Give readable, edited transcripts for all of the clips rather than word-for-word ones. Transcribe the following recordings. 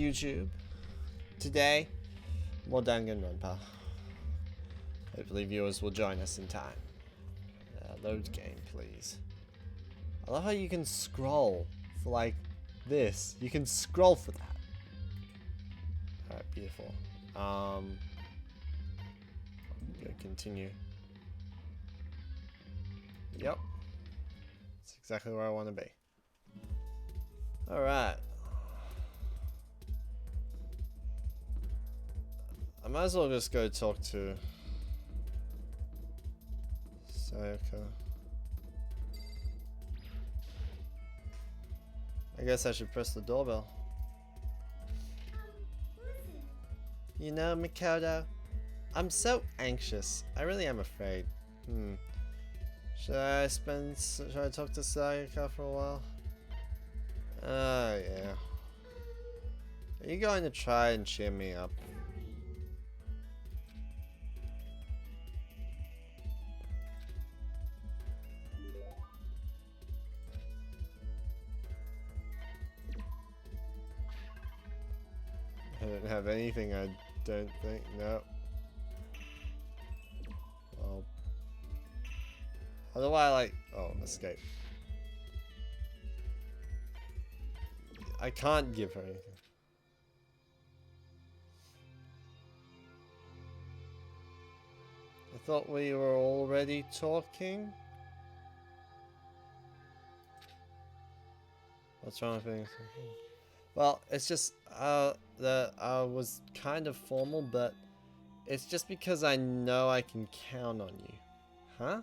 YouTube. Today, more Danganronpa. Hopefully viewers will join us in time. Load game, please. I love how you can scroll for like this. You can scroll for that. Alright, beautiful. I'm gonna continue. Yep. That's exactly where I want to be. Alright. I might as well just go talk to Sayaka. I guess I should press the doorbell. You know, Makoto, I'm so anxious. I really am afraid. Should I talk to Sayaka for a while? Oh, yeah. Are you going to try and cheer me up? I don't have anything, I don't think. No. Well. How do I like... Oh, escape. I can't give her anything. I thought we were already talking. What's wrong with being... Well, it's just that I was kind of formal, but it's just because I know I can count on you. Huh?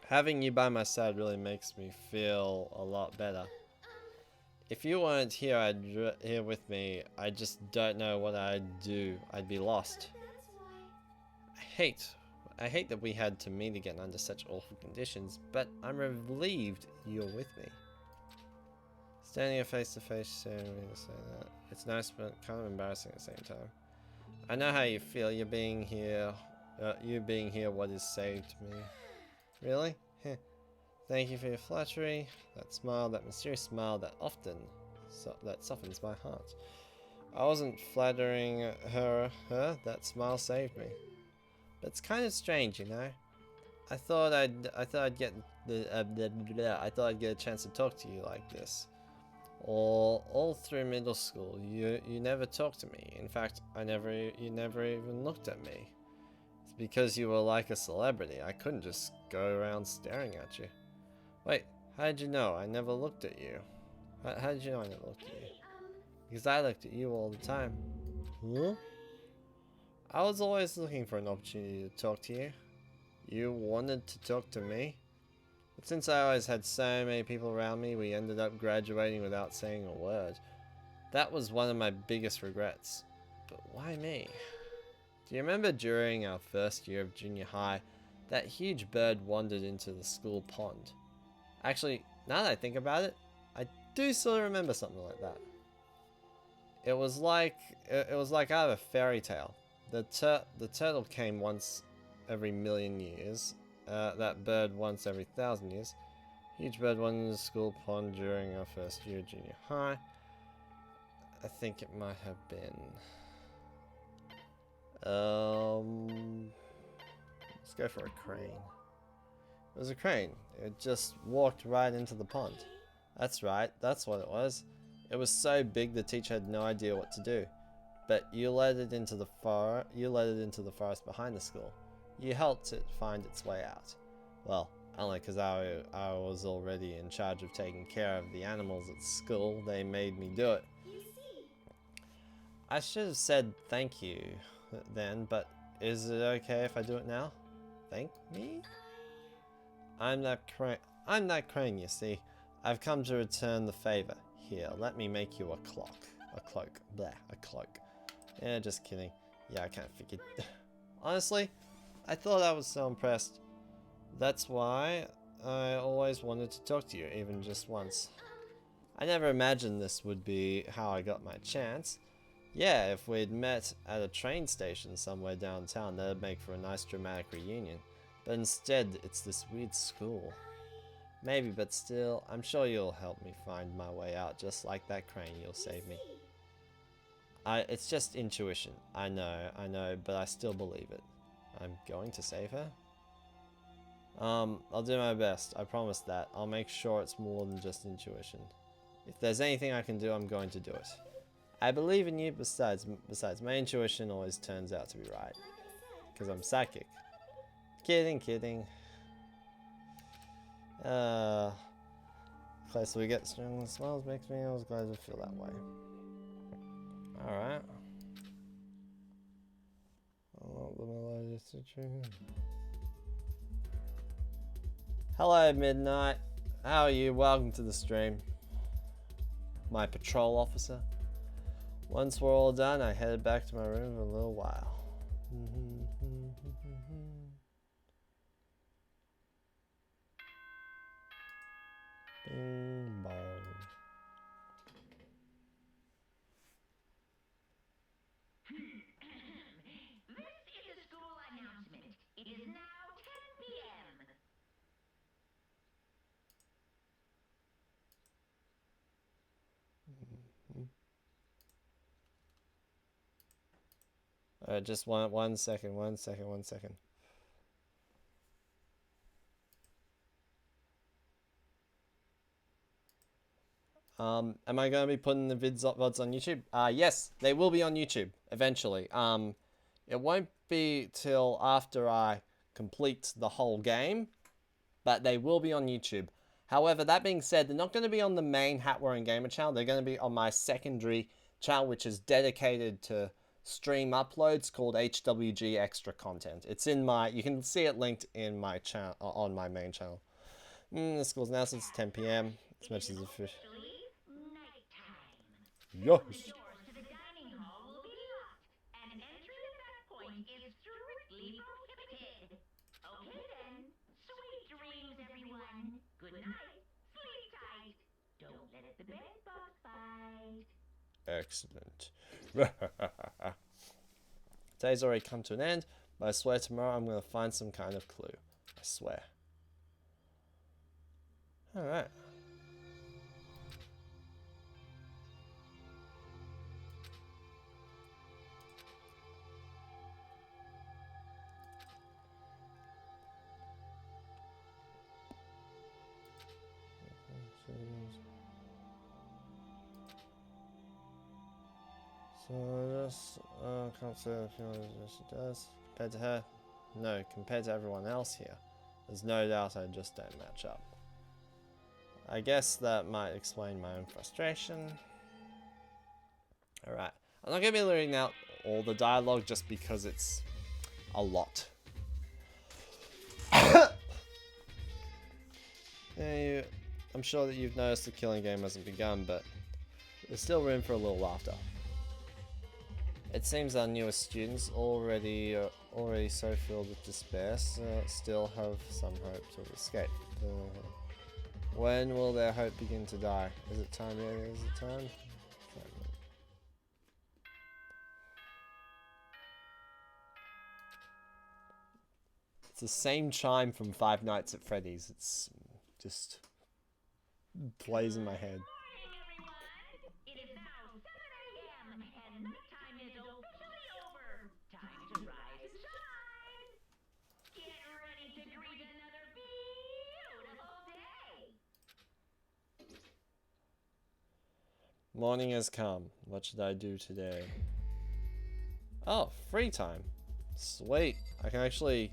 Having you by my side really makes me feel a lot better. If you weren't here here with me, I just don't know what I'd do. I'd be lost. I hate that we had to meet again under such awful conditions, but I'm relieved you're with me. Standing here face to face, sharing me to say that. It's nice but kind of embarrassing at the same time. I know how you feel. You being here what has saved me. Really? Heh. Thank you for your flattery. That smile, that mysterious smile that softens my heart. I wasn't flattering her. That smile saved me. But it's kind of strange, you know. I thought I'd get a chance to talk to you like this. All through middle school, you never talked to me. In fact, you never even looked at me. It's because you were like a celebrity. I couldn't just go around staring at you. Wait, how did you know I never looked at you? How did you know I never looked at you? Because I looked at you all the time. Huh? I was always looking for an opportunity to talk to you. You wanted to talk to me? But since I always had so many people around me, we ended up graduating without saying a word. That was one of my biggest regrets. But why me? Do you remember during our first year of junior high, that huge bird wandered into the school pond? Actually, now that I think about it, I do sort of remember something like that. It was like out of a fairy tale. The turtle came once every million years. That bird once every 1,000 years. Huge bird wandered into the school pond during our first year of junior high. I think it might have been... let's go for a crane. It was a crane. It just walked right into the pond. That's right, that's what it was. It was so big the teacher had no idea what to do. But you led it into the forest behind the school. You helped it find its way out. Well, only because I was already in charge of taking care of the animals at school, they made me do it. I should have said thank you then, but is it okay if I do it now? Thank me? I'm that crane, you see. I've come to return the favor. Here, let me make you a cloak. A cloak. Yeah, just kidding. Yeah, I can't figure. Honestly, I thought I was so impressed. That's why I always wanted to talk to you, even just once. I never imagined this would be how I got my chance. Yeah, if we'd met at a train station somewhere downtown, that'd make for a nice dramatic reunion. But instead, it's this weird school. Maybe, but still, I'm sure you'll help me find my way out, just like that crane. You'll save me. It's just intuition. I know, but I still believe it. I'm going to save her. I'll do my best. I promise that. I'll make sure it's more than just intuition. If there's anything I can do, I'm going to do it. I believe in you. Besides, my intuition always turns out to be right, because I'm psychic. Kidding. Closer we get, stronger smiles makes me always glad to feel that way. Alright. Hello, Midnight. How are you? Welcome to the stream. My patrol officer. Once we're all done, I headed back to my room for a little while. Bing bong. This is a school announcement. It is now 10 p.m. Just one second. Am I going to be putting the VODs on YouTube? Yes, they will be on YouTube eventually. It won't be till after I complete the whole game, but they will be on YouTube. However, that being said, they're not going to be on the main Hat Wearing Gamer channel. They're going to be on my secondary channel, which is dedicated to stream uploads, called HWG Extra Content. It's in my, you can see it linked in my channel, on my main channel. The school's now since 10 p.m. As much as the fish. Yes. The doors to the dining hall will be locked, and entry at that point is strictly prohibited. Okay then, sweet dreams, everyone. Good night, sleep tight. Don't let the bed bug bite. Excellent. Today's already come to an end, but I swear tomorrow I'm going to find some kind of clue. I swear. Alright. So this, can't say the feeling as she does. Compared to her, no, compared to everyone else here, there's no doubt I just don't match up. I guess that might explain my own frustration. Alright, I'm not going to be reading out all the dialogue just because it's a lot. Yeah, I'm sure that you've noticed the killing game hasn't begun, but there's still room for a little laughter. It seems our newest students, already so filled with despair, still have some hope to escape. When will their hope begin to die? Is it time yet? Is it time? It's the same chime from Five Nights at Freddy's. It's just plays in my head. Morning has come. What should I do today? Oh, free time. Sweet. I can actually...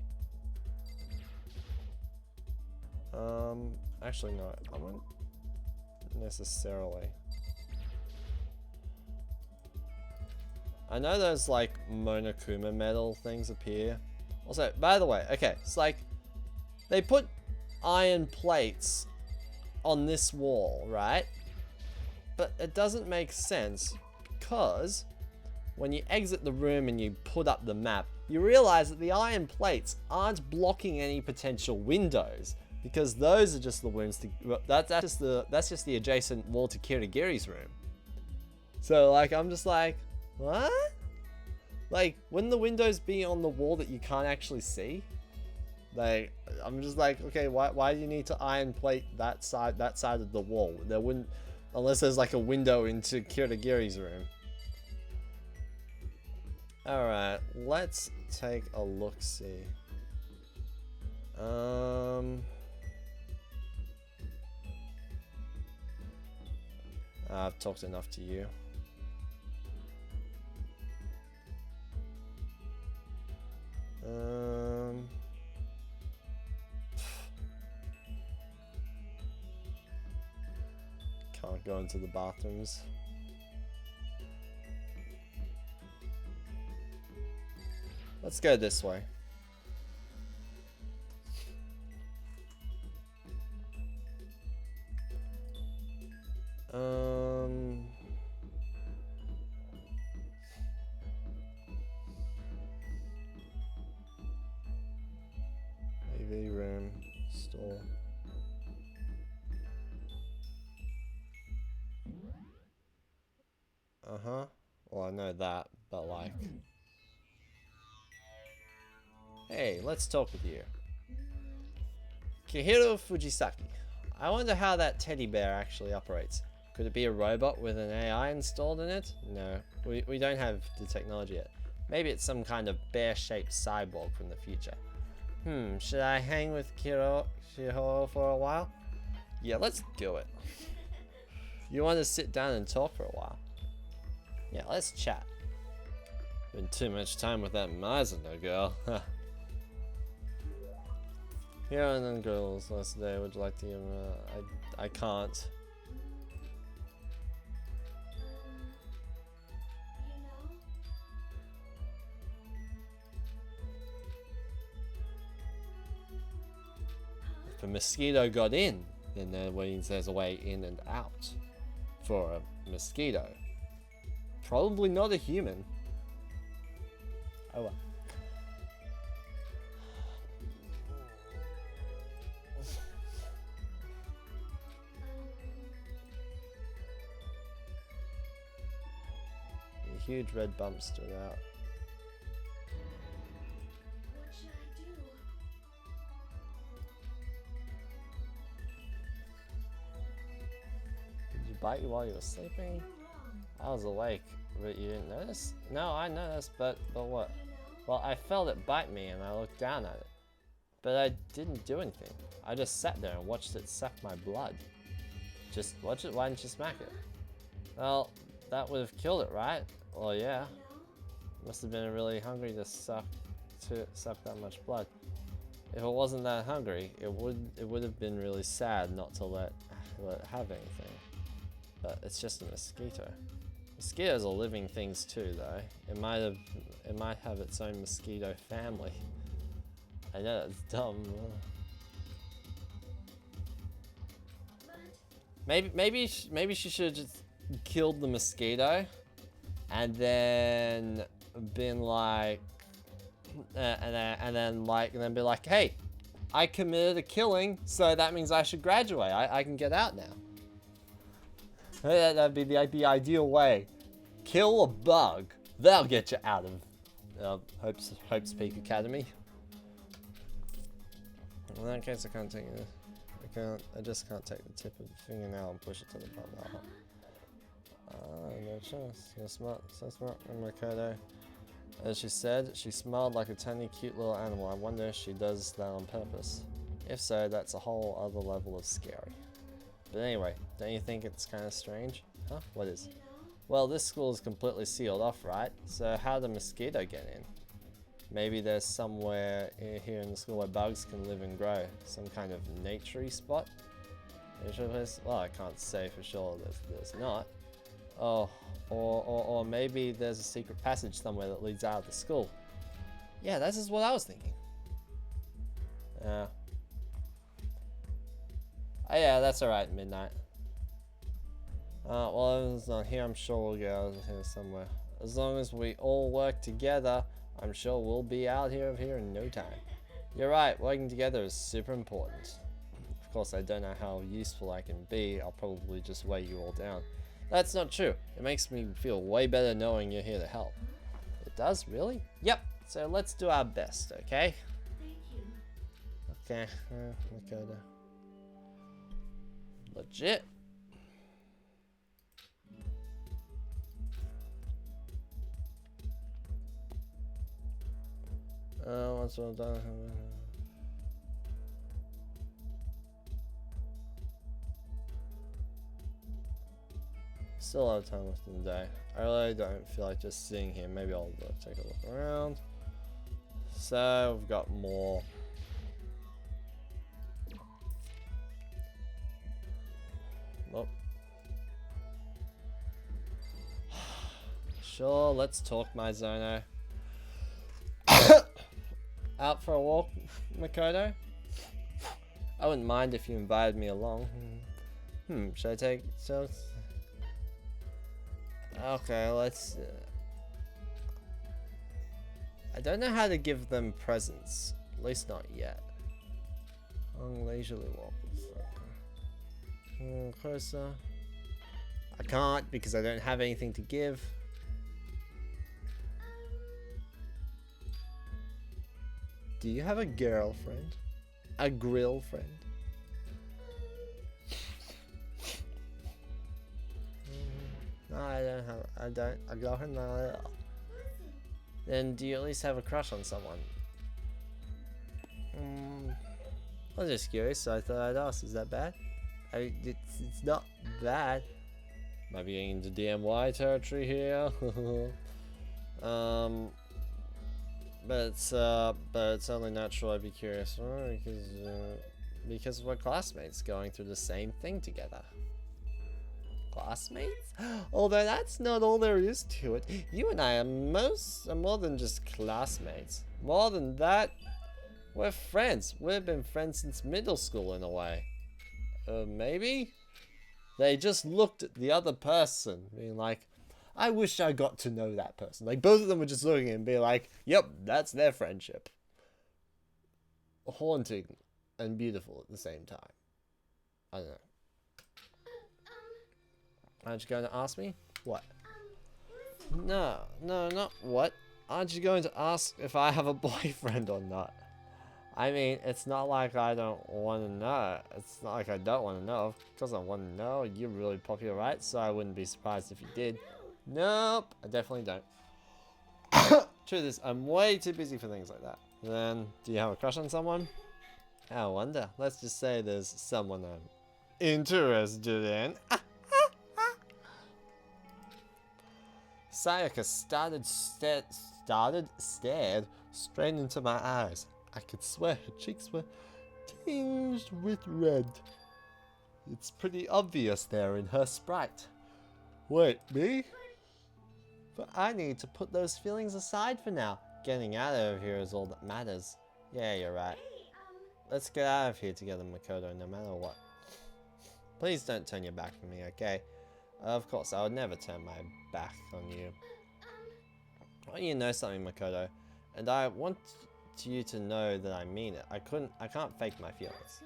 Actually, no. I won't necessarily. I know those, like, Monokuma medal things appear. Also, by the way, okay, it's like... They put iron plates on this wall, right? But it doesn't make sense because when you exit the room and you put up the map, you realize that the iron plates aren't blocking any potential windows because those are just the wounds to that's just the adjacent wall to Kirigiri's room. So like I'm just like, what? Like wouldn't the windows be on the wall that you can't actually see? Like I'm just like, okay, why do you need to iron plate that side of the wall? There wouldn't, unless there's like a window into Kirigiri's room. Alright, let's take a look-see. I've talked enough to you. Can't go into the bathrooms. Let's go this way. AV room, store. Uh-huh. Well, I know that, but like... Hey, let's talk with you. Kihiro Fujisaki. I wonder how that teddy bear actually operates. Could it be a robot with an AI installed in it? No, we don't have the technology yet. Maybe it's some kind of bear-shaped cyborg from the future. Should I hang with Kihiro for a while? Yeah, let's do it. You want to sit down and talk for a while? Yeah, let's chat. Been too much time with that Mizuno girl. Here and then girls, last day, would you like to give I can't. If a mosquito got in, then that means there's a way in and out for a mosquito. Probably not a human. Oh well. A huge red bump stood out. What should I do? Did you bite you while you were sleeping? You're wrong. I was awake, but you didn't notice? No, I noticed, but what? You know? Well, I felt it bite me and I looked down at it. But I didn't do anything. I just sat there and watched it suck my blood. Just watch it, why didn't you smack it? Well, that would have killed it, right? Well, yeah. Must have been really hungry to suck that much blood. If it wasn't that hungry, it would have been really sad not to let it have anything. But it's just a mosquito. Mosquitoes are living things too, though. It might have its own mosquito family. I know that's dumb. Maybe she should have just killed the mosquito, and then been like, and then be like, hey, I committed a killing, so that means I should graduate. I can get out now. That'd be the ideal way. Kill a bug. That'll get you out of Hope's Peak Academy. In that case, I can't take it. I just can't take the tip of the fingernail and push it to the bottom. No chance. You're smart. So smart, Makoto. As she said, she smiled like a tiny, cute little animal. I wonder if she does that on purpose. If so, that's a whole other level of scary. But anyway, don't you think it's kind of strange? Huh? What is? Well, this school is completely sealed off, right? So how did mosquito get in? Maybe there's somewhere here in the school where bugs can live and grow. Some kind of nature-y spot? Nature place? Well, I can't say for sure there's not. Oh, or maybe there's a secret passage somewhere that leads out of the school. Yeah, this is what I was thinking. Oh yeah, that's alright, Midnight. Well, if it's not here, I'm sure we'll get out of here somewhere. As long as we all work together, I'm sure we'll be out here in no time. You're right, working together is super important. Of course, I don't know how useful I can be. I'll probably just weigh you all down. That's not true. It makes me feel way better knowing you're here to help. It does, really? Yep. So let's do our best, okay? Thank you. Okay. Okay. Legit. Once we're done. Still have time left in the day. I really don't feel like just sitting here. Maybe I'll take a look around. So we've got more. Nope. Sure, let's talk, my Zono. Out for a walk, Makoto? I wouldn't mind if you invited me along. Should I take... So... Okay, let's... I don't know how to give them presents. At least not yet. Long leisurely walk. Closer. I can't because I don't have anything to give. Do you have a girlfriend? A grill friend? No, I don't have. I got her now. Then do you at least have a crush on someone? I was just curious, so I thought I'd ask. Is that bad? I mean, it's not bad. Might be getting into DMY territory here. But it's only natural I'd be curious. Because we're classmates going through the same thing together. Classmates? Although that's not all there is to it. You and I are more than just classmates. More than that, we're friends. We've been friends since middle school in a way. Maybe? They just looked at the other person, being like, I wish I got to know that person. Like, both of them were just looking and being like, yep, that's their friendship. Haunting and beautiful at the same time. I don't know. Aren't you going to ask me? What? No, not what. Aren't you going to ask if I have a boyfriend or not? I mean, it's not like I don't want to know. It's not like I don't want to know. Of course I want to know. You're really popular, right? So I wouldn't be surprised if you did. Nope, I definitely don't. Truth is, I'm way too busy for things like that. Then, do you have a crush on someone? I wonder. Let's just say there's someone I'm interested in. Sayaka stared straight into my eyes. I could swear her cheeks were tinged with red. It's pretty obvious there in her sprite. Wait, me? But I need to put those feelings aside for now. Getting out of here is all that matters. Yeah, you're right. Let's get out of here together, Makoto, no matter what. Please don't turn your back on me, okay? Of course, I would never turn my back on you. I want you to know something, Makoto, and I want you to know that I mean it. I can't fake my feelings.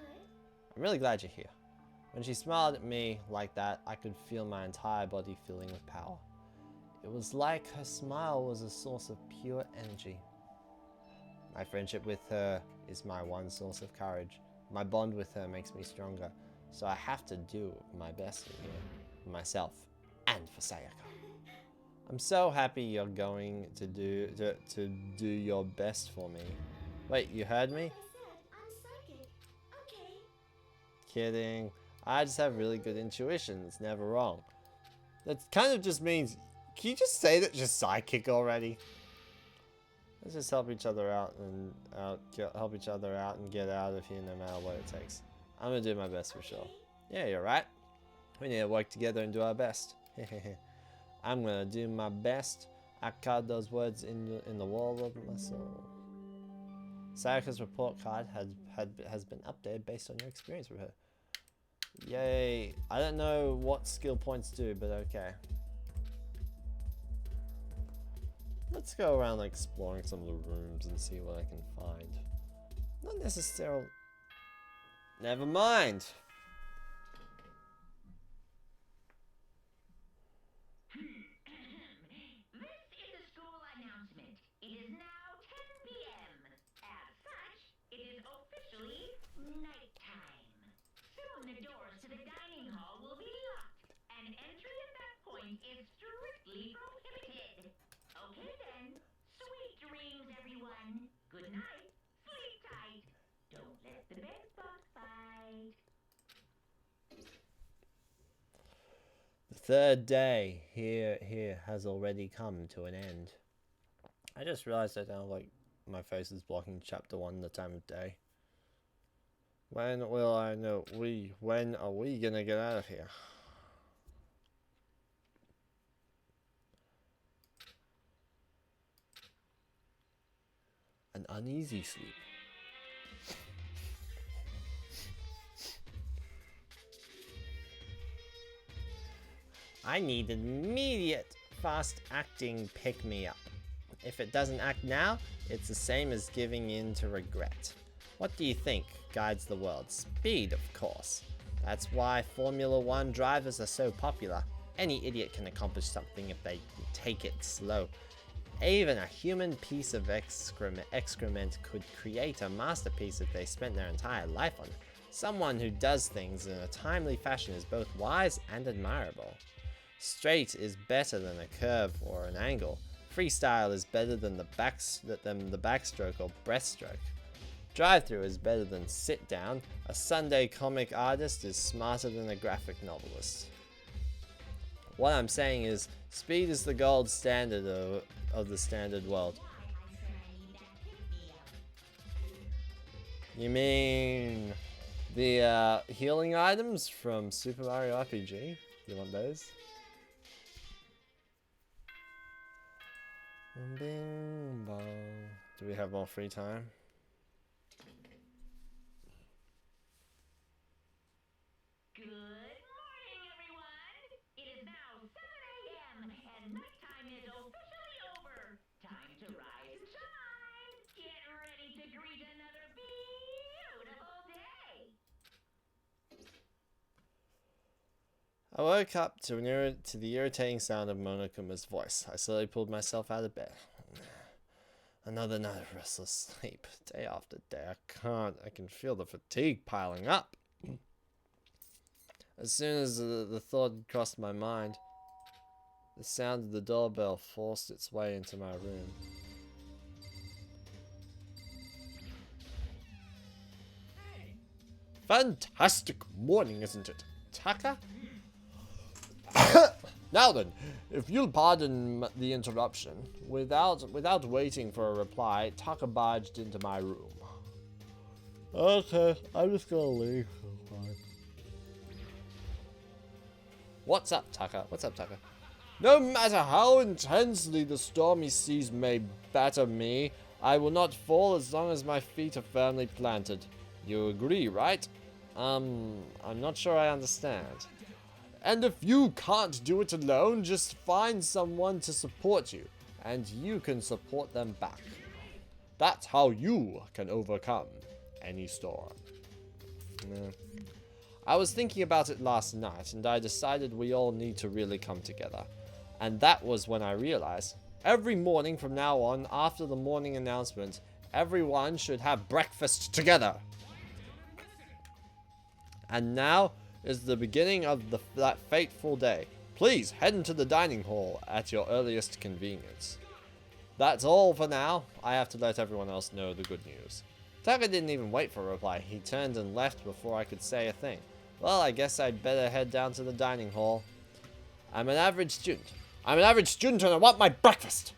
I'm really glad you're here. When she smiled at me like that, I could feel my entire body filling with power. It was like her smile was a source of pure energy. My friendship with her is my one source of courage. My bond with her makes me stronger, so I have to do my best in here. For myself and for Sayaka. I'm so happy you're going to do your best for me. Wait, you heard me? I'm psychic. Okay. Kidding. I just have really good intuition. It's never wrong. That kind of just means, can you just say that you're psychic already? Let's just help each other out and help each other out and get out of here no matter what it takes. I'm gonna do my best for sure. Yeah, you're right. We need to work together and do our best. I'm gonna do my best. I carved those words in the wall of my soul. Sayaka's report card has been updated based on your experience with her. Yay! I don't know what skill points do, but okay. Let's go around exploring some of the rooms and see what I can find. Not necessarily. Never mind. This is a school announcement. It is now 10 p.m. As such, it is officially nighttime. Soon the doors to the dining hall will be locked, and entry at that point is strictly prohibited. Okay then, sweet dreams, everyone. Good night. third day here has already come to an end. I just realized that now, like, my face is blocking chapter 1, the time of day. When will I know? When are we gonna get out of here? An uneasy sleep. I need immediate, fast-acting pick-me-up. If it doesn't act now, it's the same as giving in to regret. What do you think guides the world? Speed, of course. That's why Formula 1 drivers are so popular. Any idiot can accomplish something if they take it slow. Even a human piece of excrement could create a masterpiece if they spent their entire life on it. Someone who does things in a timely fashion is both wise and admirable. Straight is better than a curve or an angle. Freestyle is better than the backstroke or breaststroke. Drive-through is better than sit-down. A Sunday comic artist is smarter than a graphic novelist. What I'm saying is, speed is the gold standard of the standard world. You mean the healing items from Super Mario RPG? You want those? Bing bong. Do we have more free time? Good morning, everyone. It is now 7 a.m. and nighttime is officially over. Time to rise and shine. Get ready to greet another beautiful day. I woke up to the irritating sound of Monokuma's voice. I slowly pulled myself out of bed. Another night of restless sleep. Day after day. I can feel the fatigue piling up. As soon as the thought had crossed my mind, the sound of the doorbell forced its way into my room. Fantastic morning, isn't it, Taka? Now then, if you'll pardon the interruption, without waiting for a reply, Taka barged into my room. Okay, I'm just gonna leave. What's up, Taka? What's up, Taka? No matter how intensely the stormy seas may batter me, I will not fall as long as my feet are firmly planted. You agree, right? I'm not sure I understand. And if you can't do it alone, just find someone to support you, and you can support them back. That's how you can overcome any storm. I was thinking about it last night, and I decided we all need to really come together. And that was when I realized, every morning from now on, after the morning announcement, everyone should have breakfast together. And now is the beginning of that fateful day. Please head into the dining hall at your earliest convenience. That's all for now. I have to let everyone else know the good news. Taka didn't even wait for a reply. He turned and left before I could say a thing. Well, I guess I'd better head down to the dining hall. I'm an average student. I'm an average student and I want my breakfast!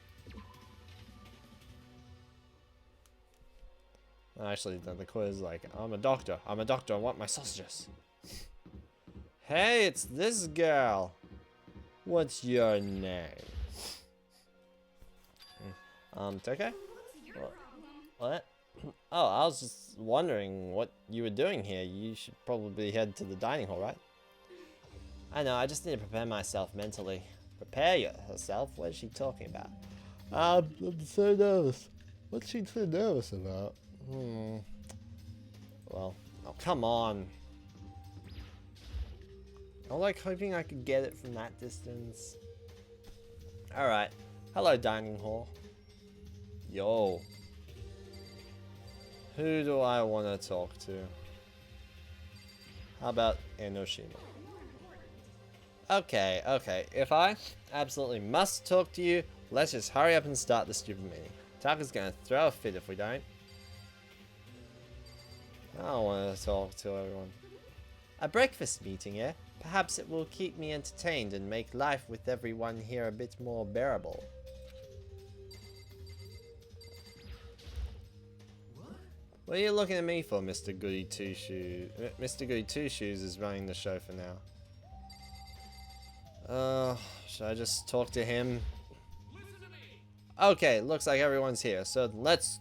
Actually, the quiz is like, I'm a doctor, I want my sausages. Hey, it's this girl. What's your name? Taka? What? Oh, I was just wondering what you were doing here. You should probably head to the dining hall, right? I know, I just need to prepare myself mentally. Prepare yourself? What is she talking about? I'm so nervous. What's she so nervous about? Well, oh, come on. I'm like hoping I could get it from that distance. Alright. Hello, dining hall. Yo. Who do I want to talk to? How about Enoshima? Okay. If I absolutely must talk to you, let's just hurry up and start the stupid meeting. Taka's gonna throw a fit if we don't. I don't want to talk to everyone. A breakfast meeting, eh? Perhaps it will keep me entertained and make life with everyone here a bit more bearable. What are you looking at me for, Mr. Goody Two Shoes? Mr. Goody Two Shoes is running the show for now. Should I just talk to him? Okay, looks like everyone's here. So let's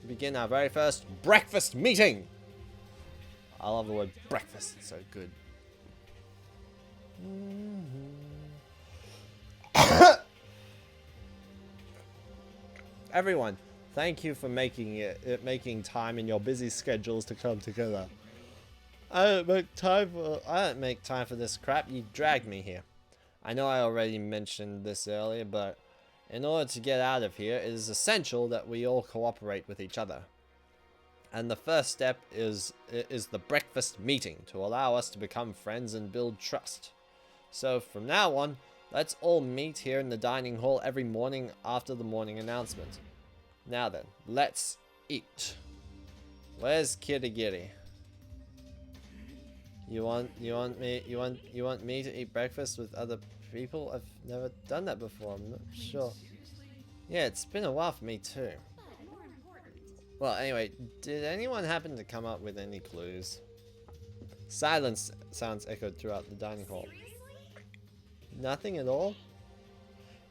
begin our very first breakfast meeting. I love the word breakfast. It's so good. Everyone, thank you for making time in your busy schedules to come together. I don't make time for this crap. You dragged me here. I know I already mentioned this earlier, but in order to get out of here, it is essential that we all cooperate with each other. And the first step is the breakfast meeting to allow us to become friends and build trust. So from now on, let's all meet here in the dining hall every morning after the morning announcement. Now then, let's eat. Where's Kitty Gitty? You want me to eat breakfast with other people? I've never done that before. I'm not sure. Yeah, it's been a while for me too. Well, anyway, did anyone happen to come up with any clues? Silence sounds echoed throughout the dining hall. Nothing at all?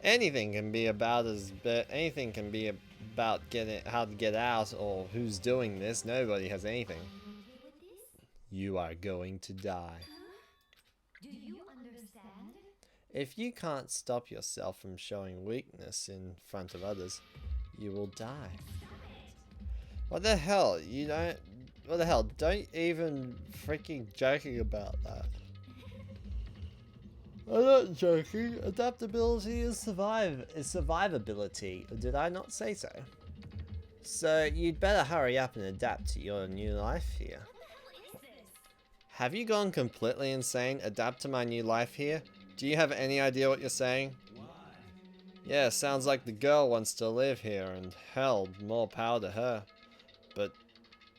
Anything can be about how to get out or who's doing this. Nobody has anything. You are going to die. Do you understand? If you can't stop yourself from showing weakness in front of others, you will die. What the hell? What the hell? Don't even freaking joking about that. I'm not joking. Adaptability is survivability. Did I not say so? So you'd better hurry up and adapt to your new life here. Have you gone completely insane? Adapt to my new life here? Do you have any idea what you're saying? Yeah, sounds like the girl wants to live here, and hell, more power to her. But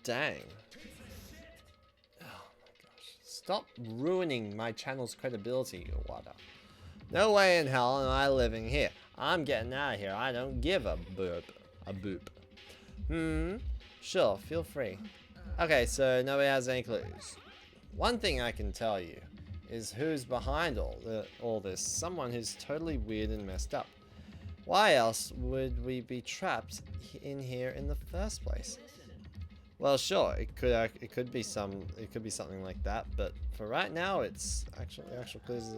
dang. Oh my gosh. Stop ruining my channel's credibility, Wada. No way in hell am I living here. I'm getting out of here. I don't give a boop. A boop. Sure, feel free. Okay, so nobody has any clues. One thing I can tell you is who's behind all this. Someone who's totally weird and messed up. Why else would we be trapped in here in the first place? Well, sure, it could be something like that, but for right now, it's actual clues.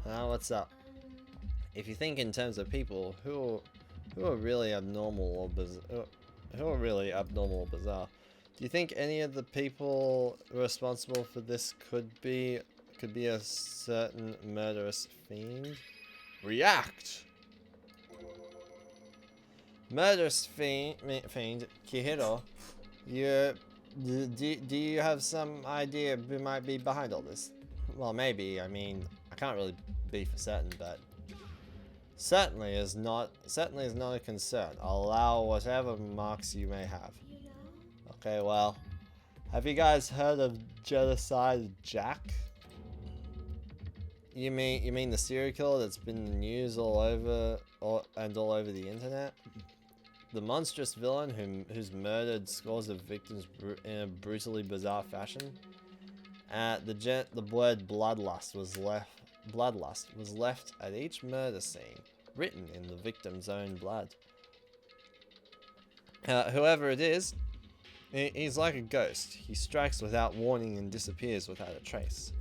What's up? If you think in terms of people who are really abnormal or bizarre, do you think any of the people responsible for this could be a certain murderous fiend? React! Murderous fiend Kihiro, do you have some idea who might be behind all this? Well, maybe. I mean, I can't really be for certain, but certainly is not a concern. I'll allow whatever marks you may have. Okay, well, have you guys heard of Genocide Jack? You mean the serial killer that's been in the news all over the internet? The monstrous villain who's murdered scores of victims in a brutally bizarre fashion? The word bloodlust was left at each murder scene, written in the victim's own blood. Whoever it is, he's like a ghost. He strikes without warning and disappears without a trace.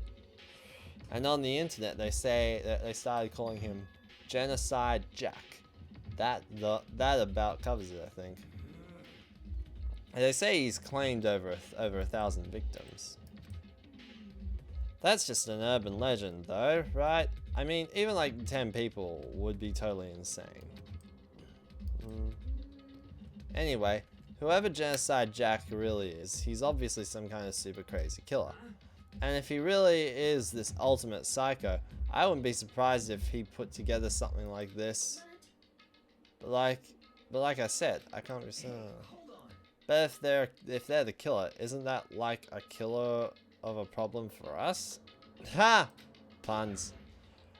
And on the internet, they say that they started calling him Genocide Jack. That about covers it, I think. And they say he's claimed over 1,000 victims. That's just an urban legend, though, right? I mean, even like 10 people would be totally insane. Anyway, whoever Genocide Jack really is, he's obviously some kind of super crazy killer. And if he really is this ultimate psycho, I wouldn't be surprised if he put together something like this. But like I said, I can't be certain. But if they're the killer, isn't that like a killer of a problem for us? Ha! Puns.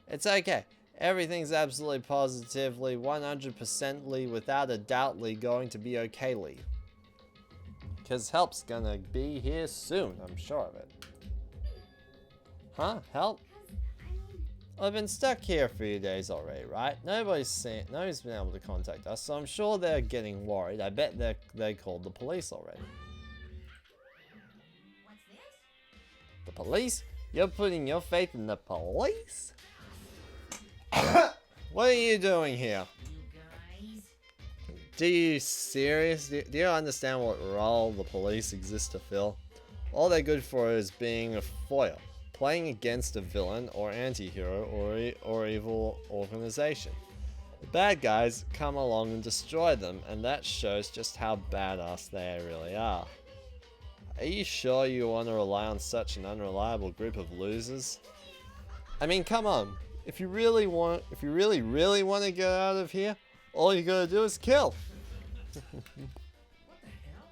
It's okay. Everything's absolutely positively 100%ly without a doubtly going to be okayly. Cause help's gonna be here soon, I'm sure of it. Huh? Help? I've been stuck here a few days already, right? Nobody's been able to contact us, so I'm sure they're getting worried. I bet they called the police already. What's this? The police? You're putting your faith in the police? What are you doing here? You guys. Do you understand what role the police exist to fill? All they're good for is being a foil, playing against a villain or anti-hero or evil organization. The bad guys come along and destroy them, and that shows just how badass they really are. Are you sure you want to rely on such an unreliable group of losers? I mean, come on. If you really want to get out of here, all you gotta do is kill. What the hell?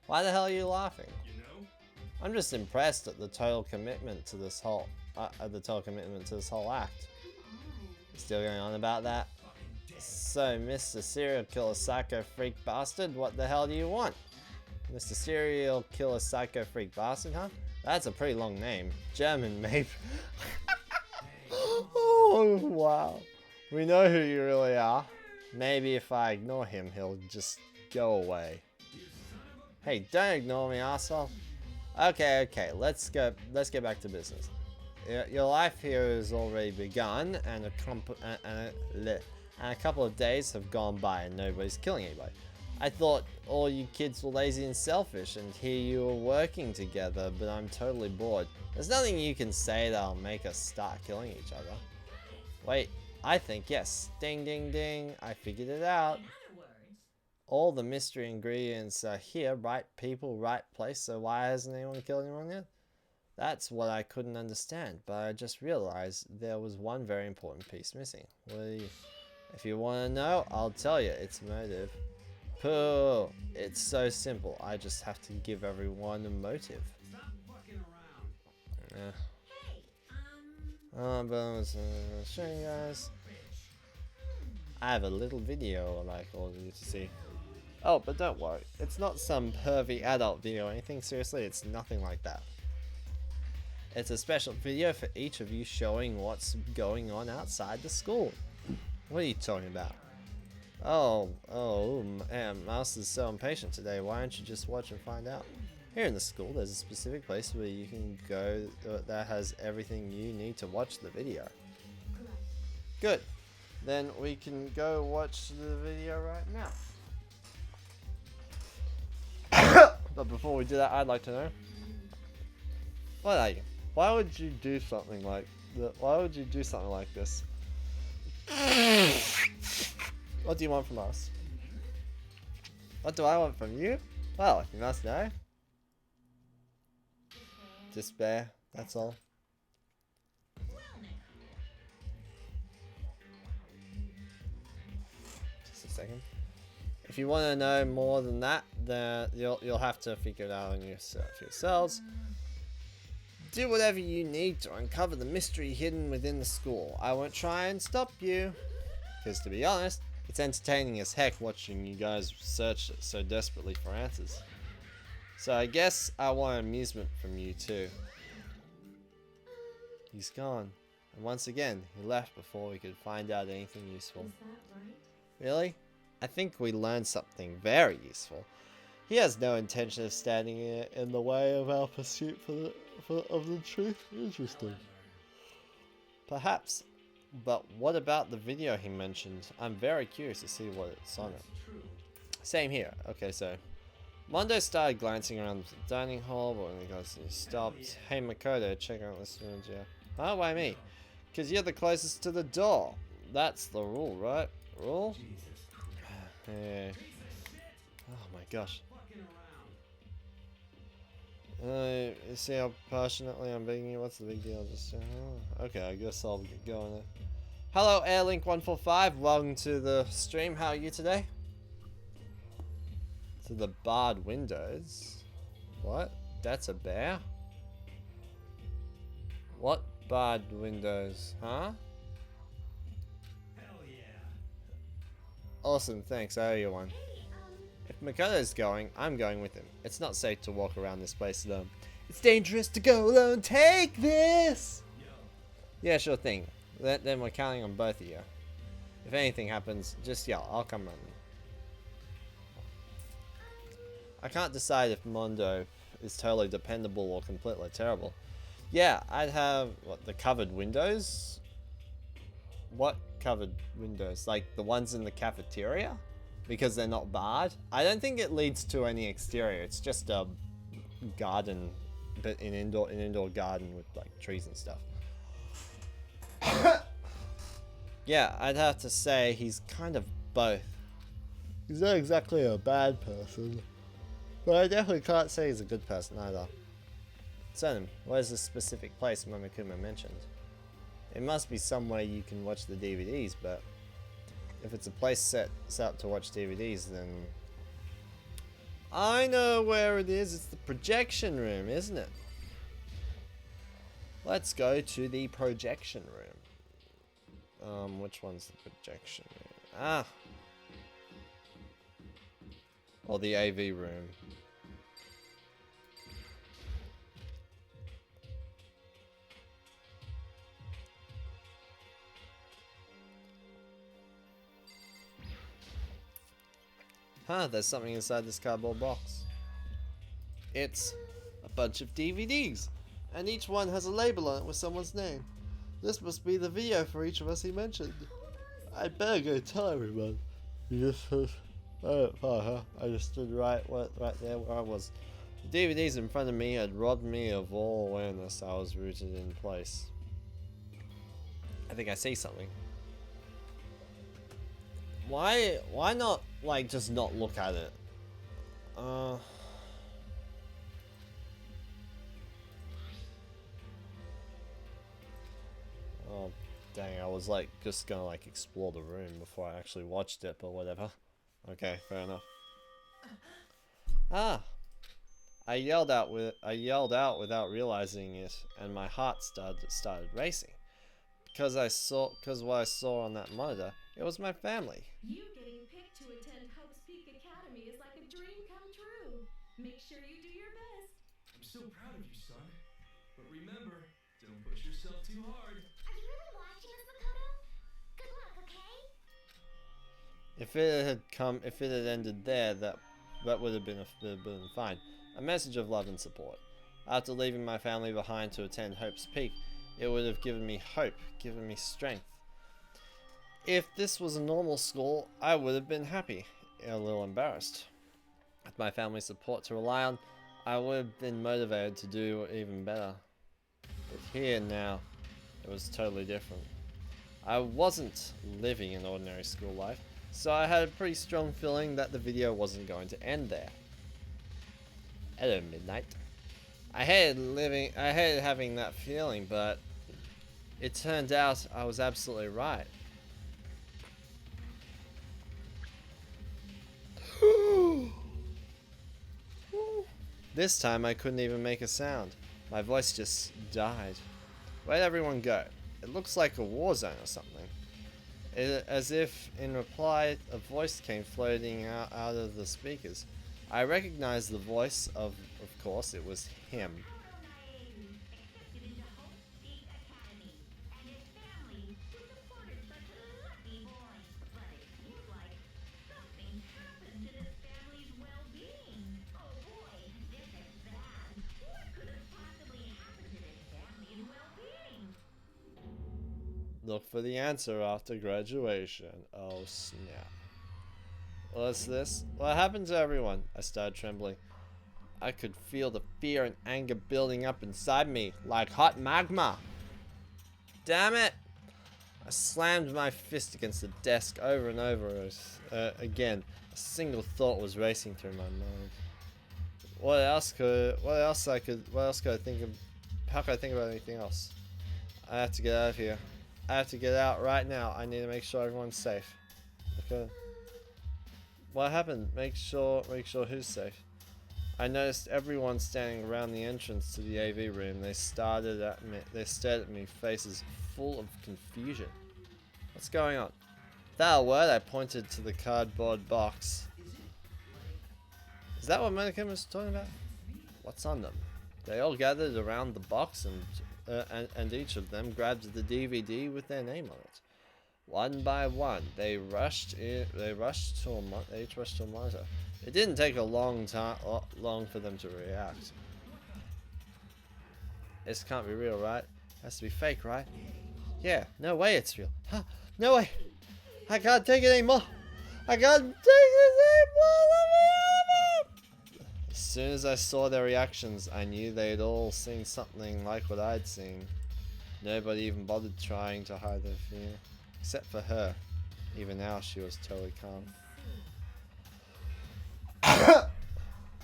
Why the hell are you laughing? You know? I'm just impressed at the total commitment to this whole act. Come on. Still going on about that? So, Mr. Serial Killer Psycho Freak Bastard, what the hell do you want? Mr. Serial Killer Psycho Freak Bastard, huh? That's a pretty long name. German, maybe. Oh, wow. We know who you really are. Maybe if I ignore him, he'll just go away. Hey, don't ignore me, asshole. Okay, let's get back to business. Your life here has already begun, and a couple of days have gone by and nobody's killing anybody. I thought all you kids were lazy and selfish, and here you were working together, but I'm totally bored. There's nothing you can say that'll make us start killing each other. Wait, I think yes. Ding ding ding, I figured it out. In other words, All the mystery ingredients are here, right people, right place, so why hasn't anyone killed anyone yet? That's what I couldn't understand, but I just realized there was one very important piece missing. If you want to know, I'll tell you, it's motive. Pooh, it's so simple, I just have to give everyone a motive. Stop fucking around. hey, But I was showing you guys. I have a little video I'd like all of you to see. Oh, but don't worry, it's not some pervy adult video or anything, seriously, it's nothing like that. It's a special video for each of you showing what's going on outside the school. What are you talking about? Mouse is so impatient today, why don't you just watch and find out? Here in the school, there's a specific place where you can go that has everything you need to watch the video. Good. Then we can go watch the video right now. But before we do that, I'd like to know, what are you? Why would you do something like that? Why would you do something like this? What do you want from us? What do I want from you? Well, you must know. Despair, that's all. Just a second. If you want to know more than that, then you'll have to figure it out on yourselves. Do whatever you need to uncover the mystery hidden within the school. I won't try and stop you. Because to be honest, it's entertaining as heck watching you guys search so desperately for answers. So I guess I want amusement from you too. He's gone. And once again, he left before we could find out anything useful. is that right? Really? I think we learned something very useful. He has no intention of standing in the way of our pursuit of the truth. Interesting. Perhaps. But what about the video he mentioned? I'm very curious to see what it's on it. Same here. Okay, so Mondo started glancing around the dining hall, but when he stopped. Hey Makoto, check out this video. Oh, why me? Because you're the closest to the door. That's the rule, right? Rule? Yeah. Oh my gosh. You see how passionately I'm begging you? What's the big deal? Just okay, I guess I'll get going then. Hello, Airlink145. Welcome to the stream. How are you today? To the barred windows. What? That's a bear? What barred windows, huh? Hell yeah. Awesome, thanks, I owe you one. If Makoto's going, I'm going with him. It's not safe to walk around this place alone. It's dangerous to go alone. Take this! Yo. Yeah, sure thing. Then we're counting on both of you. If anything happens, just yell. I'll come running. I can't decide if Mondo is totally dependable or completely terrible. Yeah, I'd have, what, the covered windows? What covered windows? Like the ones in the cafeteria? Because they're not barred? I don't think it leads to any exterior. It's just a garden, but an indoor garden with like trees and stuff. Yeah, I'd have to say he's kind of both. He's not exactly a bad person, but I definitely can't say he's a good person either. Sonim, where's the specific place Momokuma mentioned? It must be somewhere you can watch the DVDs, but if it's a place set up to watch DVDs, then I know where it is. It's the projection room, isn't it? Let's go to the projection room. Which one's the projection room? Ah. Or the AV room. Huh, there's something inside this cardboard box. It's a bunch of DVDs, and each one has a label on it with someone's name. This must be the video for each of us he mentioned. I'd better go tell everyone. You just I just stood right there where I was. The DVDs in front of me had robbed me of all awareness. I was rooted in place. I think I see something. Why not, like, just not look at it? Oh, dang, I was, like, just gonna, like, explore the room before I actually watched it, but whatever. Okay, fair enough. Ah! I yelled out without realizing it, and my heart started racing. Because what I saw on that monitor, it was my family. You getting picked to attend Hope's Peak Academy is like a dream come true. Make sure you do your best. I'm so proud of you, son. But remember, don't push yourself too hard. Are you really watching us, Makoto? Good luck, okay? If it had ended there, that would have been fine. A message of love and support. After leaving my family behind to attend Hope's Peak, it would have given me hope, given me strength. If this was a normal school, I would have been happy, a little embarrassed. With my family's support to rely on, I would have been motivated to do even better. But here now, it was totally different. I wasn't living an ordinary school life, so I had a pretty strong feeling that the video wasn't going to end there. Hello, Midnight. I hated having that feeling, but it turned out I was absolutely right. This time I couldn't even make a sound. My voice just died. Where'd everyone go? It looks like a war zone or something. As if in reply, a voice came floating out of the speakers. I recognized the voice of course, it was him. Accepted into Hope's Peak Academy, and his family, who supported such a lucky boy. But it seems like something happened to this family's well-being. Oh boy, this is bad. What could have possibly happened to this family's well-being? Look for the answer after graduation. Oh snap. What's this? What happened to everyone? I started trembling. I could feel the fear and anger building up inside me like hot magma. Damn it! I slammed my fist against the desk over and over again. A single thought was racing through my mind. What else could I think of? How could I think about anything else? I have to get out of here. I have to get out right now. I need to make sure everyone's safe. Okay. What happened? Make sure who's safe. I noticed everyone standing around the entrance to the AV room. They stared at me, faces full of confusion. What's going on? Without a word, I pointed to the cardboard box. Is that what Monica was talking about? What's on them? They all gathered around the box and each of them grabbed the DVD with their name on it. One by one, they each rushed to a monitor. It didn't take a long for them to react. This can't be real, right? It has to be fake, right? Yeah, no way it's real. Huh, no way. I can't take it anymore. I can't take it anymore. As soon as I saw their reactions, I knew they'd all seen something like what I'd seen. Nobody even bothered trying to hide their fear. Except for her. Even now, she was totally calm.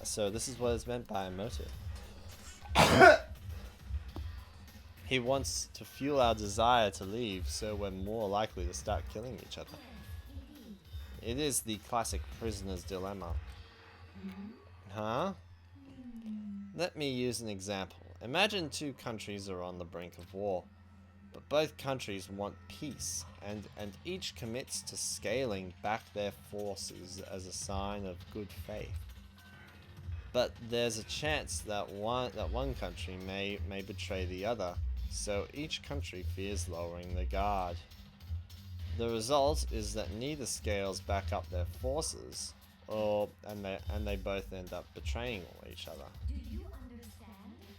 So this is what is meant by a motive. He wants to fuel our desire to leave, so we're more likely to start killing each other. It is the classic prisoner's dilemma. Huh? Let me use an example. Imagine two countries are on the brink of war, but both countries want peace, and each commits to scaling back their forces as a sign of good faith. But there's a chance that one country may betray the other, so each country fears lowering their guard. The result is that neither scales back up their forces, and they both end up betraying each other. Do you understand?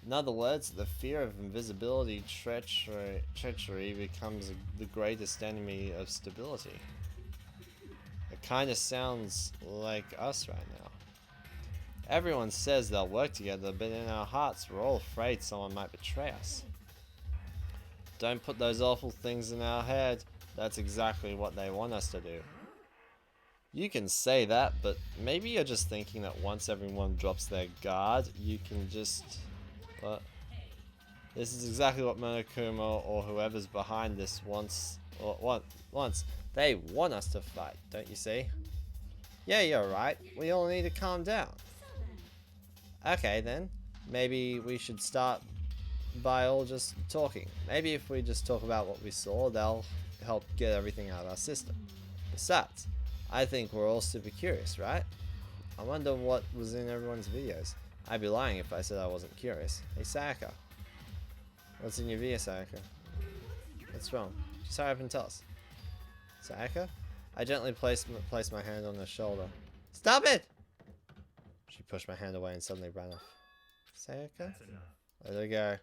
In other words, the fear of invisibility, treachery becomes the greatest enemy of stability. It kind of sounds like us right now. Everyone says they'll work together, but in our hearts we're all afraid someone might betray us. Don't put those awful things in our head. That's exactly what they want us to do. You can say that, but maybe you're just thinking that once everyone drops their guard, you can just... What? This is exactly what Monokuma or whoever's behind this wants. They want us to fight, don't you see? Yeah, you're right. We all need to calm down. Okay then, maybe we should start by all just talking. Maybe if we just talk about what we saw, they'll help get everything out of our system. Besides, I think we're all super curious, right? I wonder what was in everyone's videos. I'd be lying if I said I wasn't curious. Hey Sayaka. What's in your video, Sayaka? What's wrong? Just hurry up and tell us. Sayaka? I gently placed my hand on her shoulder. Stop it! She pushed my hand away and suddenly ran off. Sayaka? Let her go.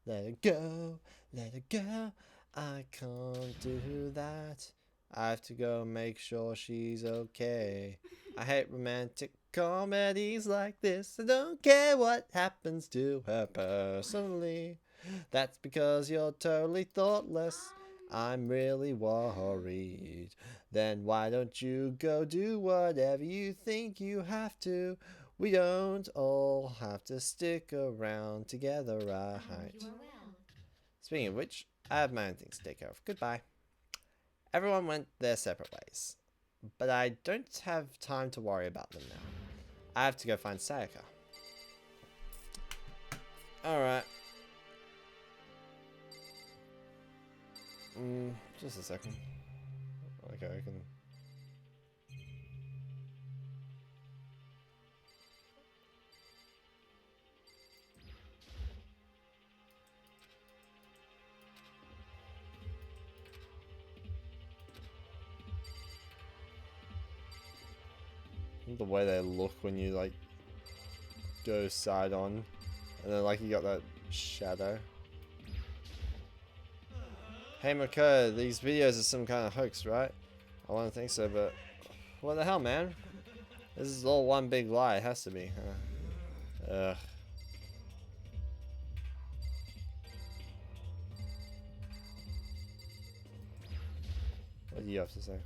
Let her go. Let her go. I can't do that. I have to go make sure she's okay. I hate romantic comedies like this. I don't care what happens to her personally. That's because you're totally thoughtless. I'm really worried. Then why don't you go do whatever you think you have to? We don't all have to stick around together, right? Speaking of which, I have my own things to take care of. Goodbye. Everyone went their separate ways, but I don't have time to worry about them now. I have to go find Sayaka. Alright. Just a second. Okay, I can... The way they look when you like go side on, and then like you got that shadow. Hey Mako, these videos are some kind of hoax, right? I want to think so, but what the hell, man? This is all one big lie. It has to be. Ugh. What do you have to say?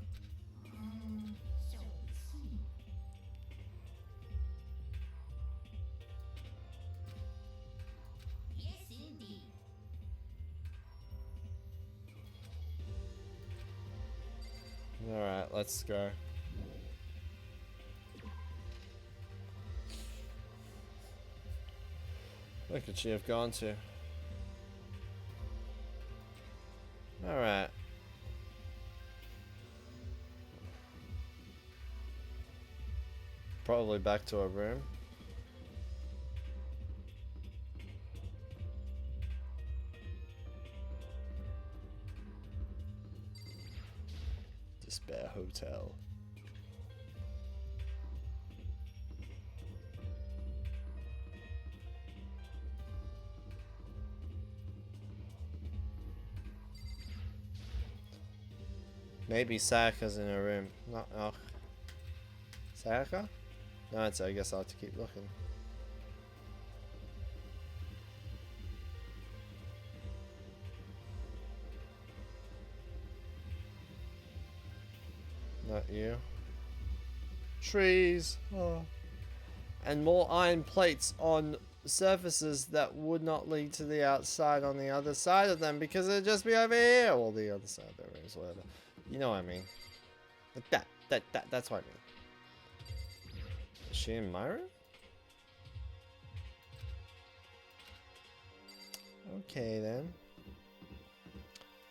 Alright, let's go. Where could she have gone to? Alright. Probably back to her room. Despair Hotel. Maybe Sayaka's in her room. Not. Oh. Sayaka? No, it's. I guess I'll have to keep looking. Not you. Trees. Oh. And more iron plates on surfaces that would not lead to the outside on the other side of them because it'd just be over here. Or the other side of the rooms, whatever. You know what I mean. Like that's what I mean. Is she in my room? Okay then.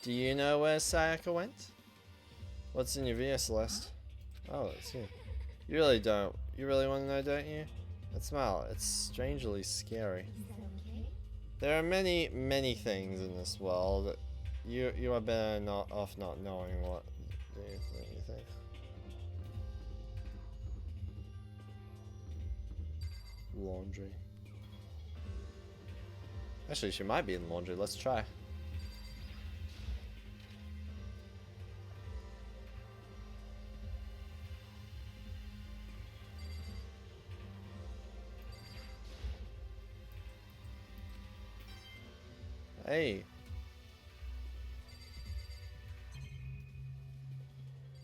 Do you know where Sayaka went? What's in your video, Celeste? Oh, it's you. You really don't. You really want to know, don't you? That smile. It's strangely scary. There are many, many things in this world. You are better not off not knowing what do you think? Laundry. Actually, she might be in laundry. Let's try. Hey.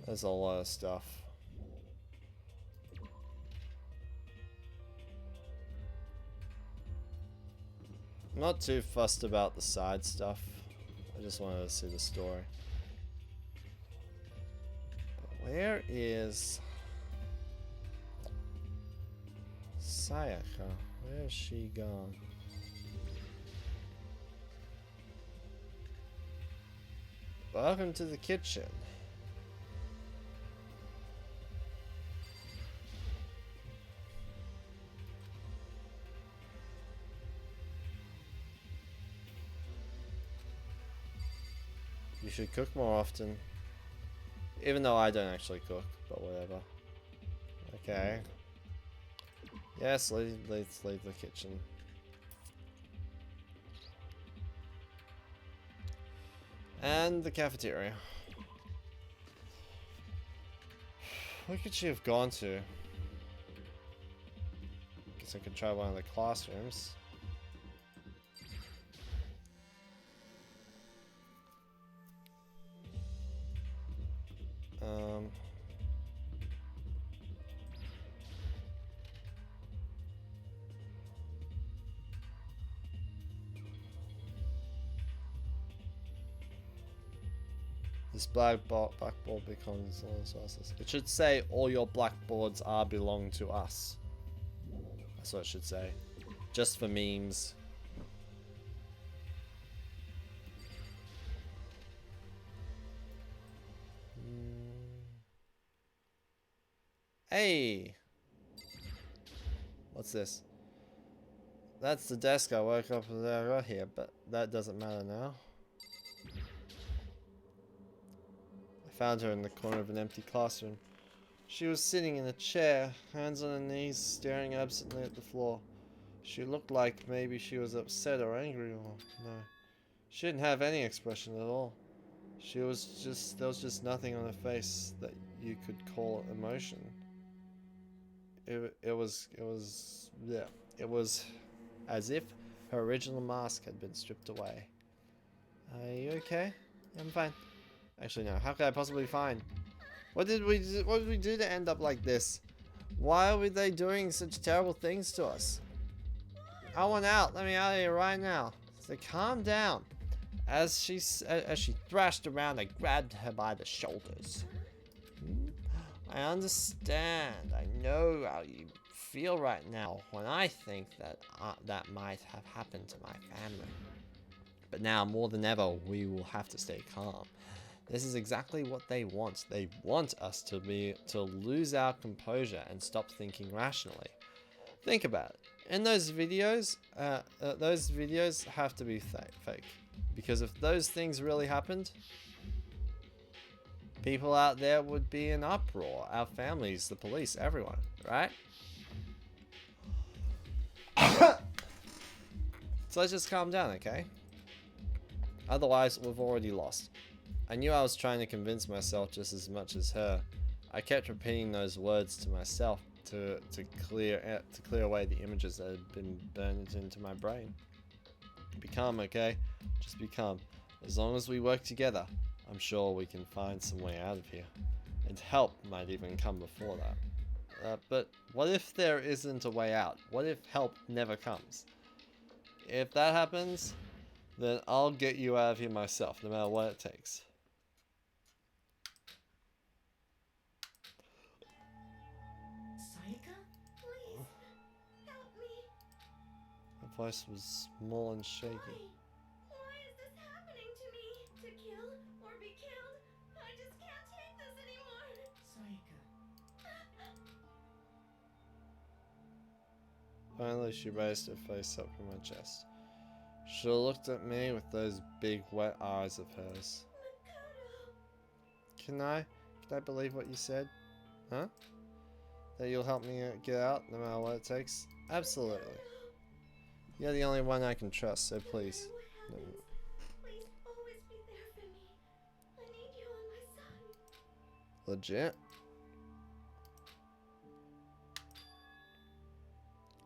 There's a lot of stuff. I'm not too fussed about the side stuff. I just wanted to see the story. But where is Sayaka? Where is she gone? Welcome to the kitchen. You should cook more often. Even though I don't actually cook, but whatever. Okay. Yes, let's leave the kitchen. And the cafeteria. Where could she have gone to? Guess I could try one of the classrooms. This blackboard becomes sources. It should say all your blackboards are belong to us. That's what it should say. Just for memes. Hey! What's this? That's the desk I woke up with right here, but that doesn't matter now. I found her in the corner of an empty classroom. She was sitting in a chair, hands on her knees, staring absently at the floor. She looked like maybe she was upset or angry, or no. She didn't have any expression at all. There was just nothing on her face that you could call emotion. It was as if her original mask had been stripped away. Are you okay? I'm fine. Actually, no. How could I possibly be fine? What did we do to end up like this? Why were they doing such terrible things to us? I want out. Let me out of here right now. So calm down. As she thrashed around, I grabbed her by the shoulders. I understand. I know how you feel right now when I think that that might have happened to my family. But now, more than ever, we will have to stay calm. This is exactly what they want. They want us to lose our composure and stop thinking rationally. Think about it. In those videos have to be fake. Because if those things really happened, people out there would be in uproar. Our families, the police, everyone, right? So let's just calm down, okay? Otherwise, we've already lost. I knew I was trying to convince myself just as much as her. I kept repeating those words to myself to clear away the images that had been burned into my brain. Be calm, okay? Just be calm. As long as we work together, I'm sure we can find some way out of here. And help might even come before that. But what if there isn't a way out? What if help never comes? If that happens, then I'll get you out of here myself, no matter what it takes. Sayaka, please, help me. Her voice was small and shaky. Why is this happening to me? To kill or be killed? I just can't take this anymore. Sayaka. Finally, she raised her face up from my chest. She looked at me with those big, wet eyes of hers. Makoto. Can I believe what you said? Huh? That you'll help me get out, no matter what it takes? Absolutely. You're the only one I can trust, so please. No matter what happens, please always be there for me. I need you on my side. Legit?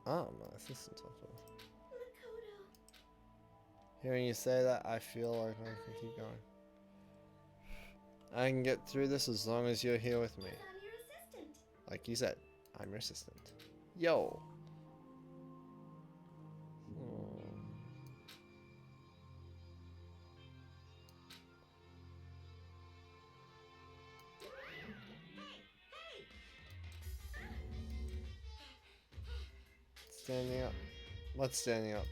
Oh, my assistant talking. Makoto. Hearing you say that, I feel like I can keep going. I can get through this as long as you're here with me. But I'm your assistant. Like you said, I'm your assistant. Yo! Oh. Standing up. What's standing up?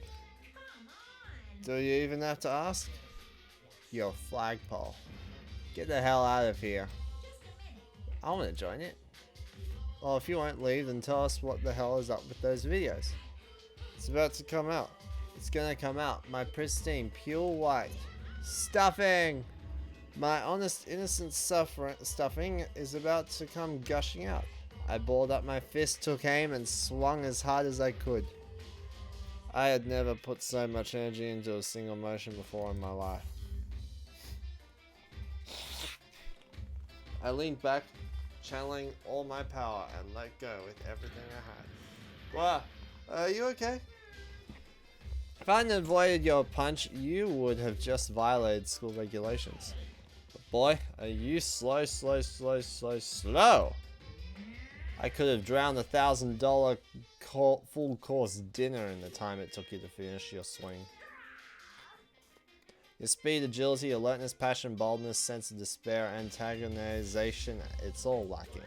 Do you even have to ask? Your flagpole. Get the hell out of here. I want to join it. Well, if you won't leave, then tell us what the hell is up with those videos. It's about to come out. It's gonna come out. My pristine, pure white stuffing. My honest, innocent stuffing is about to come gushing out. I balled up my fist, took aim, and swung as hard as I could. I had never put so much energy into a single motion before in my life. I leaned back, channeling all my power, and let go with everything I had. Wow, are you okay? If I hadn't avoided your punch, you would have just violated school regulations. But boy, are you slow. I could have drowned $1,000 full course dinner in the time it took you to finish your swing. Your speed, agility, alertness, passion, boldness, sense of despair, antagonization, it's all lacking.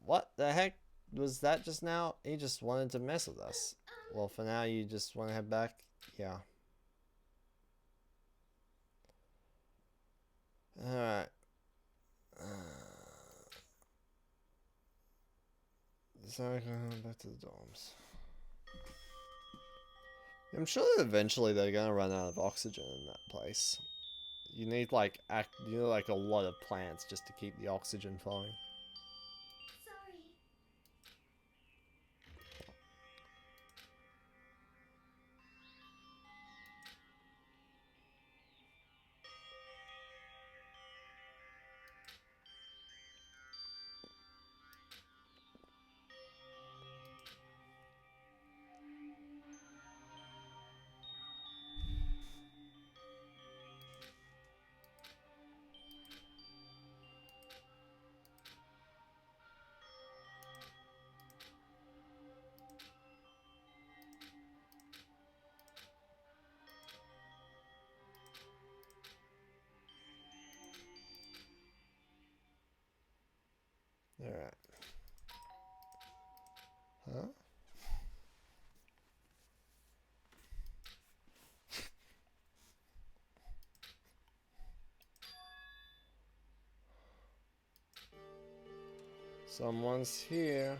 What the heck was that just now? He just wanted to mess with us. Well, for now, you just want to head back? Yeah. Alright. So I'm going back to the dorms. I'm sure that eventually they're gonna run out of oxygen in that place. You need like a lot of plants just to keep the oxygen flowing. Sorry. Alright. Huh? Someone's here.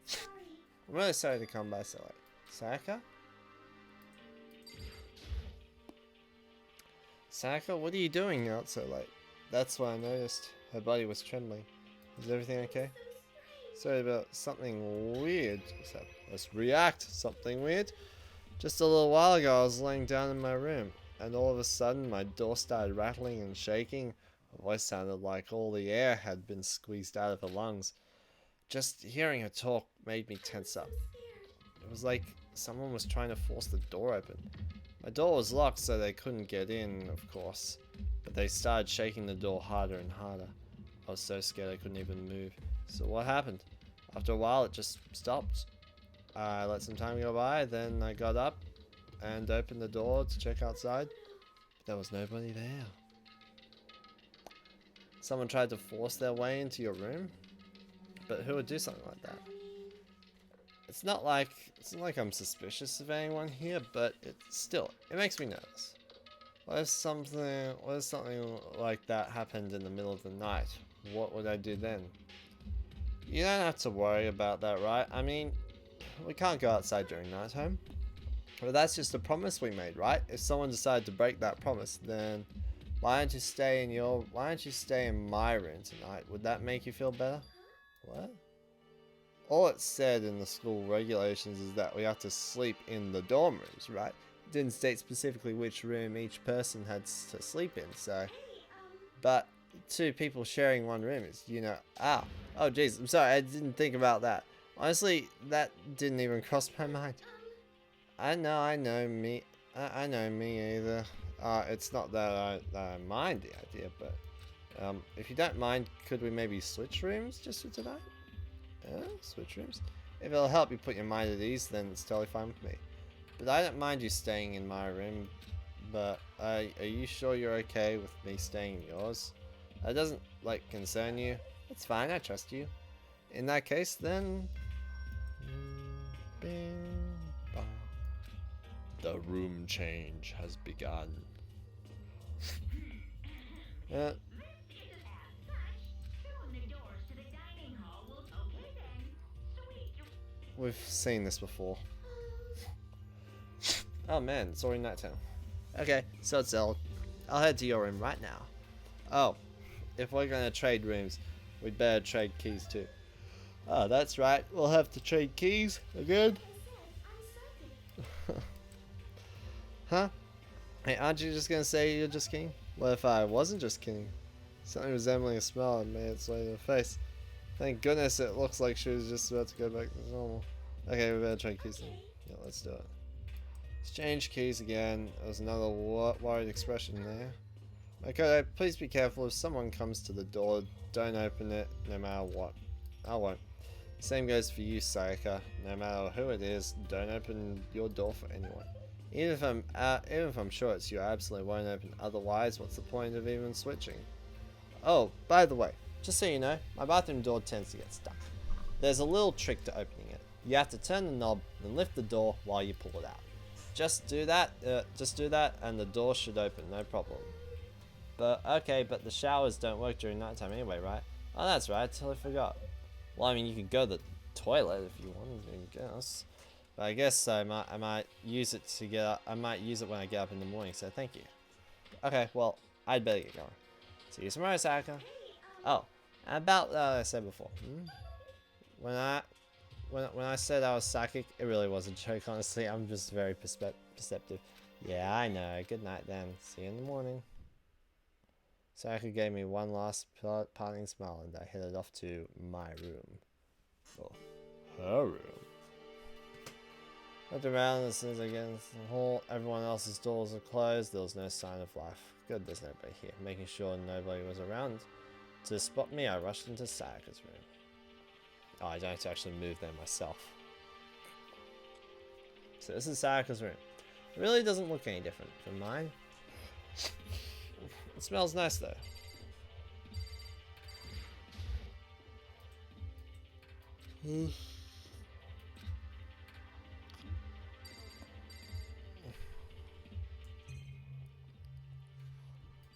Sorry. I'm really sorry to come by so late. Sayaka? Sayaka, what are you doing out so late? That's what I noticed. Her body was trembling. Is everything okay? So strange. Sorry about something weird. Except, let's react. Something weird. Just a little while ago, I was laying down in my room, and all of a sudden, my door started rattling and shaking. Her voice sounded like all the air had been squeezed out of her lungs. Just hearing her talk made me tense up. Scared. It was like someone was trying to force the door open. My door was locked, so they couldn't get in, of course. But they started shaking the door harder and harder. I was so scared I couldn't even move. So what happened? After a while, it just stopped. I let some time go by, then I got up and opened the door to check outside. But there was nobody there. Someone tried to force their way into your room? But who would do something like that? It's not like I'm suspicious of anyone here, but it makes me nervous. What if something like that happened in the middle of the night? What would I do then? You don't have to worry about that, right? I mean, we can't go outside during nighttime. But that's just a promise we made, right? If someone decided to break that promise, then why don't you stay in my room tonight? Would that make you feel better? What? All it said in the school regulations is that we have to sleep in the dorm rooms, right? It didn't state specifically which room each person had to sleep in, so... Hey, But two people sharing one room is, oh jeez, I'm sorry, I didn't think about that. Honestly, that didn't even cross my mind. I know me either. It's not that I mind the idea, but if you don't mind, could we maybe switch rooms just for tonight? Switch rooms? If it'll help you put your mind at ease, then it's totally fine with me. But I don't mind you staying in my room, but are you sure you're okay with me staying in yours? That doesn't, concern you? It's fine, I trust you. In that case, then... Bing, bong. The room change has begun. As such, soon the doors to the dining hall will. Okay then. Sweet. We've seen this before. Oh man, it's already nighttime. Okay, so it's settled. I'll head to your room right now. Oh, if we're gonna trade rooms, we'd better trade keys too. Oh, that's right. We'll have to trade keys again. like I said, I'm psychic. Huh? Hey, aren't you just gonna say you're just kidding? What if I wasn't just kidding? Something resembling a smile had made its way to her face. Thank goodness it looks like she was just about to go back to normal. Okay, we better trade keys then. Yeah, let's do it. Exchange keys again. There's another worried expression there. Okay, please be careful. If someone comes to the door, don't open it no matter what. I won't. Same goes for you, Sayaka. No matter who it is, don't open your door for anyone. Even if I'm sure it's you, I absolutely won't open. Otherwise, what's the point of even switching? Oh, by the way, just so you know, my bathroom door tends to get stuck. There's a little trick to opening it. You have to turn the knob, then lift the door while you pull it out. Just do that, and the door should open, no problem. But the showers don't work during nighttime anyway, right? Oh, that's right, I totally forgot. Well, I mean, you could go to the toilet if you wanted to, I guess. But I guess I might use it to get up. I might use it when I get up in the morning, so thank you. Okay, well, I'd better get going. See you tomorrow, Sayaka. Oh, and about what I said before. When I said I was psychic, it really was a joke, honestly. I'm just very perceptive. Yeah, I know. Good night then. See you in the morning. Sayaka gave me one last parting smile and I headed off to my room. Oh, her room. Looked around as soon as I get into the hall, everyone else's doors are closed. There was no sign of life. Good, there's nobody here. Making sure nobody was around to spot me, I rushed into Sayaka's room. Oh, I don't have to actually move there myself. So this is Sayaka's room. It really doesn't look any different from mine. It smells nice though.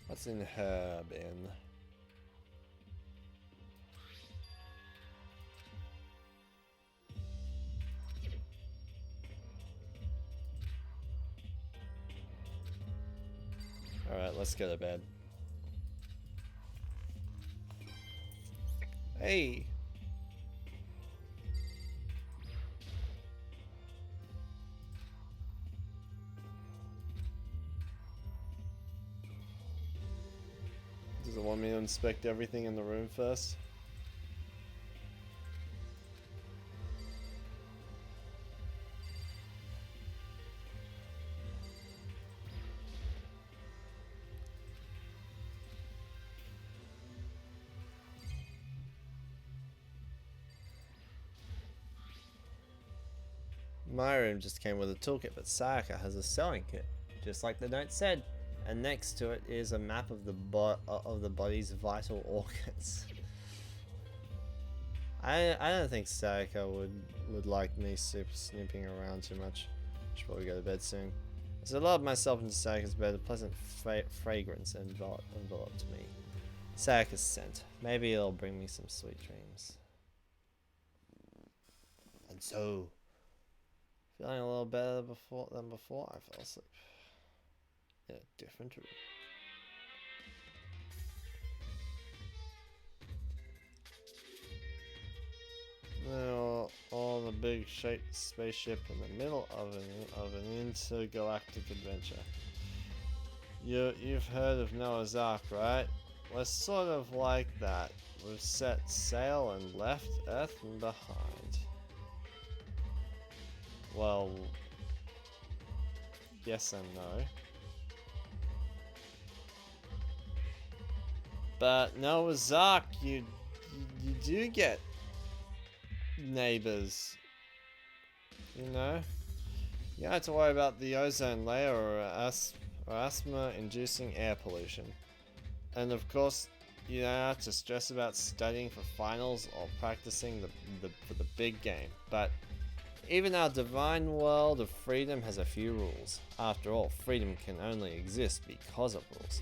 What's in her bin? Alright, let's go to bed. Hey! Does it want me to inspect everything in the room first? My room just came with a toolkit, but Sayaka has a sewing kit, just like the note said. And next to it is a map of the body's vital organs. I don't think Sayaka would like me super snooping around too much. Should probably go to bed soon. As I lowered myself into Sayaka's bed, a pleasant fragrance enveloped me. Sayaka's scent. Maybe it'll bring me some sweet dreams. And so, feeling a little better than before, I fell asleep. In a different room. Now, all the big shaped spaceship in the middle of an intergalactic adventure. You've heard of Noah's Ark, right? We're sort of like that. We've set sail and left Earth behind. Well, yes and no. But Noah's Ark, you do get neighbors. You know? You don't have to worry about the ozone layer or asthma-inducing air pollution. And of course, you don't have to stress about studying for finals or practicing for the big game. But even our divine world of freedom has a few rules. After all, freedom can only exist because of rules.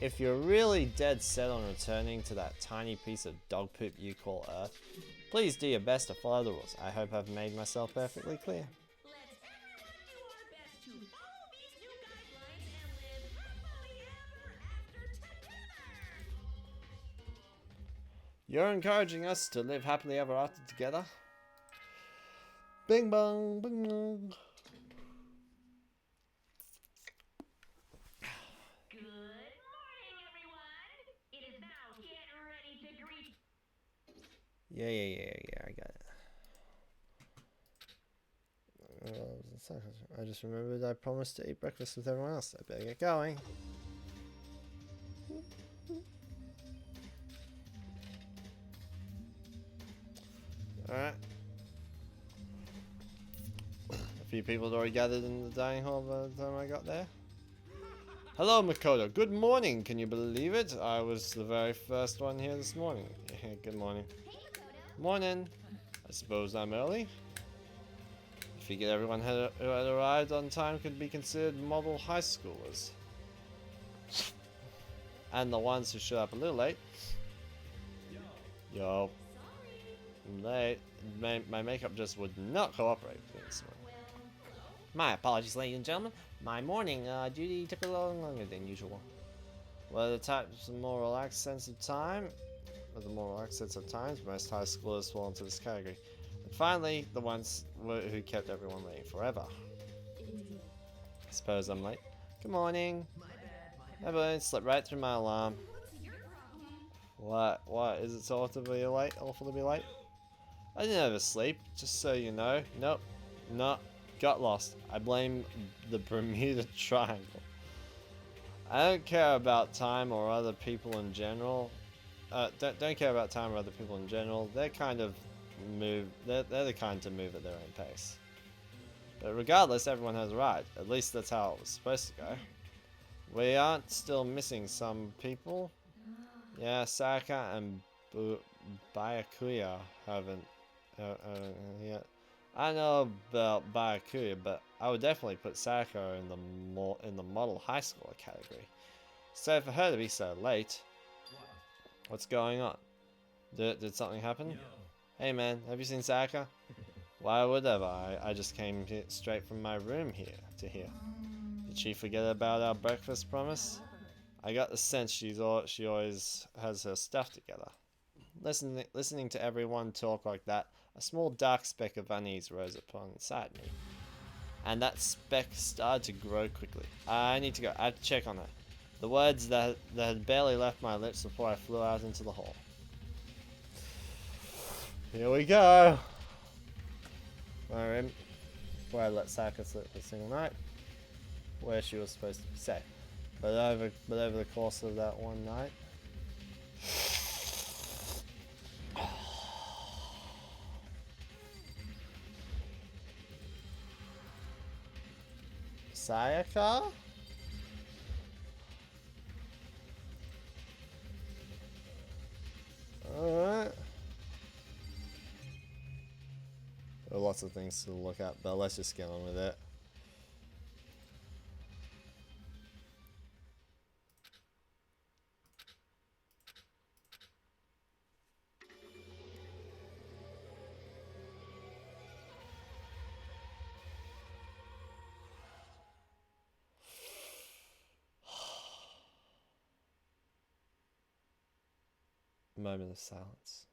If you're really dead set on returning to that tiny piece of dog poop you call Earth, please do your best to follow the rules. I hope I've made myself perfectly clear. Let's everyone do our best to follow these new guidelines and live happily ever after together. You're encouraging us to live happily ever after together? Bing bong, bing bong. Good morning, everyone. It is now get ready to greet. Yeah, I got it. I just remembered I promised to eat breakfast with everyone else. I better get going. Alright. A few people had already gathered in the dining hall by the time I got there. Hello, Makoto. Good morning. Can you believe it? I was the very first one here this morning. Good morning. Hey, Makoto. Morning. I suppose I'm early. I figured everyone who had arrived on time could be considered model high schoolers. And the ones who showed up a little late. Yo. I'm late. My makeup just would not cooperate with me this morning. My apologies, ladies and gentlemen. My morning duty took a little longer than usual. Well, the types of more relaxed sense of time, most high schoolers fall into this category. And finally, the ones who kept everyone waiting forever. I suppose I'm late. Good morning. My bad. Slipped right through my alarm. What's your problem? What? Is it so awful to be late? I didn't ever sleep, just so you know. Nope. Got lost. I blame the Bermuda Triangle. I don't care about time or other people in general. Don't care about time or other people in general. They're the kind to move at their own pace. But regardless, everyone has arrived. At least that's how it was supposed to go. We aren't still missing some people. Yeah, Sayaka and Byakuya haven't. Yet. I know about Byakuya, but I would definitely put Sayaka in the model high schooler category. So for her to be so late, what's going on? Did something happen? Hey man, have you seen Sayaka? Why would have I just came straight from my room here to here. Did she forget about our breakfast promise? I got the sense she always has her stuff together. Listening to everyone talk like that, a small dark speck of unease rose upon inside me. And that speck started to grow quickly. I need to go. I have to check on her. The words that had barely left my lips before I flew out into the hall. Here we go. My room, where I let Sayaka sleep for a single night, where she was supposed to be safe. But over the course of that one night, Sayaka? Alright. There are lots of things to look at, but let's just get on with it. Moment of silence.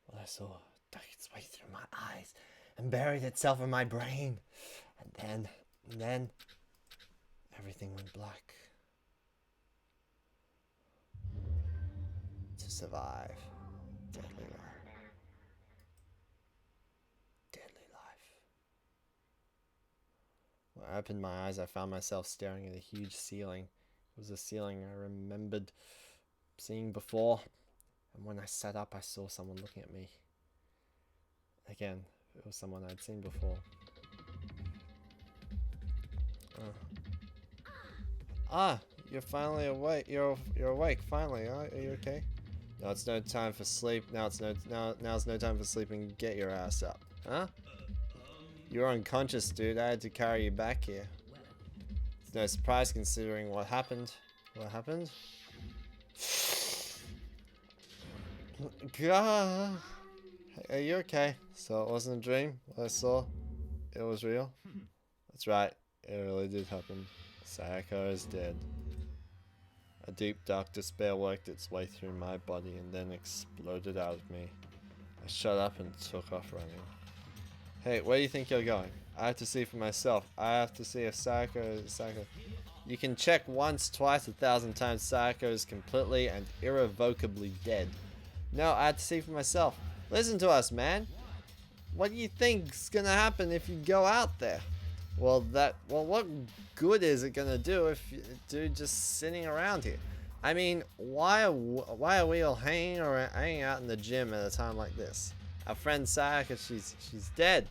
What I saw dug its way through my eyes and buried itself in my brain. And then, everything went black. To survive. Deadly life. Deadly life. When I opened my eyes, I found myself staring at a huge ceiling. It was a ceiling I remembered seeing before. And when I sat up, I saw someone looking at me. Again, it was someone I'd seen before. You're finally awake. You're awake finally. Are you okay? No, it's no time for sleep. Now's no time for sleeping. Get your ass up, huh? You're unconscious, dude. I had to carry you back here. It's no surprise considering what happened. What happened? God. Are you okay? So it wasn't a dream? What I saw? It was real? That's right. It really did happen. Sayaka is dead. A deep, dark despair worked its way through my body and then exploded out of me. I shut up and took off running. Hey, where do you think you're going? I have to see for myself. I have to see if Sayaka... You can check once, twice, 1,000 times. Sayaka is completely and irrevocably dead. No, I have to see for myself. Listen to us, man. What do you think's gonna happen if you go out there? Well, what good is it gonna do if you're just sitting around here? I mean, why are we all hanging out in the gym at a time like this? Our friend Sayaka, she's dead.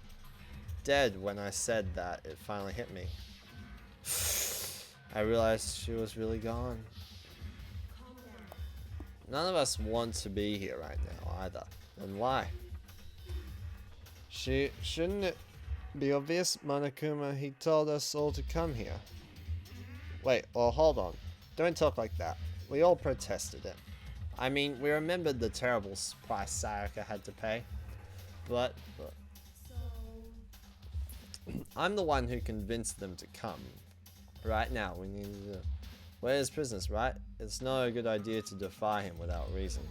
Dead. When I said that, it finally hit me. I realized she was really gone. None of us want to be here right now either. And why? Shouldn't it be obvious, Monokuma? He told us all to come here. Wait, well, hold on. Don't talk like that. We all protested it. I mean, we remembered the terrible price Sayaka had to pay. But I'm the one who convinced them to come. Right now, we need to... We're his prisoners, right? It's not a good idea to defy him without reason.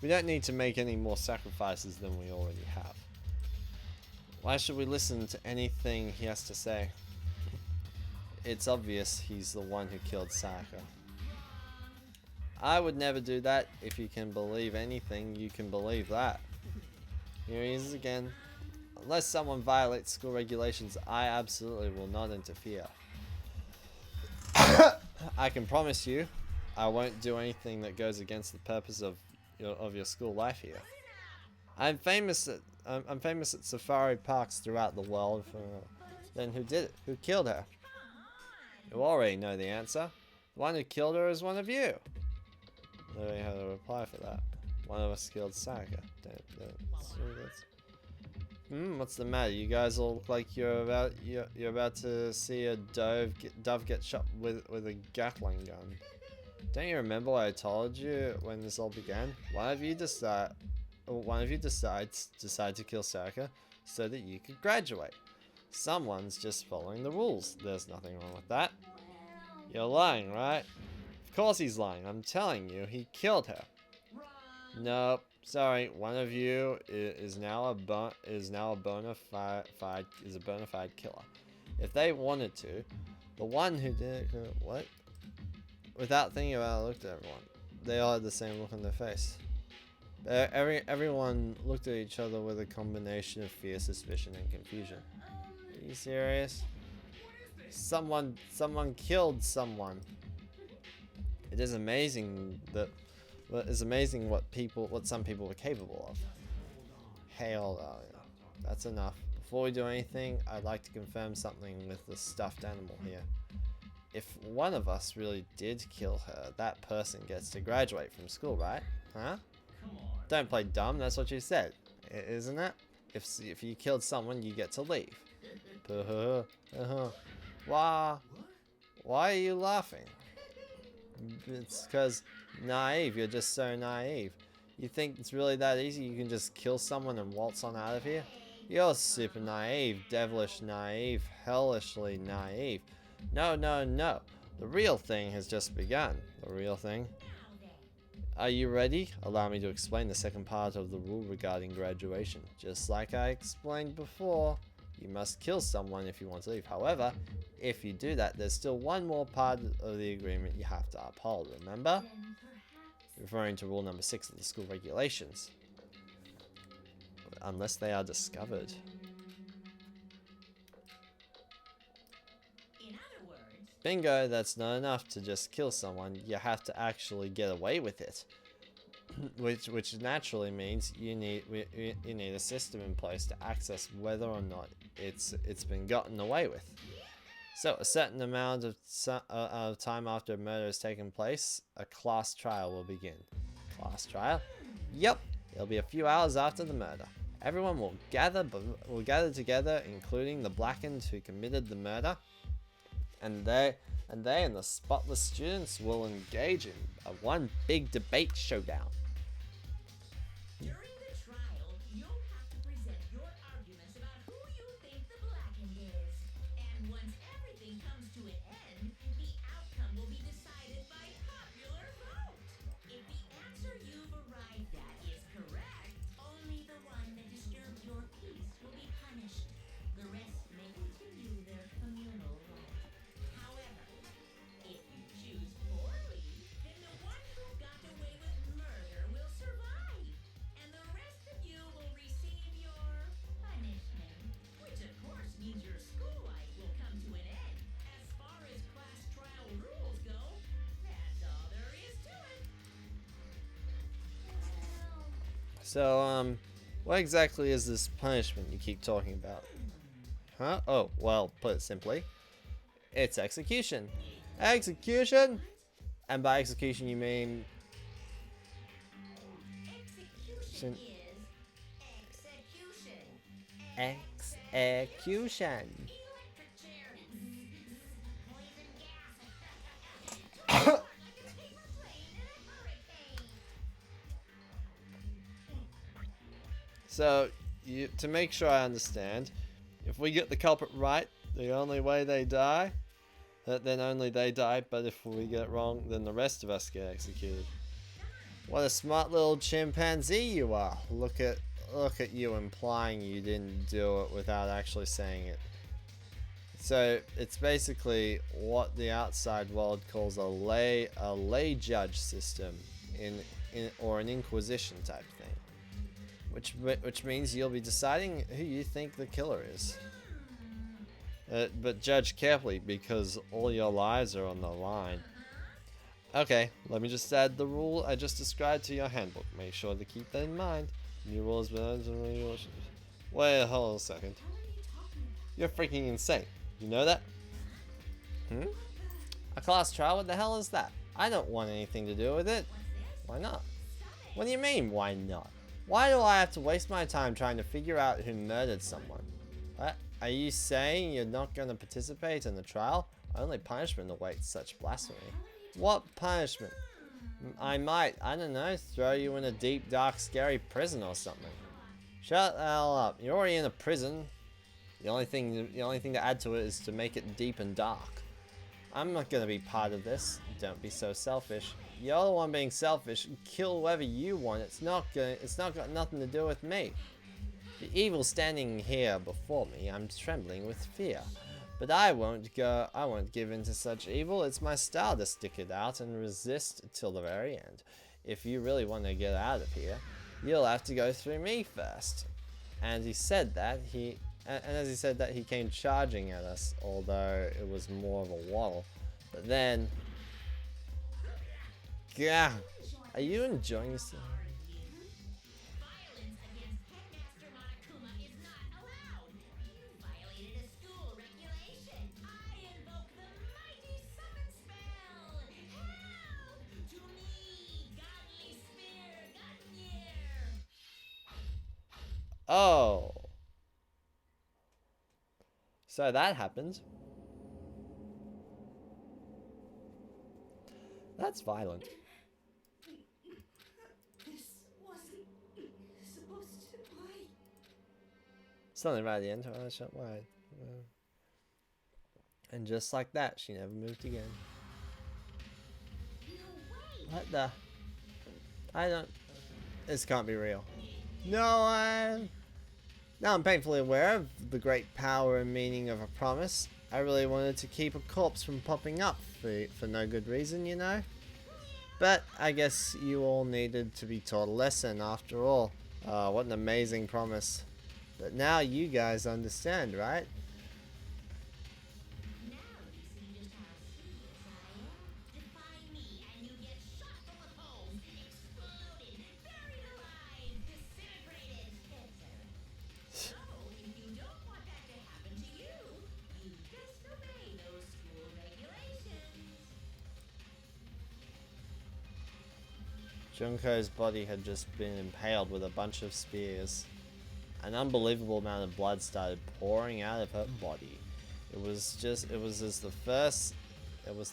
We don't need to make any more sacrifices than we already have. Why should we listen to anything he has to say? It's obvious he's the one who killed Sayaka. I would never do that. If you can believe anything, you can believe that. Here he is again. Unless someone violates school regulations, I absolutely will not interfere. I can promise you, I won't do anything that goes against the purpose of your school life here. I'm famous at safari parks throughout the world for. Then who did it? Who killed her? You already know the answer. The one who killed her is one of you. There we have a reply for that. One of us killed Saka. What's the matter? You guys all look like you're about to see a dove get shot with a Gatling gun. Don't you remember what I told you when this all began? One of you decides to kill Saka so that you could graduate. Someone's just following the rules. There's nothing wrong with that. You're lying, right? Of course he's lying. I'm telling you, he killed her. Nope. Sorry. One of you is now a bona fide killer. If they wanted to, the one who did what? Without thinking about it, I looked at everyone. They all had the same look on their face. Everyone looked at each other with a combination of fear, suspicion, and confusion. Are you serious? Someone killed someone. It is amazing what some people are capable of. Hey, hold on. That's enough. Before we do anything, I'd like to confirm something with the stuffed animal here. If one of us really did kill her, that person gets to graduate from school, right? Huh? Don't play dumb, that's what you said, isn't it? If you killed someone, you get to leave. Why are you laughing? It's because naive, you're just so naive. You think it's really that easy? You can just kill someone and waltz on out of here? You're super naive, devilish naive, hellishly naive. No. The real thing has just begun. The real thing. Are you ready? Allow me to explain the second part of the rule regarding graduation. Just like I explained before, you must kill someone if you want to leave. However, if you do that, there's still one more part of the agreement you have to uphold, remember? Referring to rule number 6 of the school regulations. Unless they are discovered. Bingo, that's not enough to just kill someone. You have to actually get away with it. which naturally means you need a system in place to access whether or not it's been gotten away with. So a certain amount of time after a murder has taken place, a class trial will begin. Class trial? Yep, it'll be a few hours after the murder. Everyone will gather together, including the blackened who committed the murder, and they and the spotless students will engage in one big debate showdown. During the trial, you'll have to present your arguments about who you think the blackened is. And once everything comes to an end, the outcome will be decided by popular vote. If the answer you've arrived at is correct, only the one that disturbed your peace will be punished. The rest may continue their communal life. However, if you choose poorly, then the one who got away with murder will survive. And the rest of you will receive your punishment. Which of course means your school life will come to an end. As far as class trial rules go, that's all there is to it. So, what exactly is this punishment you keep talking about? Huh? Oh, well, put it simply, it's execution. Execution? And by execution you mean... Execution is execution. execution. Electric chair. Poison gas. Paper plane in a hurricane. So, to make sure I understand, if we get the culprit right, the only way they die, then only they die, but if we get it wrong, then the rest of us get executed. What a smart little chimpanzee you are. Look at you implying you didn't do it without actually saying it. So it's basically what the outside world calls a lay judge system or an inquisition type thing. Which means you'll be deciding who you think the killer is. But judge carefully because all your lives are on the line. Okay, let me just add the rule I just described to your handbook. Make sure to keep that in mind. New rules, but wait, hold on a second. You're freaking insane. You know that? Hmm? A class trial? What the hell is that? I don't want anything to do with it. Why not? What do you mean, why not? Why do I have to waste my time trying to figure out who murdered someone? What? Are you saying you're not going to participate in the trial? Only punishment awaits such blasphemy. What punishment? I might, I don't know, throw you in a deep, dark, scary prison or something. Shut the hell up. You're already in a prison. The only thing to add to it is to make it deep and dark. I'm not gonna be part of this. Don't be so selfish. You're the one being selfish. Kill whoever you want. It's not got nothing to do with me. The evil standing here before me, I'm trembling with fear. But I won't give in to such evil. It's my style to stick it out and resist till the very end. If you really want to get out of here, you'll have to go through me first. And he said that, as he said that, he came charging at us, although it was more of a waddle. But then, yeah, are you enjoying yourself? Violence against Headmaster Monokuma is not allowed. You violated a school regulation. I invoke the mighty summon spell. Help! To me, godly spear, Gungnir. Oh. So that happened. That's violent. This wasn't supposed to. Why? Something right at the end. Oh, shut wide. And just like that, she never moved again. No way. What the? I don't. This can't be real. No, now I'm painfully aware of the great power and meaning of a promise. I really wanted to keep a corpse from popping up for no good reason, you know? But I guess you all needed to be taught a lesson after all. What an amazing promise. But now you guys understand, right? Now you see just how serious I am. Defy me and you get shot full of holes, exploded, buried alive, disintegrated, etc. So, if you don't want that to happen to you, you best obey those school regulations. Junko's body had just been impaled with a bunch of spears. An unbelievable amount of blood started pouring out of her body. It was the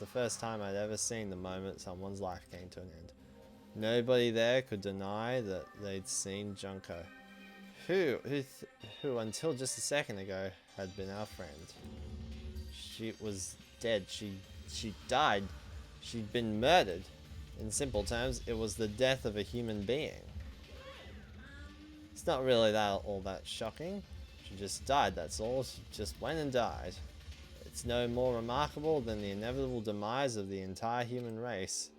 first time I'd ever seen the moment someone's life came to an end. Nobody there could deny that they'd seen Junko, who until just a second ago had been our friend. She was dead. She died. She'd been murdered. In simple terms, it was the death of a human being. It's not really all that shocking. She just died, that's all. She just went and died. It's no more remarkable than the inevitable demise of the entire human race.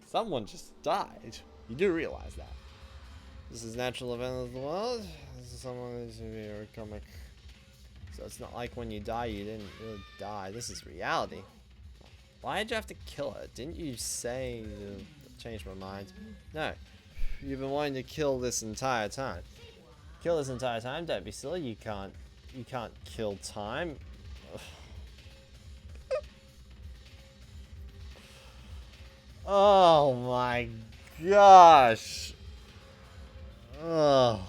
Someone just died. You do realize that. This is a natural event of the world. This is someone who's a comic. So it's not like when you die, you didn't really die. This is reality. Why did you have to kill her? Didn't you say to change my mind? No. You've been wanting to kill this entire time. Kill this entire time? Don't be silly. You can't kill time. Oh my gosh. Oh.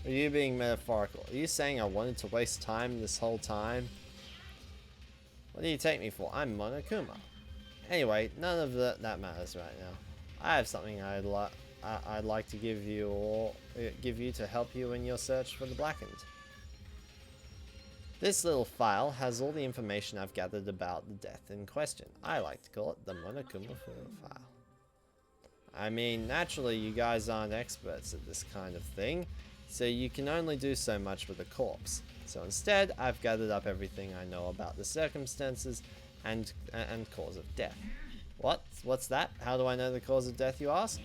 Are you being metaphorical? Are you saying I wanted to waste time this whole time? What do you take me for? I'm Monokuma. Anyway, none of that matters right now. I have something I'd like to give you to help you in your search for the Blackened. This little file has all the information I've gathered about the death in question. I like to call it the Monokuma file. I mean, naturally you guys aren't experts at this kind of thing, so you can only do so much with a corpse. So instead, I've gathered up everything I know about the circumstances and cause of death. What's that? How do I know the cause of death, you ask?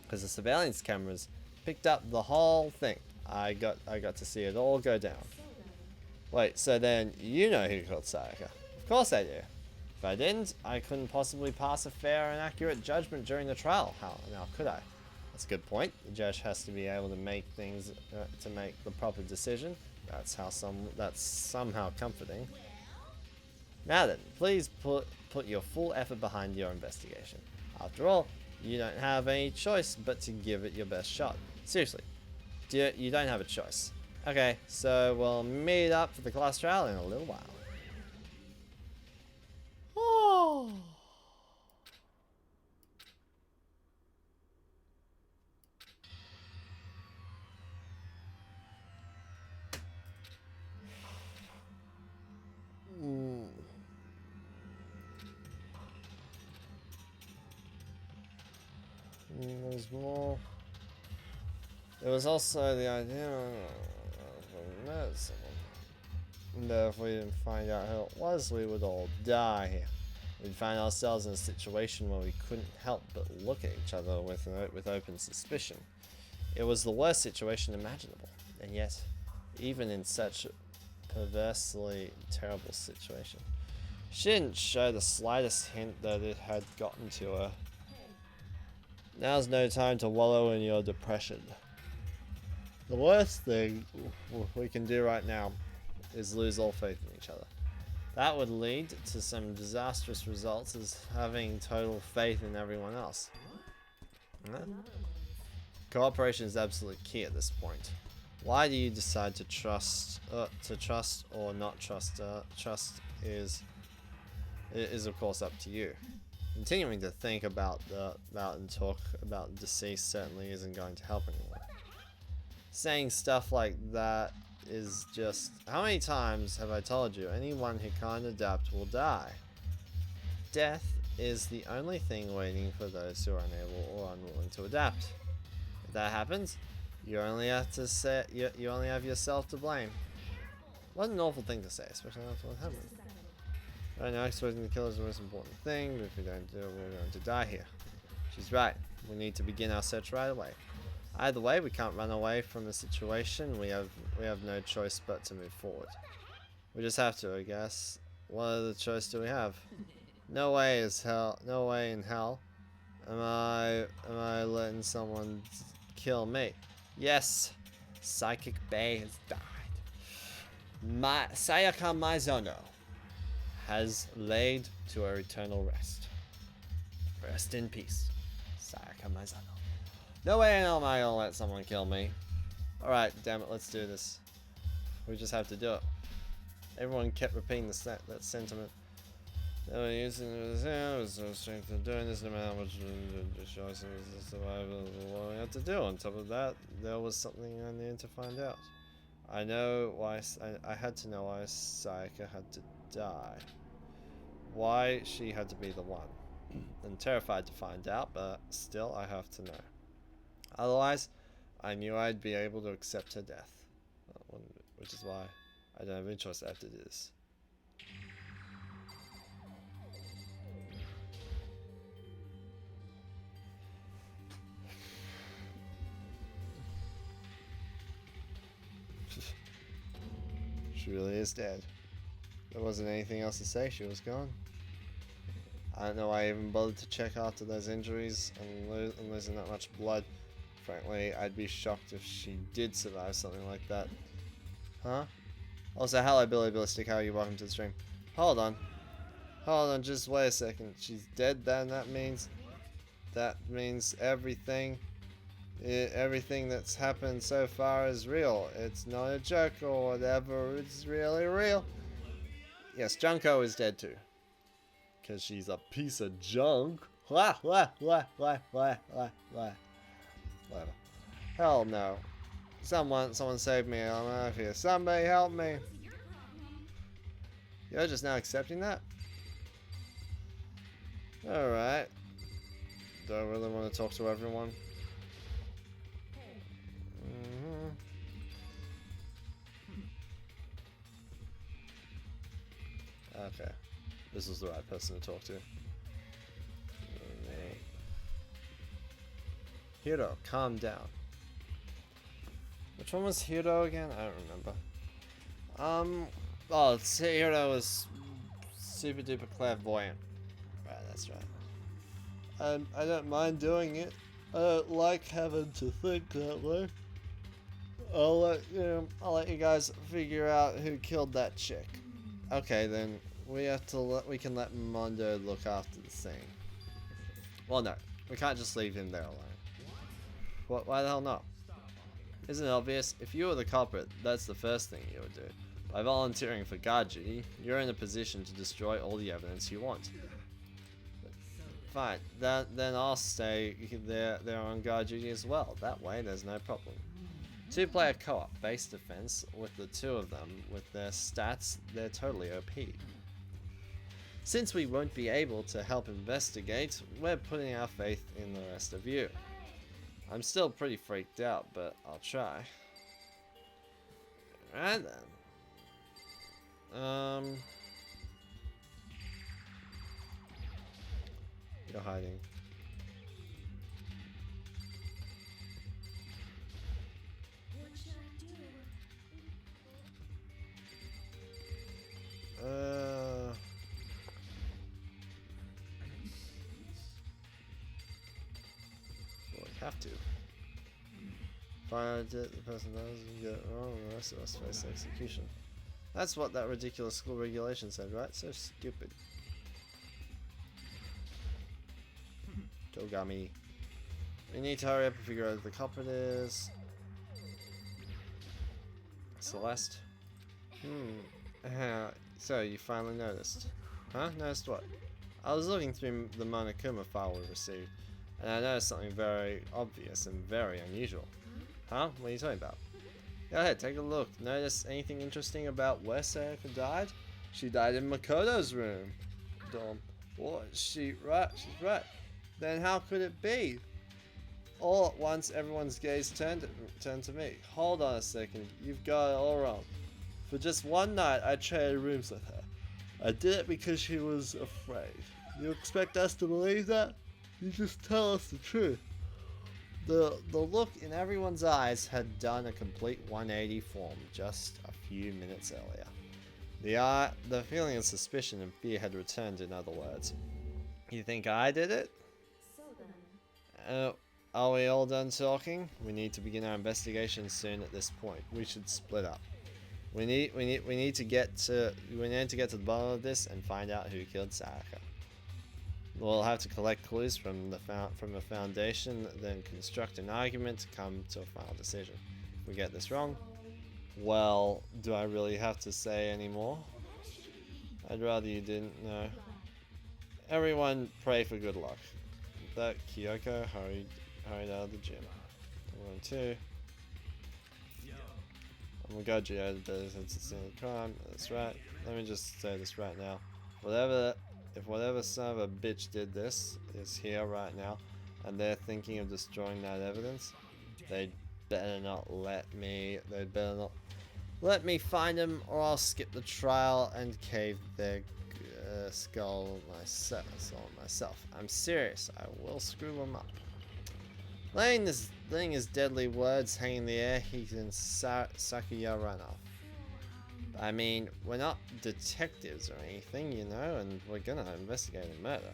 Because the surveillance cameras picked up the whole thing. I got to see it all go down. Wait, so then you know who killed Sayaka? Of course I do. If I didn't, I couldn't possibly pass a fair and accurate judgment during the trial. How now could I? That's a good point. The judge has to be able to make things to make the proper decision. That's somehow comforting. Now then, please put your full effort behind your investigation. After all, you don't have any choice but to give it your best shot. Seriously, you don't have a choice. Okay, so we'll meet up for the class trial in a little while. Oh. There's more. There was also the idea of medicine. That if we didn't find out who it was, we would all die here. We'd find ourselves in a situation where we couldn't help but look at each other with open suspicion. It was the worst situation imaginable, and yet, even in such a perversely terrible situation, she didn't show the slightest hint that it had gotten to her. Now's no time to wallow in your depression. The worst thing we can do right now is lose all faith in each other. That would lead to some disastrous results as having total faith in everyone else. Cooperation is absolutely key at this point. Why do you decide to trust or not trust? Trust is of course up to you. Continuing to think about and talk about the deceased certainly isn't going to help anyone. Saying stuff like that is just... How many times have I told you, anyone who can't adapt will die? Death is the only thing waiting for those who are unable or unwilling to adapt. If that happens, you only have yourself to blame. What an awful thing to say, especially after what happened. Right now, exposing the killer is the most important thing, but if we don't do it, we're going to die here. She's right. We need to begin our search right away. Either way, we can't run away from the situation. We have no choice but to move forward. We just have to, I guess. What other choice do we have? No way in hell am I letting someone kill me. Yes, Psychic Bay has died. Sayaka Maizono has laid to her eternal rest. Rest in peace, Sayaka Maizono. No way in hell am I gonna let someone kill me. Alright, damn it, let's do this. We just have to do it. Everyone kept repeating that sentiment. They were using the strength of doing this no matter how much choice is the survival of what we had to do. On top of that, there was something I needed to find out. I had to know why Sayaka had to die. Why she had to be the one. I'm terrified to find out, but still I have to know. Otherwise, I knew I'd be able to accept her death. Which is why I don't have any choice. I have to do this. She really is dead. There wasn't anything else to say. She was gone. I don't know why I even bothered to check after those injuries and losing that much blood. Frankly, I'd be shocked if she did survive something like that. Huh? Also, hello Billy Ballistic, how are you? Welcome to the stream. Hold on, just wait a second. She's dead then, that means everything that's happened so far is real. It's not a joke or whatever, it's really real. Yes, Junko is dead too. Cause she's a piece of junk. Whatever. Hell no. Someone save me. I'm out of here. Somebody help me. You're just now accepting that? Alright. Do I really want to talk to everyone? Okay. This was the right person to talk to. Hiro, calm down. Which one was Hiro again? I don't remember. Oh, Hero was super duper clairvoyant. Right, that's right. I don't mind doing it. I don't like having to think that way. I'll let you guys figure out who killed that chick. Okay, then we can let Mondo look after the thing. Well, no, we can't just leave him there alone. What? Why the hell not? Isn't it obvious? If you were the culprit, that's the first thing you would do. By volunteering for guard duty, you're in a position to destroy all the evidence you want. Fine, then I'll stay there on guard duty as well. That way, there's no problem. Two-player co-op base defense with the two of them. With their stats, they're totally OP. Since we won't be able to help investigate, we're putting our faith in the rest of you. I'm still pretty freaked out, but I'll try. Right then. You're hiding. What should I do? Well, we have to. Find out the person knows and get it wrong, and the rest of us face execution. That's what that ridiculous school regulation said, right? So stupid. Togami. We need to hurry up and figure out who the culprit is. Celeste. So you finally noticed. Huh? Noticed what? I was looking through the Monokuma file we received, and I noticed something very obvious and very unusual. Huh? What are you talking about? Go ahead, take a look. Notice anything interesting about where Sayaka died? She died in Makoto's room. Dorm. What? She's right. Then how could it be? All at once, everyone's gaze turned to me. Hold on a second. You've got it all wrong. For just one night, I traded rooms with her. I did it because she was afraid. You expect us to believe that? You just tell us the truth. The look in everyone's eyes had done a complete 180 from just a few minutes earlier. The feeling of suspicion and fear had returned, in other words. You think I did it? So then. Are we all done talking? We need to begin our investigation soon at this point. We should split up. We need to get to the bottom of this and find out who killed Sayaka. We'll have to collect clues from the foundation, then construct an argument to come to a final decision. If we get this wrong, well, do I really have to say any more? I'd rather you didn't know. Everyone pray for good luck. That Kyoko hurried out of the gym. 1, 2. I'm gonna go jail since it's a crime. That's right. Let me just say this right now. If whatever son of a bitch did this is here right now, and they're thinking of destroying that evidence, they'd better not let me. They'd better not let me find them, or I'll skip the trial and cave their skull myself. I'm serious. I will screw them up. Letting his deadly words hang in the air, he can Sakuya run off. I mean, we're not detectives or anything, you know, and we're gonna investigate a murder.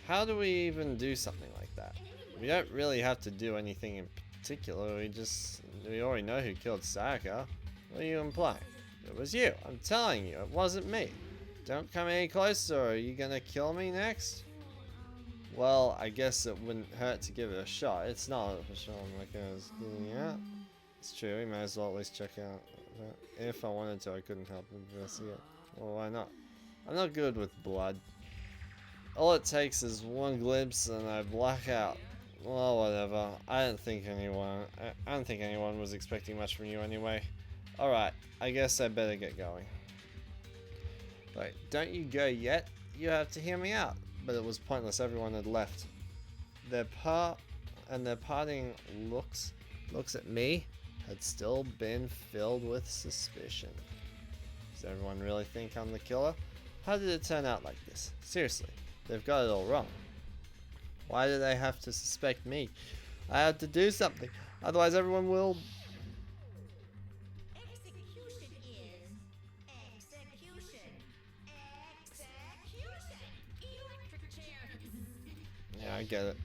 How do we even do something like that? We don't really have to do anything in particular, we already know who killed Sayaka. What are you implying? It was you. I'm telling you, it wasn't me. Don't come any closer, or are you gonna kill me next? Well, I guess it wouldn't hurt to give it a shot. It's not official like I was getting out. It's true, we might as well at least check out. If I wanted to, I couldn't help investigate. Well, why not? I'm not good with blood. All it takes is one glimpse and I black out. Well, whatever. I don't think anyone was expecting much from you anyway. Alright, I guess I better get going. Wait, don't you go yet? You have to hear me out. But it was pointless, everyone had left. Their parting looks at me had still been filled with suspicion. Does everyone really think I'm the killer? How did it turn out like this? Seriously, they've got it all wrong. Why do they have to suspect me? I had to do something, otherwise everyone will... Execution is I get it.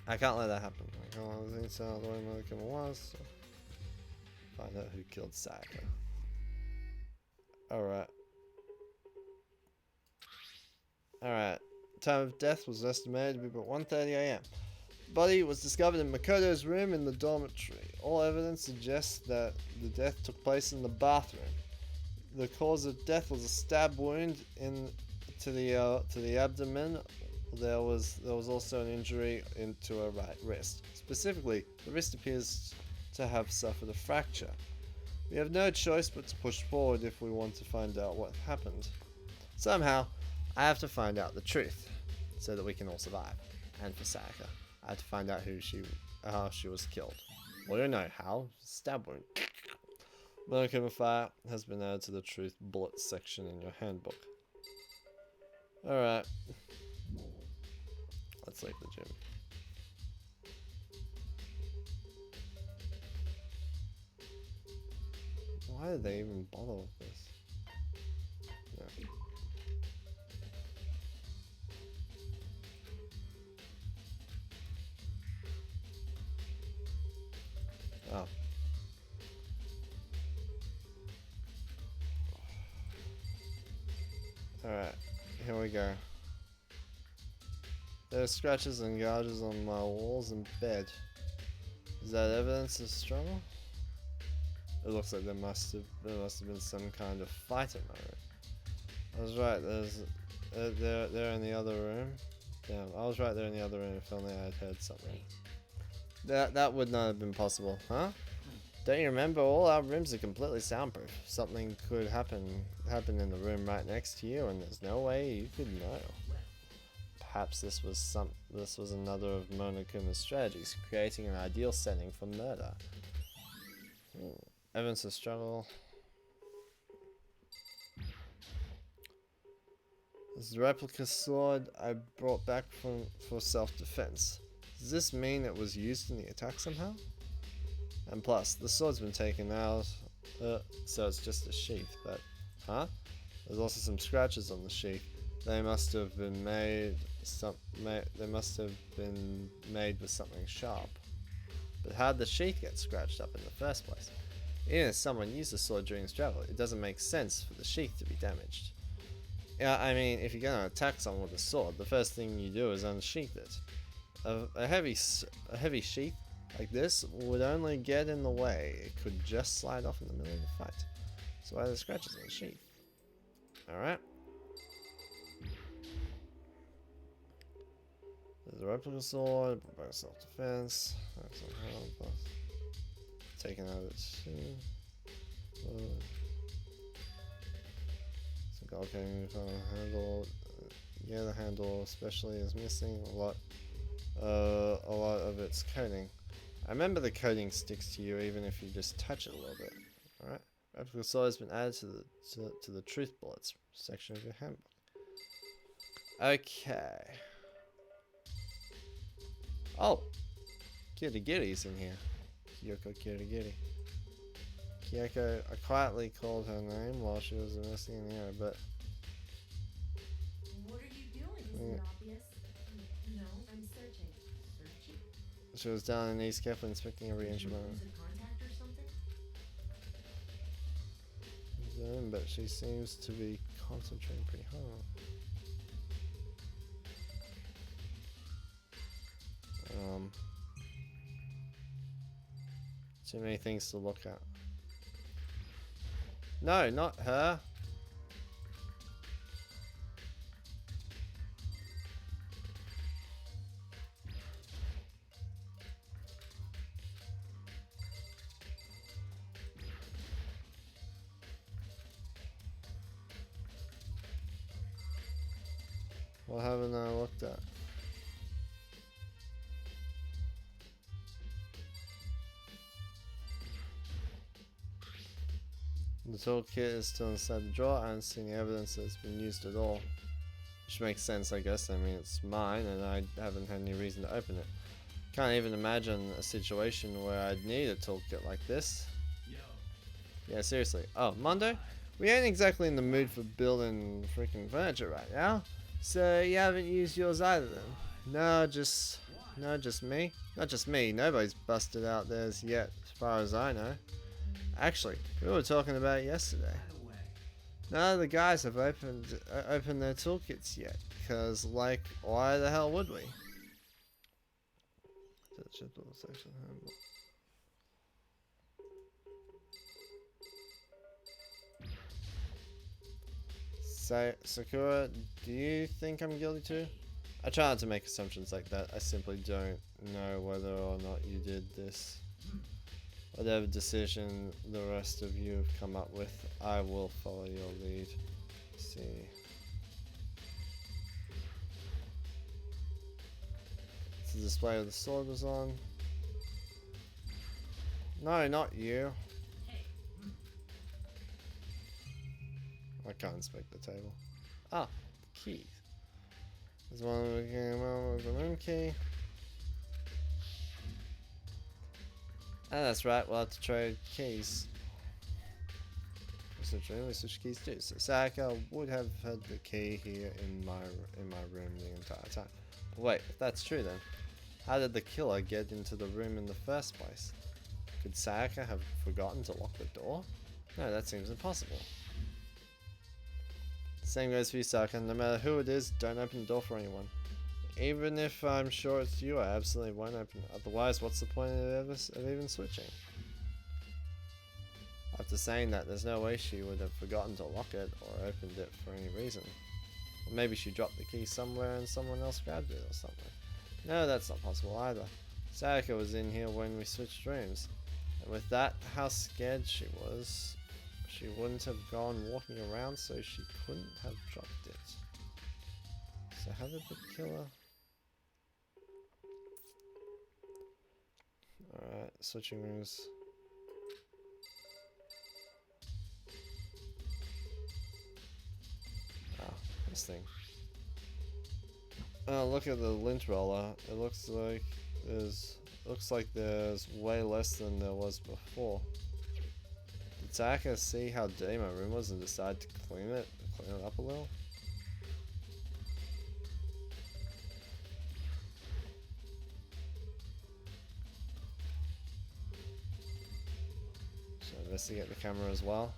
I can't let that happen. I can't let things out the way Monica was. So find out who killed Sayaka. Alright. Alright. Time of death was estimated to be about 1:30 a.m. Body was discovered in Makoto's room in the dormitory. All evidence suggests that the death took place in the bathroom. The cause of death was a stab wound to the abdomen. There was also an injury into her right wrist. Specifically, the wrist appears to have suffered a fracture. We have no choice but to push forward if we want to find out what happened. Somehow, I have to find out the truth so that we can all survive. And for Sayaka, I have to find out how she was killed. Well, you know how. Stab wound. Monokume fire has been added to the truth bullet section in your handbook. Alright. Let's leave the gym. Why did they even bother with this? Yeah. Oh. Alright, here we go. There are scratches and gouges on my walls and bed. Is that evidence of struggle? It looks like there must have been some kind of fight in my room. I was right, they're in the other room. Damn, I was right there in the other room if only I had heard something. That would not have been possible, huh? Don't you remember, all our rooms are completely soundproof. Something could happen in the room right next to you and there's no way you could know. Perhaps this was another of Monokuma's strategies, creating an ideal setting for murder. Evidence of struggle. This is the replica sword I brought back for self-defense. Does this mean it was used in the attack somehow? And plus, the sword's been taken out, so it's just a sheath, but... Huh? There's also some scratches on the sheath. They must have been made with something sharp. But how'd the sheath get scratched up in the first place? Even if someone used the sword during the struggle, it doesn't make sense for the sheath to be damaged. Yeah, I mean, if you're gonna attack someone with a sword, the first thing you do is unsheath it. A heavy sheath like this would only get in the way. It could just slide off in the middle of the fight. So why are the scratches on the sheath? Alright. There's a replica sword, by self-defense. Taken out of its some gold coating on the handle. Yeah, the handle especially is missing a lot of its coating. I remember the coating sticks to you even if you just touch it a little bit. Alright. Replica sword has been added to the truth bullets section of your handbook. Okay. Oh! Kirigiri's in here. Kyoko Kirigiri. Kyoko, I quietly called her name while she was investigating the area, but... What are you doing? Is it obvious? No, I'm searching. Searching? She was down on her knees, carefully inspecting every inch of her. Use a contact or something? But she seems to be concentrating pretty hard. Too many things to look at. No, not her. What haven't I looked at? The toolkit is still inside the drawer. I haven't seen any evidence that it's been used at all. Which makes sense, I guess. I mean, it's mine and I haven't had any reason to open it. Can't even imagine a situation where I'd need a toolkit like this. Yeah, seriously. Oh, Mondo? We ain't exactly in the mood for building freaking furniture right now. So you haven't used yours either then? No, just me. Not just me. Nobody's busted out theirs yet, as far as I know. Actually, we were talking about it yesterday. None of the guys have opened their toolkits yet, because, like, why the hell would we? Sakura, do you think I'm guilty too? I try not to make assumptions like that. I simply don't know whether or not you did this. Whatever decision the rest of you have come up with, I will follow your lead. Let's see. The display of the sword was on. No, not you. I can't inspect the table. Ah, keys. There's one with the room key. Ah, that's right. We'll have to trade keys. We switch keys too. So Sayaka would have had the key here in my room the entire time. But wait, if that's true then, how did the killer get into the room in the first place? Could Sayaka have forgotten to lock the door? No, that seems impossible. Same goes for you, Sayaka. No matter who it is, don't open the door for anyone. Even if I'm sure it's you, I absolutely won't open it. Otherwise, what's the point of even switching? After saying that, there's no way she would have forgotten to lock it or opened it for any reason. Or maybe she dropped the key somewhere and someone else grabbed it or something. No, that's not possible either. Sayaka was in here when we switched rooms. And with that, how scared she was, she wouldn't have gone walking around, so she couldn't have dropped it. So how did the killer... Alright, switching rooms. Ah, this thing. Oh, look at the lint roller. It looks like there's way less than there was before. Did Sayaka see how dirty my room was and decide to clean it up a little? Should I investigate the camera as well?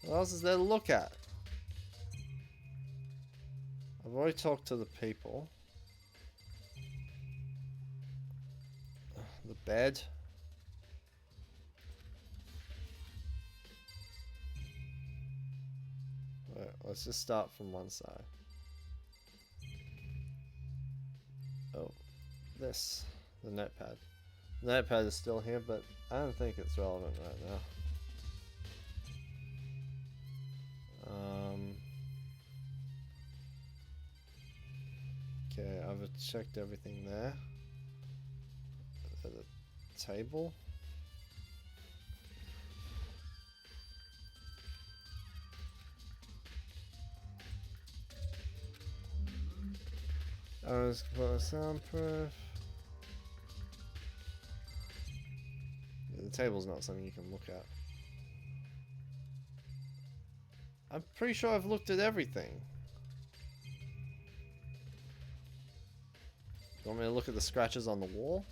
What else is there to look at? I've already talked to the people. The bed. Wait, let's just start from one side. Oh, this. The notepad. The notepad is still here, but I don't think it's relevant right now. Okay, I've checked everything there. The table. I was soundproof. Yeah, the table's not something you can look at. I'm pretty sure I've looked at everything. You want me to look at the scratches on the wall?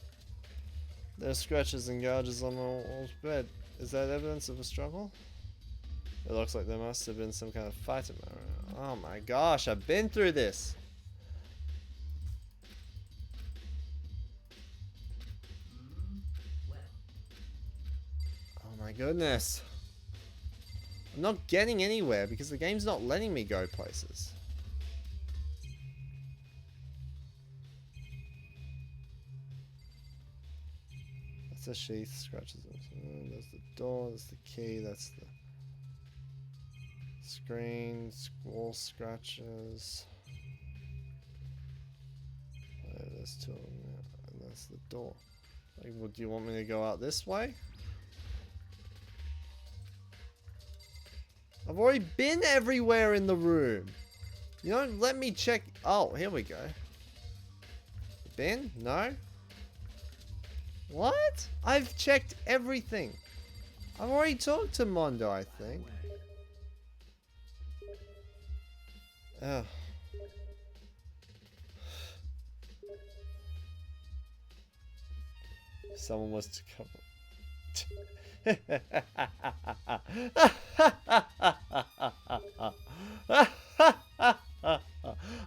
There's scratches and gouges on the wall's bed. Is that evidence of a struggle? It looks like there must have been some kind of fight in my room. Oh my gosh, I've been through this! Oh my goodness. I'm not getting anywhere because the game's not letting me go places. That's a sheath, scratches. There's the door, there's the key, that's the screen, wall scratches. There's two of them there, and that's the door. Like, well, do you want me to go out this way? I've already been everywhere in the room. You don't let me check. Oh, here we go. bin? No? What? I've checked everything. I've already talked to Mondo, I think. Ugh. Someone was to come.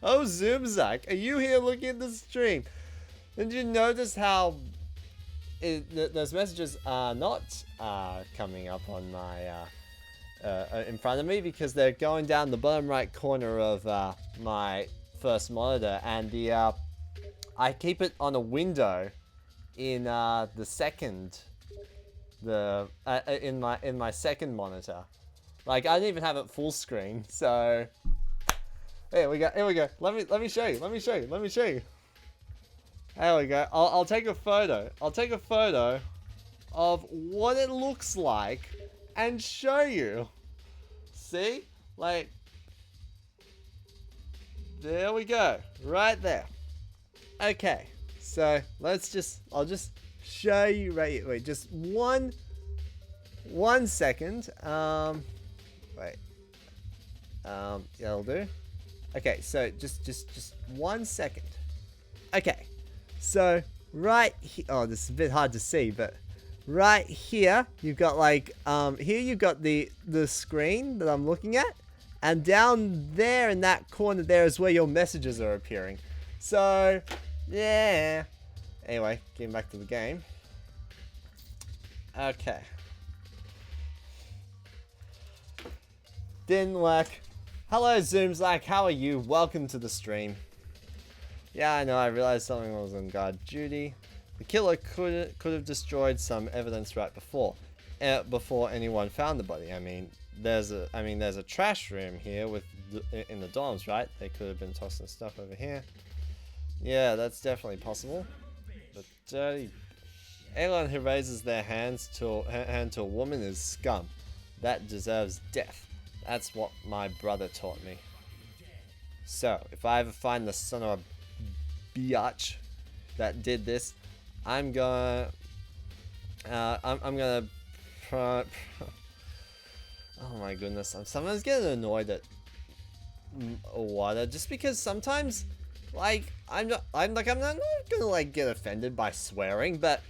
Oh, Zoomzak, are you here looking at the stream? Did you notice how those messages are not coming up on my in front of me because they're going down the bottom right corner of my first monitor, and the I keep it on a window in the second in my second monitor. Like, I don't even have it full screen, so here we go. Let me show you. Let me show you. There we go. I'll take a photo. I'll take a photo of what it looks like and show you. See? Like, there we go. Right there. Okay. So, I'll just show you right here. Wait, just one second. Wait. That'll do. Okay, so just 1 second. Okay. So, right here, oh, this is a bit hard to see, but right here, you've got like, here you've got the screen that I'm looking at, and down there in that corner there is where your messages are appearing. So, yeah. Anyway, getting back to the game. Okay. Didn't work. Hello, Zoomzak, how are you? Welcome to the stream. Yeah, I know, I realized something was on guard duty. The killer could have destroyed some evidence right before anyone found the body. I mean, there's a trash room here in the dorms, right? They could have been tossing stuff over here. Yeah, that's definitely possible. But dirty, anyone who raises their hand to a woman is scum. That deserves death. That's what my brother taught me. So, if I ever find the son of a biatch that did this, I'm gonna oh my goodness, I'm sometimes getting annoyed at water just because sometimes, like, I'm not gonna like get offended by swearing, but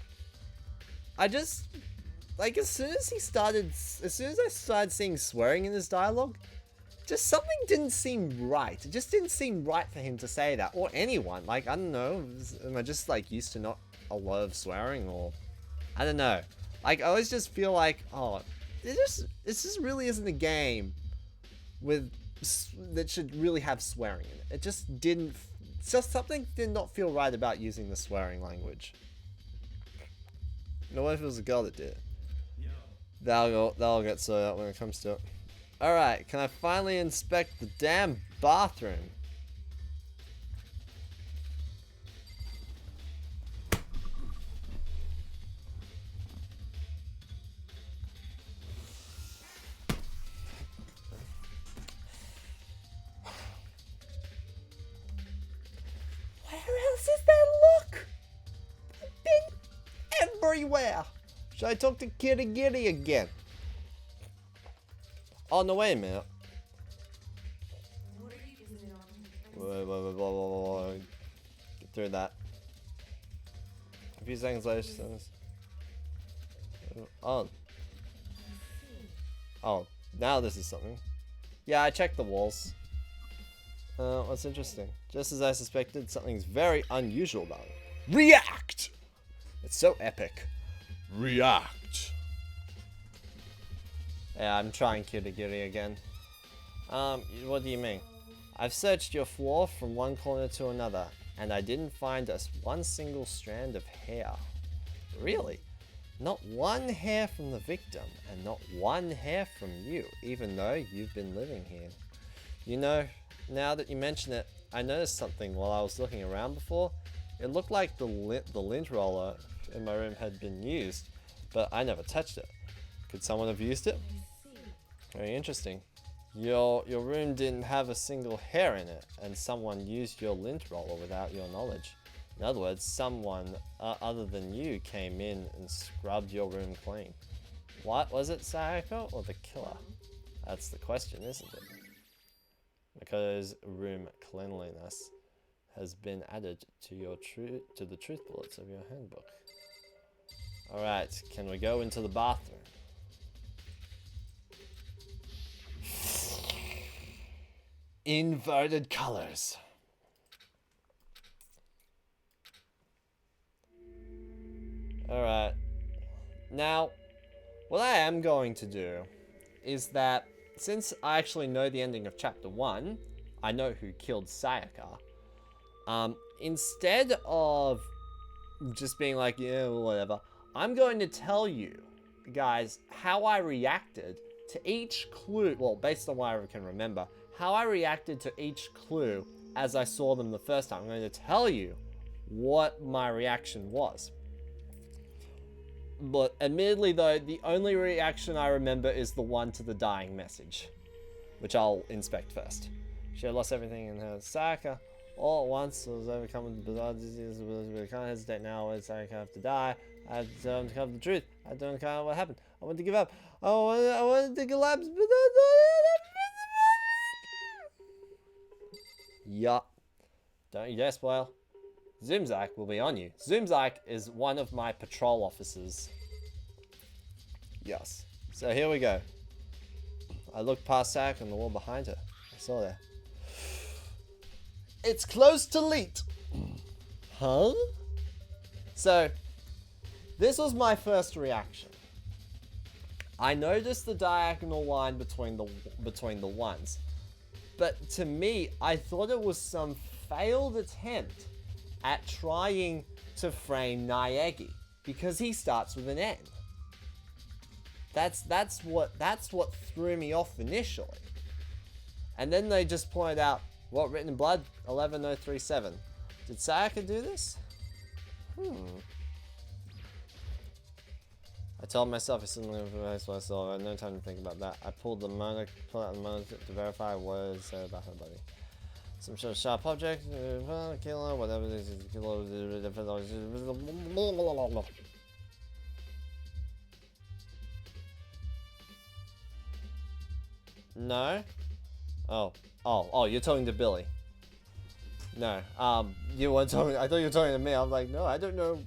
I just, like, as soon as I started seeing swearing in his dialogue, just something didn't seem right. It just didn't seem right for him to say that, or anyone. Like, I don't know, am I just like used to not a lot of swearing, or I don't know. Like, I always just feel like, oh, this just really isn't a game that should really have swearing in it. It just didn't. Just something did not feel right about using the swearing language. No, what if it was a girl that did it? That'll get sorted out when it comes to it. Alright, can I finally inspect the damn bathroom? Where else is there? Look! I've been everywhere! Should I talk to Kitty Giddy again? Oh, no, wait a minute. Wait. Get through that. A few seconds later, she says, oh. Oh, now this is something. Yeah, I checked the walls. What's interesting? Just as I suspected, something's very unusual about it. React! It's so epic. React! Yeah, I'm trying Kitty Giddy again. What do you mean? I've searched your floor from one corner to another, and I didn't find us one single strand of hair. Really? Not one hair from the victim, and not one hair from you, even though you've been living here. You know, now that you mention it, I noticed something while I was looking around before. It looked like the lint roller in my room had been used, but I never touched it. Could someone have used it? Very interesting. Your room didn't have a single hair in it, and someone used your lint roller without your knowledge. In other words, someone other than you came in and scrubbed your room clean. What was it, Sayaka, or the killer? That's the question, isn't it? Because room cleanliness has been added to your to the truth bullets of your handbook. All right, can we go into the bathroom? Inverted colors. Alright. Now, what I am going to do is that, since I actually know the ending of Chapter 1, I know who killed Sayaka, instead of just being like, yeah, whatever, I'm going to tell you, guys, how I reacted to each clue, well, based on what I can remember, how I reacted to each clue as I saw them the first time. I'm going to tell you what my reaction was. But admittedly though, the only reaction I remember is the one to the dying message, which I'll inspect first. She had lost everything in her Sayaka. All at once, was overcome with bizarre disease. We can't hesitate now. It's like I have to die. I don't uncover the truth. I don't uncover what happened. I want to give up. I want to collapse, but I don't. Yup. Don't you dare spoil. Zoomzak will be on you. Zoomzak is one of my patrol officers. Yes. So here we go. I looked past Sayaka and the wall behind her. I saw there. It's close to leet. Huh? So, this was my first reaction. I noticed the diagonal line between the ones. But to me, I thought it was some failed attempt at trying to frame Naegi, because he starts with an N. That's what threw me off initially. And then they just pointed out, what, written in blood? 11037. Did Sayaka do this? I told myself it's something of a so I had no time to think about that. I pulled out the monitor to verify what it said about her body. Some sort of sharp object, killer, whatever it is, No? Oh, you're talking to Billy. No, you weren't talking, I thought you were talking to me. I'm like, no, I don't know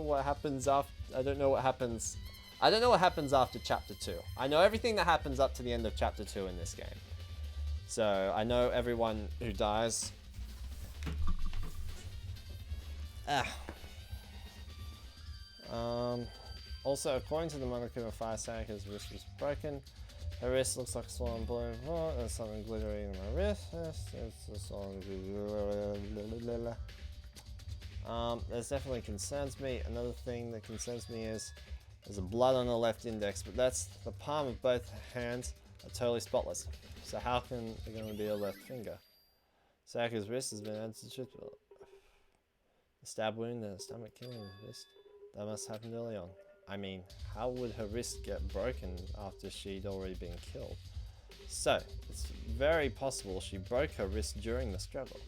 what happens after, I don't know what happens after Chapter 2. I know everything that happens up to the end of Chapter 2 in this game. So, I know everyone who dies. Also, according to the Monokuma Fire, Sayaka's wrist was broken. Her wrist looks like a swollen blue. Oh, there's something glittery in my wrist. This definitely concerns me. Another thing that concerns me is there's a blood on the left index, but that's the palm of both hands are totally spotless. So how can it going to be a left finger? Sayaka's wrist has been added to the truth bullet. A stab wound and a stomach killing his wrist. That must have happened early on. I mean, how would her wrist get broken after she'd already been killed? So, it's very possible she broke her wrist during the struggle.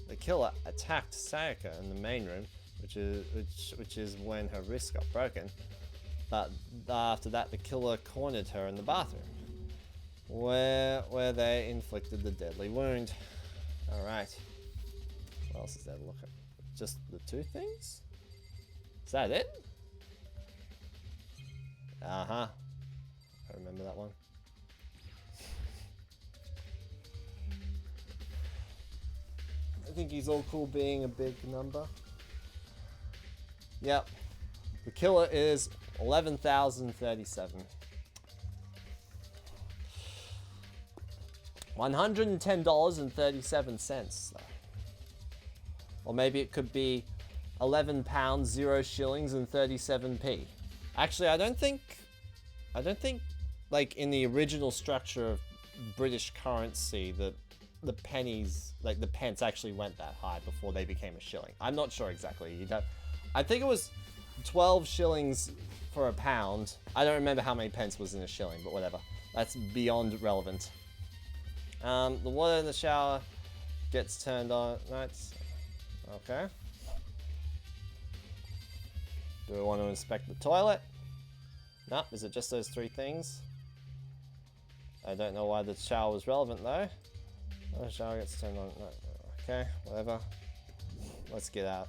The killer attacked Sayaka in the main room, which is when her wrist got broken. But after that, the killer cornered her in the bathroom, where they inflicted the deadly wound. Alright. What else is there to look at? Just the two things? Is that it? Uh-huh. I remember that one. I think he's all cool being a big number. Yep. The killer is 11,037. $110.37 though. Or maybe it could be £11, 0 shillings and 37p. Actually, I don't think, like, in the original structure of British currency, the pennies, like, the pence actually went that high before they became a shilling. I'm not sure exactly. I think it was 12 shillings for a pound. I don't remember how many pence was in a shilling, but whatever. That's beyond relevant. The water in the shower gets turned on. Right. Okay. Do we want to inspect the toilet? No, is it just those 3 things? I don't know why the shower was relevant though. Oh, the shower gets turned on. No. Okay, whatever. Let's get out.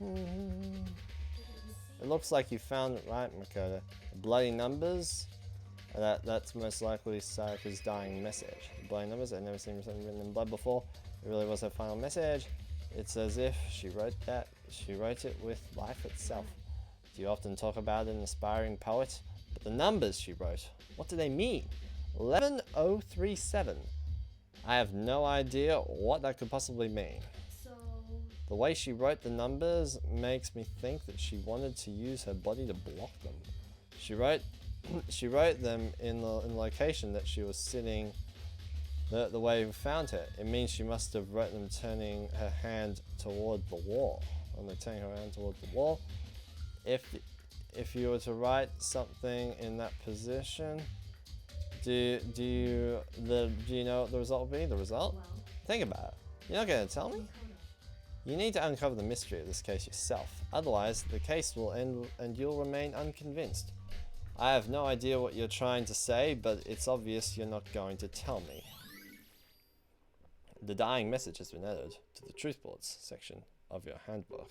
It looks like you found it right, Makoto. The bloody numbers. That's most likely Sayaka's dying message. The bloody numbers, I've never seen something written in blood before. It really was her final message. It's as if she wrote it with life itself. Do you often talk about an aspiring poet? But the numbers she wrote, what do they mean? 11037. I have no idea what that could possibly mean. So, The way she wrote the numbers makes me think that she wanted to use her body to block them. She wrote them in the location that she was sitting. The way we found her, it means she must have wrote them turning her hand toward the wall. When they're turning her hand toward the wall, if you were to write something in that position, do you know what the result would be? The result? well, Think about it. You're not going to tell me? Makoto. You need to uncover the mystery of this case yourself. Otherwise, the case will end and you'll remain unconvinced. I have no idea what you're trying to say, but it's obvious you're not going to tell me. The dying message has been added to the truth boards section of your handbook.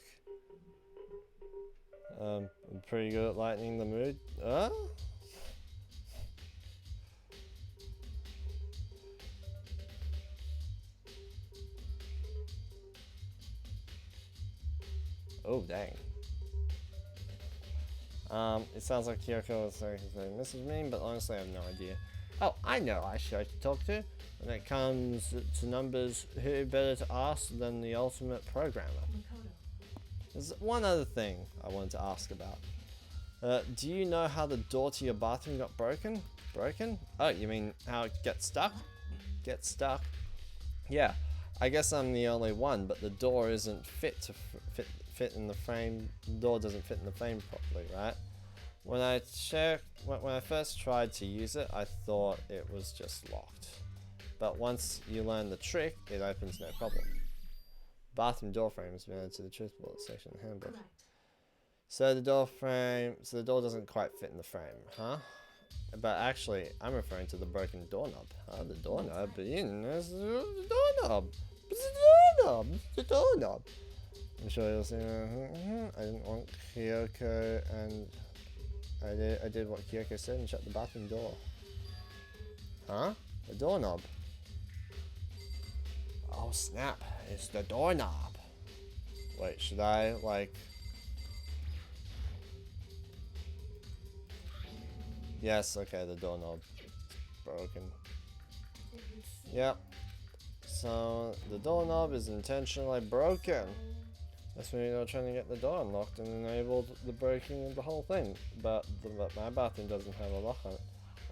I'm pretty good at lightening the mood. Oh, dang. It sounds like Kyoko was saying this is mean, but honestly I have no idea. Oh, I know I should talk to. When it comes to numbers, who better to ask than the ultimate programmer? Makoto. There's one other thing I wanted to ask about. Do you know how the door to your bathroom got broken? Broken? Oh, you mean how it gets stuck? Gets stuck? Yeah, I guess I'm the only one, but the door isn't fit in the frame. The door doesn't fit in the frame properly, right? When I first tried to use it, I thought it was just locked. But once you learn the trick, it opens no problem. Bathroom door frame has been added to the truth board section of the handbook. Correct. So the door doesn't quite fit in the frame, huh? But actually, I'm referring to the broken doorknob. The doorknob, but you know, it's the doorknob. It's the doorknob. It's the doorknob. I'm sure you'll see. I didn't want Kyoko, and I did what Kyoko said and shut the bathroom door. Huh? The doorknob. Oh snap! It's the doorknob. Wait, should I like? Yes. Okay, the doorknob. Broken. It would seem Yep. So the doorknob is intentionally broken. That's when you're trying to get the door unlocked and enabled the breaking of the whole thing. But my bathroom doesn't have a lock on it.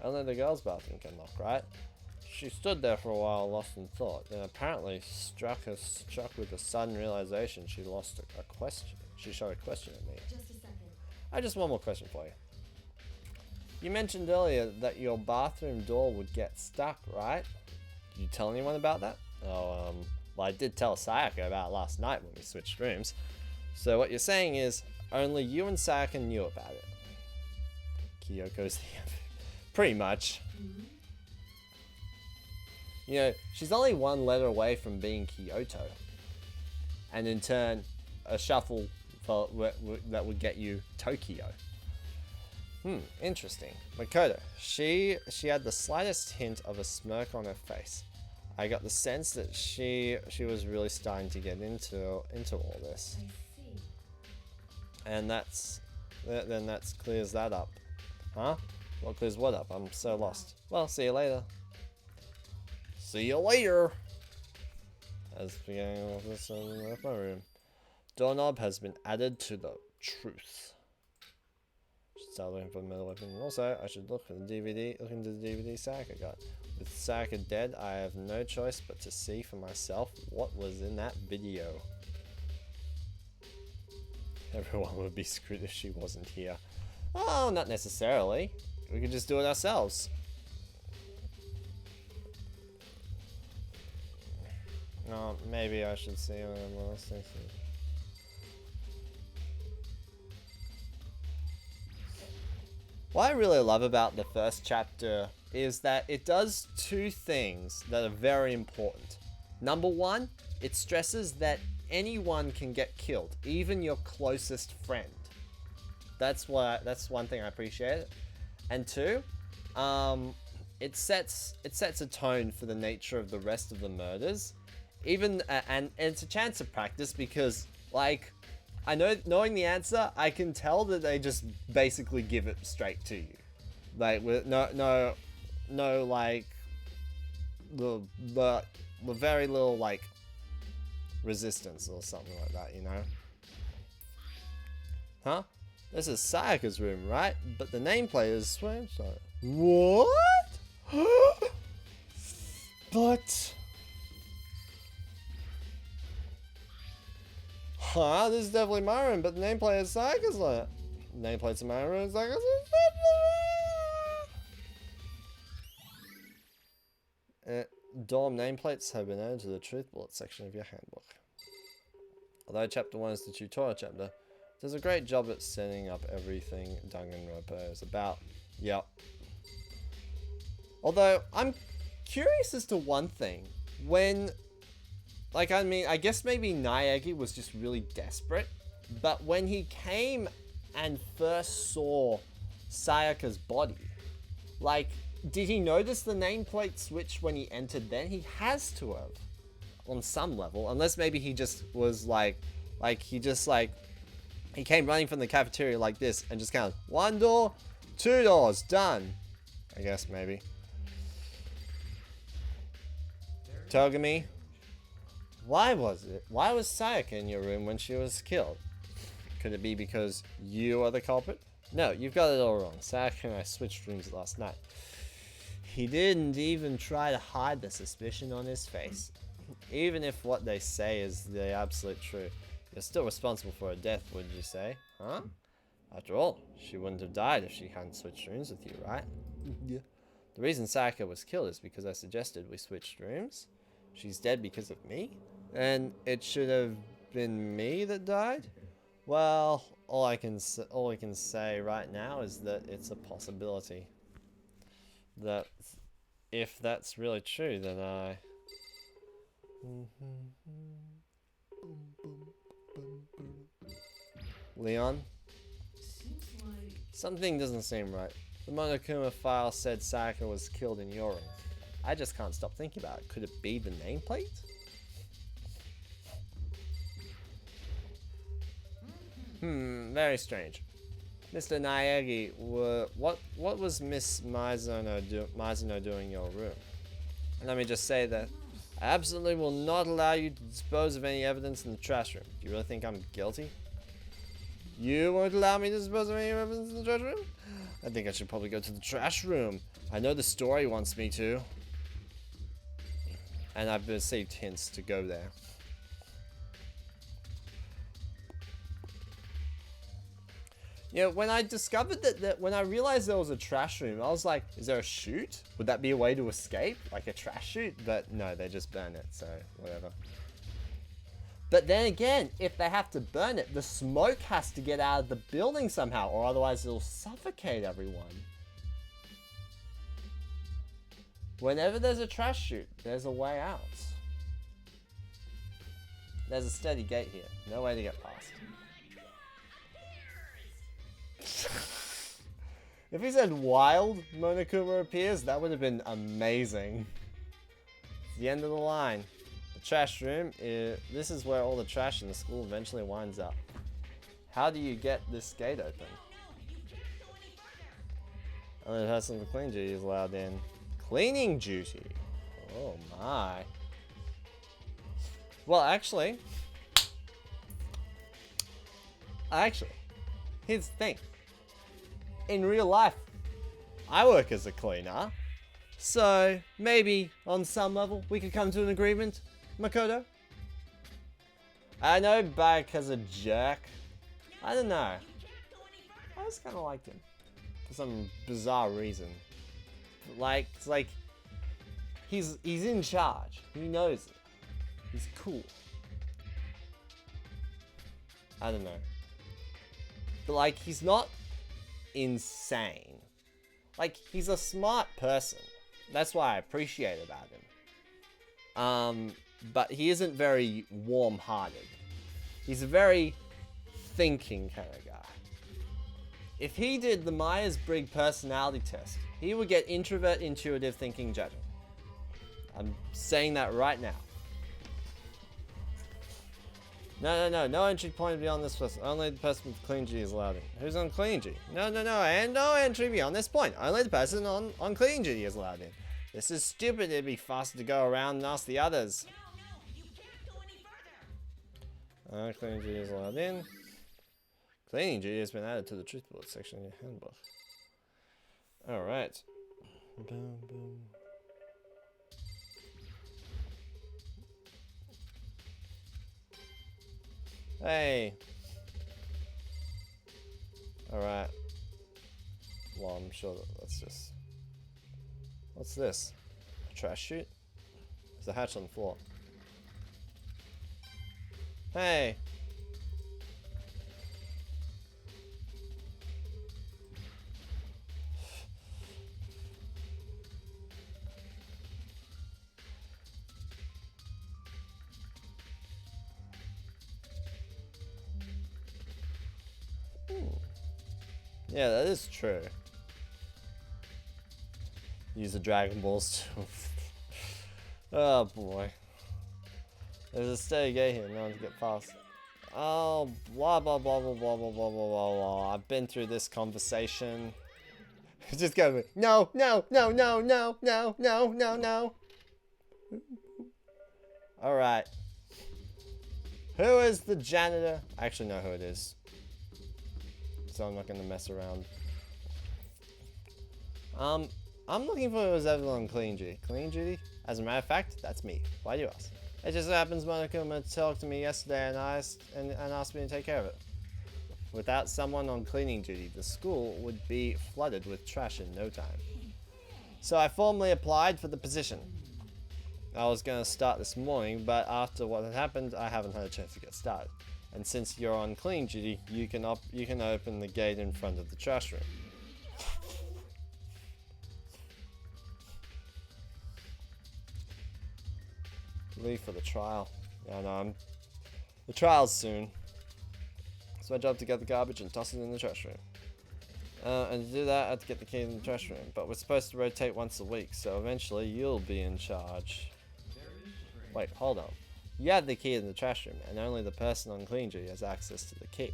Only the girl's bathroom can lock, right? She stood there for a while, lost in thought. Then apparently struck with a sudden realization. She lost a question. She shot a question at me. just a second. I just one more question for you. You mentioned earlier that your bathroom door would get stuck, right? Did you tell anyone about that? Oh, well, I did tell Sayaka about it last night when we switched rooms. So what you're saying is only you and Sayaka knew about it. Kyoko's the pretty much. Mm-hmm. You know, she's only one letter away from being Kyoto. And in turn, a shuffle that would get you Tokyo. Interesting. Makoto, she had the slightest hint of a smirk on her face. I got the sense that she was really starting to get into all this. I see. And then that clears that up. Huh? What clears what up? I'm so lost. Well, see you later. See you later! As beginning of this in my room. Doorknob has been added to the truth. Should start looking for the metal weapon. Also, I should look into the DVD Sayaka got. With Sayaka dead, I have no choice but to see for myself what was in that video. Everyone would be screwed if she wasn't here. Oh, not necessarily. We could just do it ourselves. No, maybe I should see what else they see. What I really love about the first chapter is that it does two things that are very important. Number one, it stresses that anyone can get killed, even your closest friend. That's one thing I appreciate. And two, it sets a tone for the nature of the rest of the murders. Even and it's a chance to practice because, like, I know, knowing the answer, I can tell that they just basically give it straight to you, like with no like the very little like resistance or something like that, you know? Huh? This is Sayaka's room, right? But the nameplate is switched on it. What? But... Huh? This is definitely my room, but the nameplate is Sayaka's on it. Nameplate's in my room, Sayaka's dorm nameplates have been added to the truth bullet section of your handbook. Although chapter 1 is the tutorial chapter, it does a great job at setting up everything Danganronpa is about. Yep. Although, I'm curious as to one thing. When, like, I mean, I guess maybe Naegi was just really desperate, but when he came and first saw Sayaka's body, like, did he notice the nameplate switch when he entered then? He has to have, on some level, unless maybe he just was like he came running from the cafeteria like this and just kind of 1 door, 2 doors, done. I guess maybe. Togami, why was Sayaka in your room when she was killed? Could it be because you are the culprit? No, you've got it all wrong. Sayaka and I switched rooms last night. He didn't even try to hide the suspicion on his face. Even if what they say is the absolute truth, you're still responsible for her death, would you say? Huh? After all, she wouldn't have died if she hadn't switched rooms with you, right? Yeah. The reason Sayaka was killed is because I suggested we switched rooms. She's dead because of me? And it should have been me that died? Well, all I can say right now is that it's a possibility. That if that's really true, then I... Leon? Something doesn't seem right. The Monokuma file said Sayaka was killed in your room. I just can't stop thinking about it. Could it be the nameplate? Very strange. Mr. Naegi, what was Miss Mizuno doing in your room? Let me just say that I absolutely will not allow you to dispose of any evidence in the trash room. Do you really think I'm guilty? You won't allow me to dispose of any evidence in the trash room? I think I should probably go to the trash room. I know the story wants me to. And I've received hints to go there. You know, when I discovered that when I realized there was a trash room, I was like, is there a chute? Would that be a way to escape? Like a trash chute? But no, they just burn it, so whatever. But then again, if they have to burn it, the smoke has to get out of the building somehow, or otherwise it'll suffocate everyone. Whenever there's a trash chute, there's a way out. There's a steady gate here. No way to get past. If he said wild Monokuma appears, that would have been amazing. It's the end of the line. The trash room this is where all the trash in the school eventually winds up. How do you get this gate open? Only the person with cleaning duty is allowed in. Cleaning duty? Oh my. Well, actually, here's the thing. In real life, I work as a cleaner. So, maybe, on some level, we could come to an agreement, Makoto? I know Bayek has a jerk. I don't know. I just kind of liked him. For some bizarre reason. Like, it's like, he's in charge. He knows it. He's cool. I don't know. But like, he's not insane. Like, he's a smart person. That's what I appreciate about him. But he isn't very warm-hearted. He's a very thinking kind of guy. If he did the Myers-Briggs personality test, he would get introvert, intuitive, thinking, judging. I'm saying that right now. No entry point beyond this person. Only the person with clean G is allowed in. Who's on clean G? No, and no entry beyond this point. Only the person on clean G is allowed in. This is stupid. It'd be faster to go around and ask the others. No, you can't go any further. Clean G is allowed in. Cleaning G has been added to the truth bullet section in your handbook. Alright. Boom, boom. Hey. Alright. Well, I'm sure that's just... What's this? A trash chute? There's a hatch on the floor. Hey. Yeah, that is true. Use the Dragon Balls too. Oh boy. There's a steady gate here, no one to get past. Oh, blah blah blah blah blah blah blah blah blah. I've been through this conversation. It's just going, no. Alright. Who is the janitor? I actually know who it is. So I'm not going to mess around. I'm looking for who's ever on clean duty. Clean duty? As a matter of fact, that's me. Why do you ask? It just happens Monica talked to me yesterday and asked me to take care of it. Without someone on cleaning duty, the school would be flooded with trash in no time. So I formally applied for the position. I was going to start this morning, but after what had happened, I haven't had a chance to get started. And since you're on clean duty, you can open the gate in front of the trash room. Leave for the trial. Yeah, no, the trial's soon. It's my job to get the garbage and toss it in the trash room. And to do that, I have to get the key in the trash room. But we're supposed to rotate once a week, so eventually you'll be in charge. Wait, hold on. You have the key in the trash room, and only the person on clean duty has access to the key.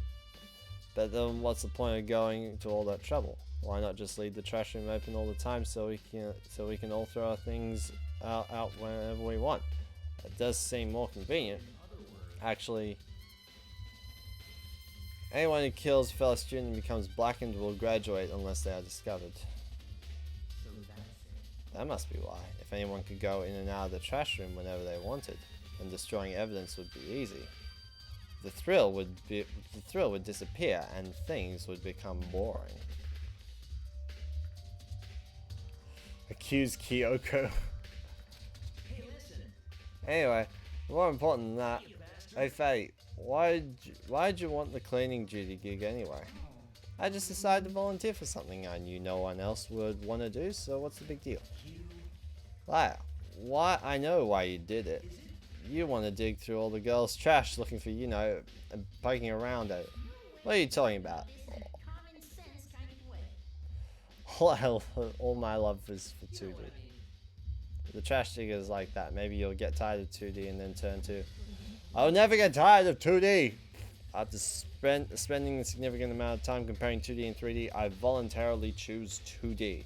But then what's the point of going to all that trouble? Why not just leave the trash room open all the time so we can all throw our things out whenever we want? It does seem more convenient. Actually, anyone who kills a fellow student and becomes blackened will graduate unless they are discovered. That must be why. If anyone could go in and out of the trash room whenever they wanted, then destroying evidence would be easy. The thrill would disappear and things would become boring. Accuse Kyoko. Anyway, more important than that, hey Faye, why'd you want the cleaning duty gig anyway? I just decided to volunteer for something I knew no one else would want to do, so what's the big deal? Liar, why? I know why you did it. You want to dig through all the girls' trash looking for, you know, and poking around at it. What are you talking about? All my love is for 2D. The trash digger is like that. Maybe you'll get tired of 2D and then turn to... I'll never get tired of 2D! After spending a significant amount of time comparing 2D and 3D, I voluntarily choose 2D.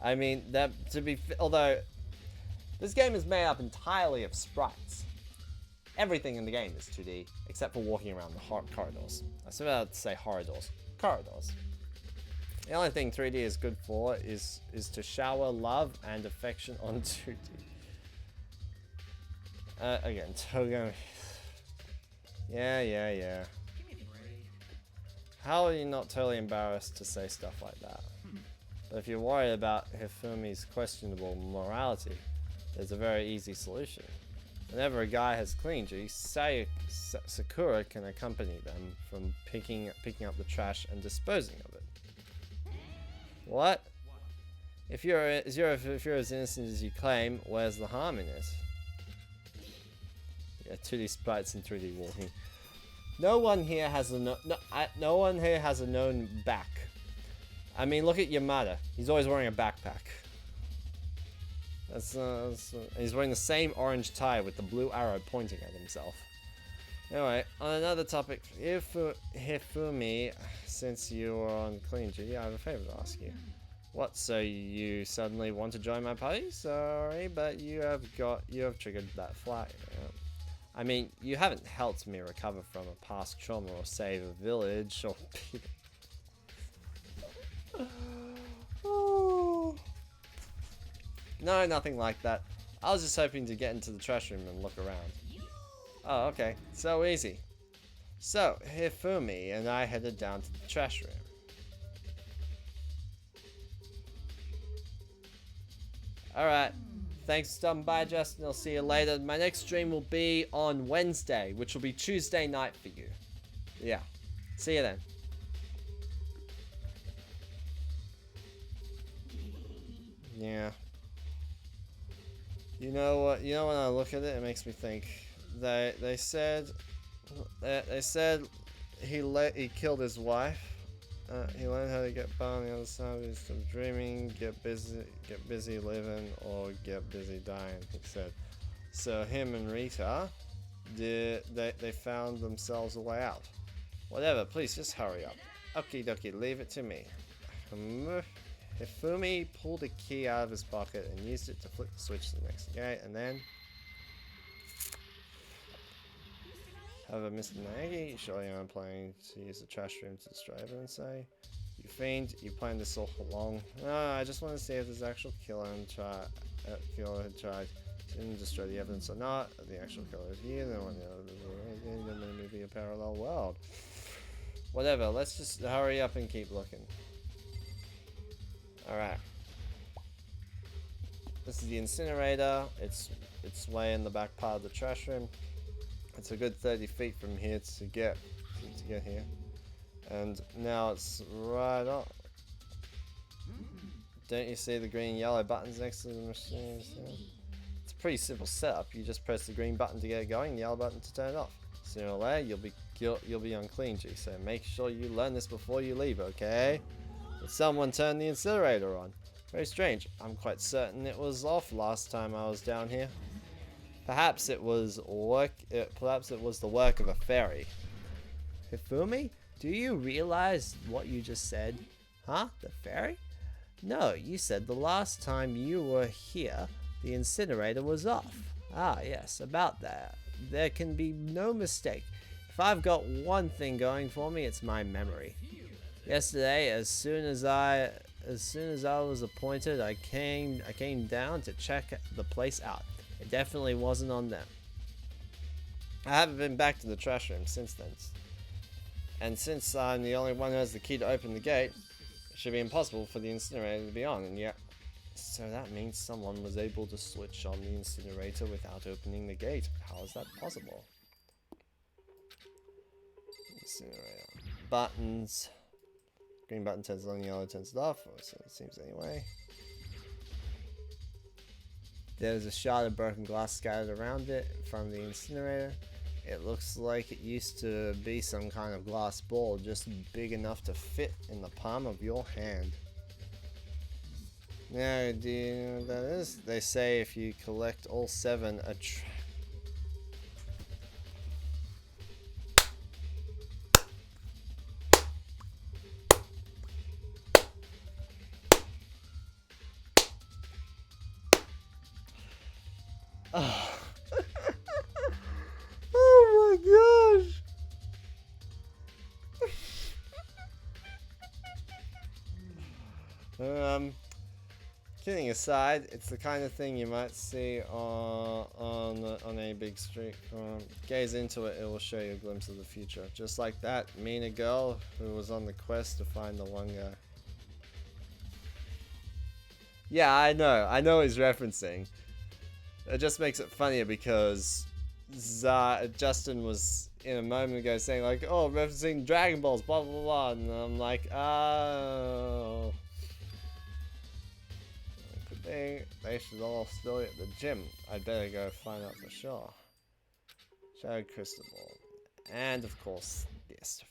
I mean, although this game is made up entirely of sprites. Everything in the game is 2D, except for walking around the corridors. I was about to say corridors. Corridors. The only thing 3D is good for is to shower love and affection on 2D. Again, Togo. Yeah. How are you not totally embarrassed to say stuff like that? But if you're worried about Hifumi's questionable morality, there's a very easy solution. Whenever a guy has clean G, Sakura can accompany them from picking up the trash and disposing of it. What? If you're as innocent as you claim, where's the harm in it? Yeah, 2D sprites and 3D walking. No one here has a no one here has a known back. I mean, look at Yamada. He's always wearing a backpack. He's wearing the same orange tie with the blue arrow pointing at himself. Anyway, on another topic, Hifumi, since you are on clean duty, I have a favor to ask you. What, so you suddenly want to join my party? Sorry, but you have triggered that flag. I mean, you haven't helped me recover from a past trauma or save a village or No, nothing like that. I was just hoping to get into the trash room and look around. Oh, okay. So easy. So, Hifumi and I headed down to the trash room. Alright. Thanks for stopping by, Justin. I'll see you later. My next stream will be on Wednesday, which will be Tuesday night for you. Yeah. See you then. Yeah. You know what? You know when I look at it, it makes me think. They said he killed his wife. He learned how to get by on the other side of his dreaming, get busy living, or get busy dying. He said. So him and Rita, they found themselves a way out. Whatever. Please just hurry up. Okie dokie. Leave it to me. Hifumi pulled a key out of his pocket and used it to flick the switch to the next gate, and then... However, Mr. Nagy, surely I'm planning to use the trash room to destroy evidence, say? You fiend, you planned this all along. No, I just want to see if this actual killer had tried to destroy the evidence or not. The actual killer is here, then one the movie a parallel world. Whatever, let's just hurry up and keep looking. Alright. This is the incinerator. It's way in the back part of the trash room. It's a good 30 feet from here to get here. And now it's right up. Don't you see the green and yellow buttons next to the machine? It's a pretty simple setup. You just press the green button to get it going, the yellow button to turn it off. Sooner or later, you'll be on clean G, so make sure you learn this before you leave, okay? Did someone turn the incinerator on? Very strange. I'm quite certain it was off last time I was down here. Perhaps it was the work of a fairy. Hifumi, do you realize what you just said? Huh? The fairy? No, you said the last time you were here, the incinerator was off. Ah, yes, about that. There can be no mistake. If I've got one thing going for me, it's my memory. Yesterday, as soon as I was appointed, I came down to check the place out. It definitely wasn't on them. I haven't been back to the trash room since then. And since I'm the only one who has the key to open the gate, it should be impossible for the incinerator to be on, and yet... So that means someone was able to switch on the incinerator without opening the gate. How is that possible? Incinerator. Buttons. Green button turns it on, yellow turns it off, or so it seems anyway. There's a shard of broken glass scattered around it from the incinerator. It looks like it used to be some kind of glass ball, just big enough to fit in the palm of your hand. Now, do you know what that is? They say if you collect all 7, Oh. Oh my gosh. Kidding aside, it's the kind of thing you might see on a big street. Gaze into it, it will show you a glimpse of the future. Just like that Mina girl who was on the quest to find the one guy. Yeah, I know he's referencing. It just makes it funnier because Justin was in a moment ago saying like, oh, referencing Dragon Balls, blah blah blah, and I'm like, oh. think they should all still be at the gym. I'd better go find out for sure. Shadow crystal ball. And of course, this.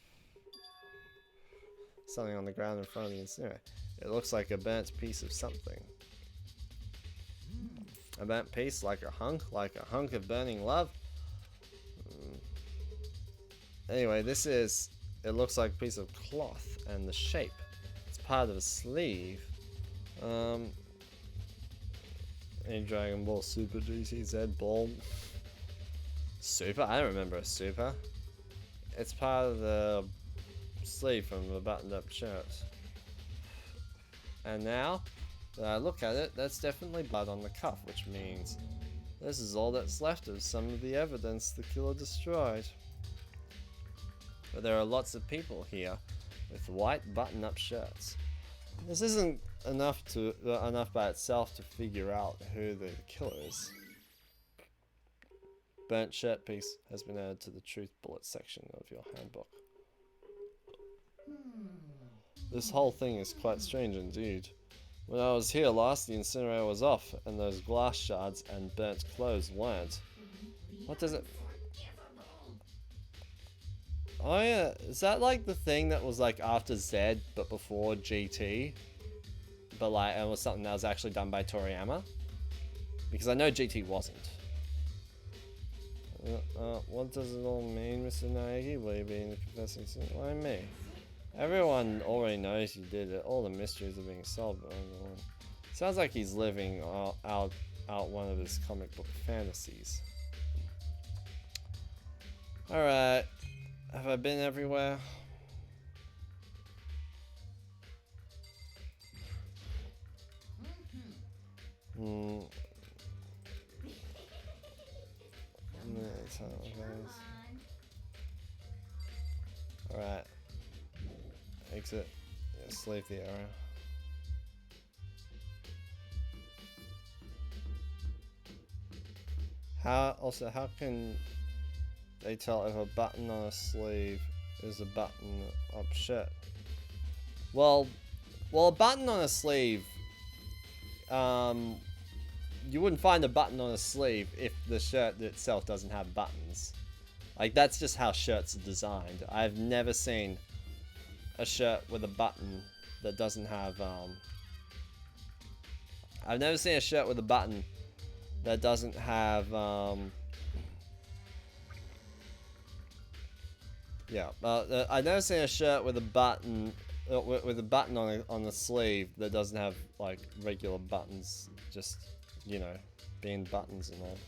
Something on the ground in front of the incinerator. It looks like a burnt piece of something. A burnt piece, like a hunk of burning love. Anyway, it looks like a piece of cloth, and the shape, it's part of a sleeve. Any Dragon Ball Super GTZ ball? Super? I don't remember a Super. It's part of the sleeve from the buttoned up shirt. And now that I look at it, that's definitely blood on the cuff, which means this is all that's left of some of the evidence the killer destroyed. But there are lots of people here with white button-up shirts. This isn't enough by itself to figure out who the killer is. Burnt shirt piece has been added to the truth bullet section of your handbook. This whole thing is quite strange indeed. When I was here last, the incinerator was off, and those glass shards and burnt clothes weren't. What does it... Oh yeah, is that like the thing that was like after Z, but before GT? But like, it was something that was actually done by Toriyama? Because I know GT wasn't. What does it all mean, Mr. Naegi? Will you be in the confessing soon? Why me? Everyone already knows you did it. All the mysteries are being solved. Sounds like he's living out one of his comic book fantasies. Alright. Have I been everywhere? Alright. Exit. Just leave the area. How can they tell if a button on a sleeve is a button up shirt? Well, a button on a sleeve, you wouldn't find a button on a sleeve if the shirt itself doesn't have buttons. Like, that's just how shirts are designed. I've never seen a shirt with a button that doesn't have, I've never seen a shirt with a button that doesn't have, I've never seen a shirt with a button, on the sleeve that doesn't have, like, regular buttons, just, you know, being buttons and all.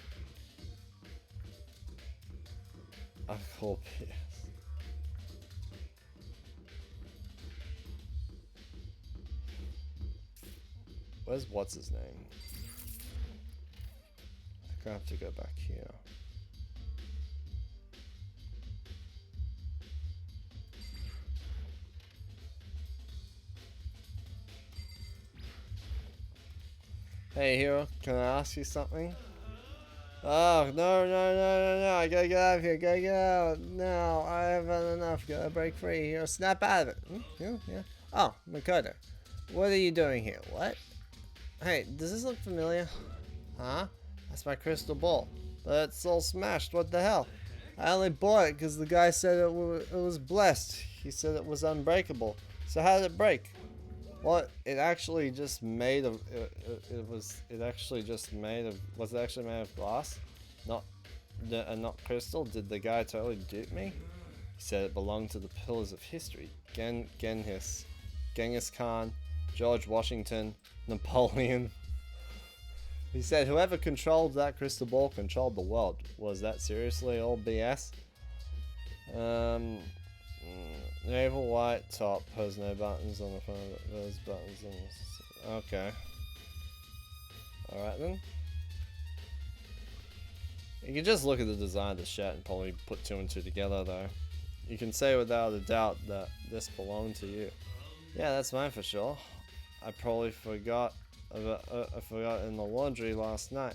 I call PS. Where's what's his name? I have to go back here. Hey Hero, can I ask you something? Oh, no, I gotta get out of here, gotta get out. No, I haven't had enough, gotta break free here, snap out of it. Yeah. Oh, Makoto, what are you doing here? What? Hey, does this look familiar? Huh? That's my crystal ball. But it's all smashed, what the hell? I only bought it because the guy said it was blessed. He said it was unbreakable. So how did it break? Well, it actually just made of, was it actually made of glass? Not crystal? Did the guy totally dupe me? He said it belonged to the pillars of history. Genghis Khan, George Washington, Napoleon. He said whoever controlled that crystal ball controlled the world. Was that seriously all BS? Naval white top has no buttons on the front of it. There's buttons on this. Okay. Alright then. You can just look at the design of the shirt and probably put two and two together though. You can say without a doubt that this belonged to you. Yeah, that's mine for sure. I probably forgot in the laundry last night.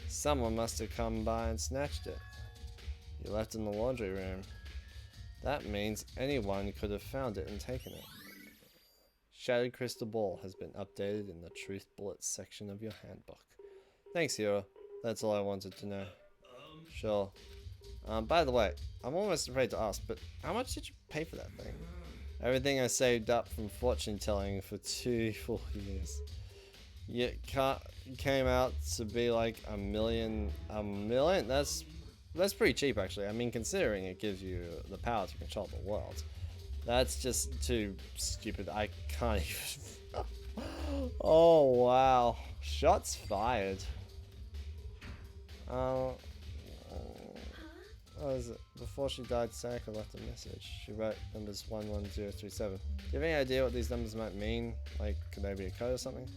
Someone must have come by and snatched it. You left in the laundry room. That means anyone could have found it and taken it. Shattered crystal ball has been updated in the truth bullets section of your handbook. Thanks, Hero. That's all I wanted to know. Sure. By the way, I'm almost afraid to ask, but how much did you pay for that thing? Everything I saved up from fortune telling for 2 full years. You came out to be like a million? That's pretty cheap, actually. I mean, considering it gives you the power to control the world. That's just too stupid. I can't even... Oh, wow. Shots fired. What is it? Before she died, Sayaka left a message. She wrote numbers 11037. Do you have any idea what these numbers might mean? Like, could they be a code or something?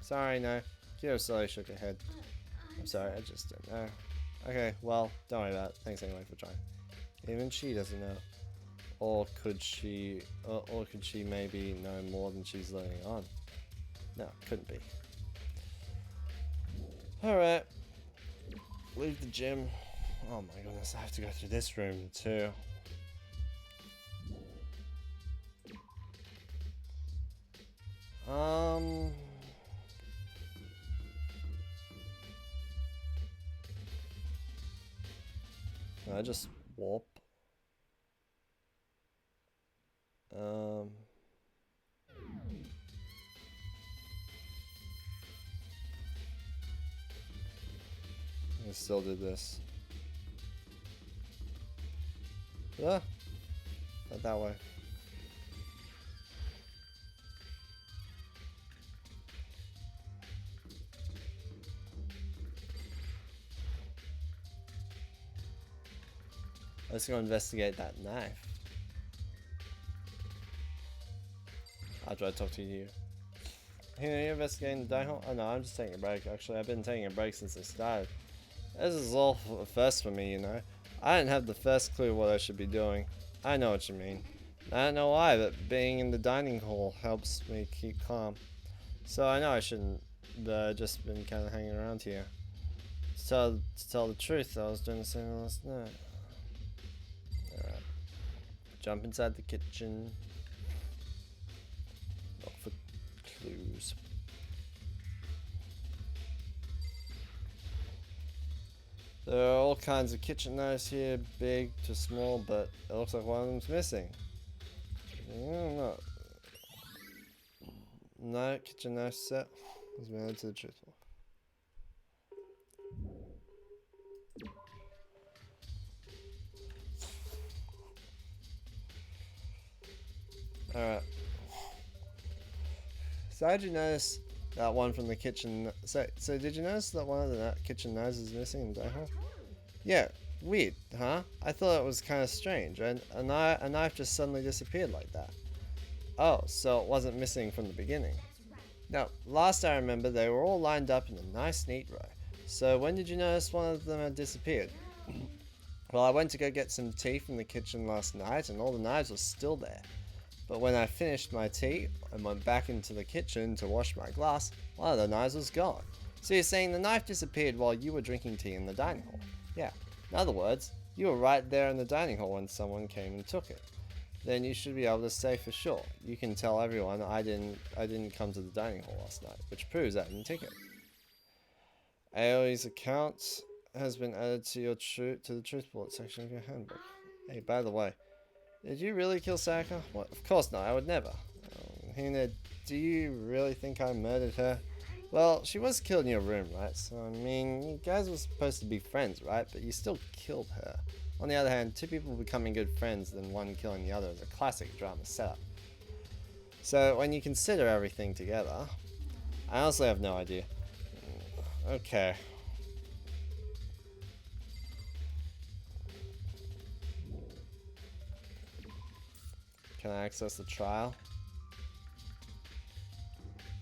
Sorry, no. Kyo slowly shook her head. I'm sorry, I just don't know. Okay, well, don't worry about it. Thanks anyway for trying. Even she doesn't know. Or could she maybe know more than she's letting on? No, couldn't be. Alright. Leave the gym. Oh my goodness, I have to go through this room too. Can I just warp? I still did this. Yeah, not that way. Let's go investigate that knife. After I talk to you. Hey, you're investigating the dining hall? Oh no, I'm just taking a break. Actually, I've been taking a break since I started. This is all first for me, you know. I didn't have the first clue what I should be doing. I know what you mean. I don't know why, but being in the dining hall helps me keep calm. So I know I shouldn't just been kind of hanging around here. To tell the truth, I was doing the same last night. Alright. Jump inside the kitchen. Look for clues. There are all kinds of kitchen knives here, big to small, but it looks like one of them's missing. No. No kitchen knife set has been added to the truth book. Alright. So did you notice that one from the kitchen? So did you notice that one of the kitchen knives is missing in the dining hall? Yeah, weird, huh? I thought it was kind of strange, and a knife just suddenly disappeared like that. Oh, so it wasn't missing from the beginning. Now, last I remember, they were all lined up in a nice, neat row. So when did you notice one of them had disappeared? Well, I went to go get some tea from the kitchen last night, and all the knives were still there. But when I finished my tea and went back into the kitchen to wash my glass, one of the knives was gone. So you're saying the knife disappeared while you were drinking tea in the dining hall? Yeah. In other words, you were right there in the dining hall when someone came and took it. Then you should be able to say for sure. You can tell everyone I didn't come to the dining hall last night, which proves I didn't take it. Aoi's account has been added to the truth bullet section of your handbook. Hey, by the way, did you really kill Sayaka? Well, of course not, I would never. Hina, do you really think I murdered her? Well, she was killed in your room, right? So, I mean, you guys were supposed to be friends, right? But you still killed her. On the other hand, two people becoming good friends than one killing the other is a classic drama setup. So, when you consider everything together, I honestly have no idea. Okay. Can I access the trial?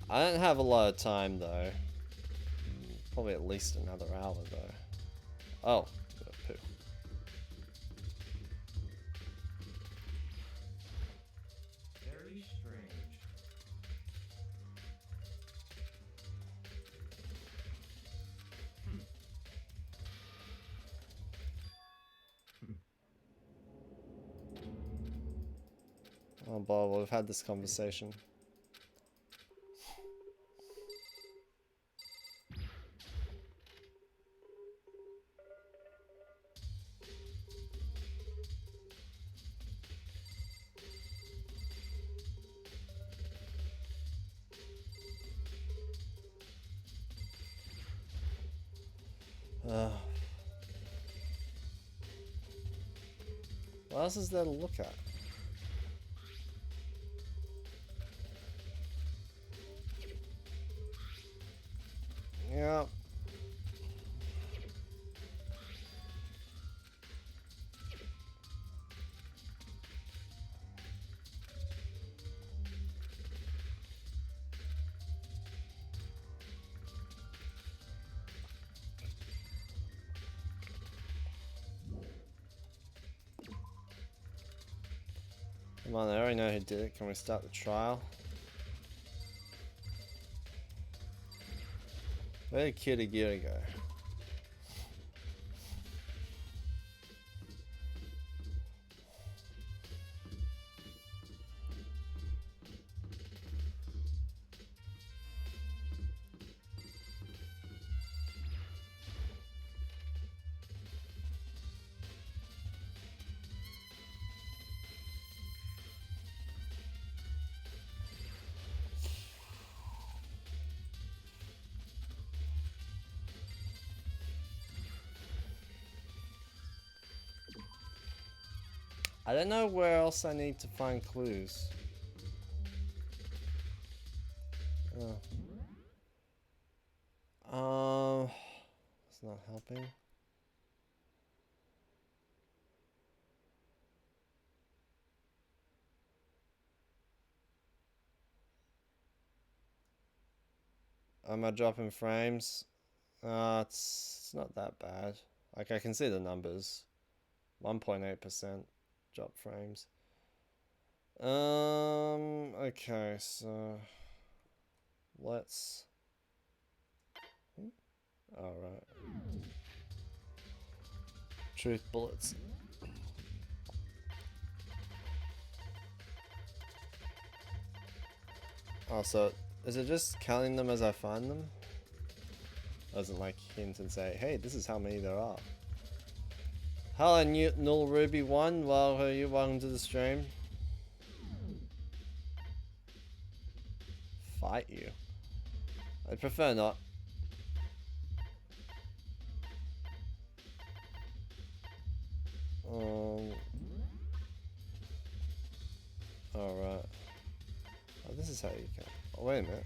I don't have a lot of time though. Probably at least another hour though. Oh, poo. Very strange. Oh, Bob, we've had this conversation. What else is there to look at? Yeah. Come on, I already know who did it. Can we start the trial? Where did Kirigiri go? I don't know where else I need to find clues. It's not helping. Am I dropping frames? It's not that bad. Like, I can see the numbers. 1.8% drop frames. Okay, so let's... Alright. Truth bullets. Oh, so is it just counting them as I find them? Doesn't like hint and say, hey, this is how many there are. Hello, Null Ruby 1. Well, are you welcome to the stream? Fight you. I'd prefer not. Alright. Oh, this is how you can. Oh, wait a minute.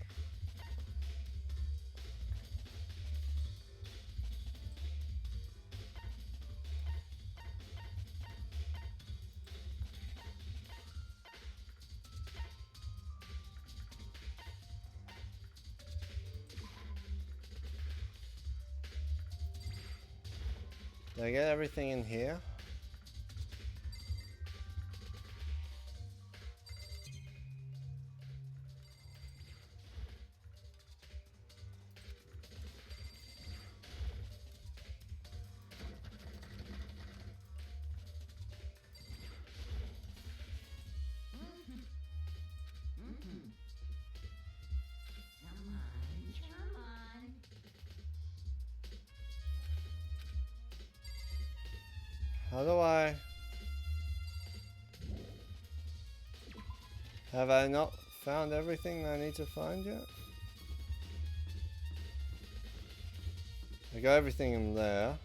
Did I get everything in here? How do I... Have I not found everything I need to find yet? I got everything in there.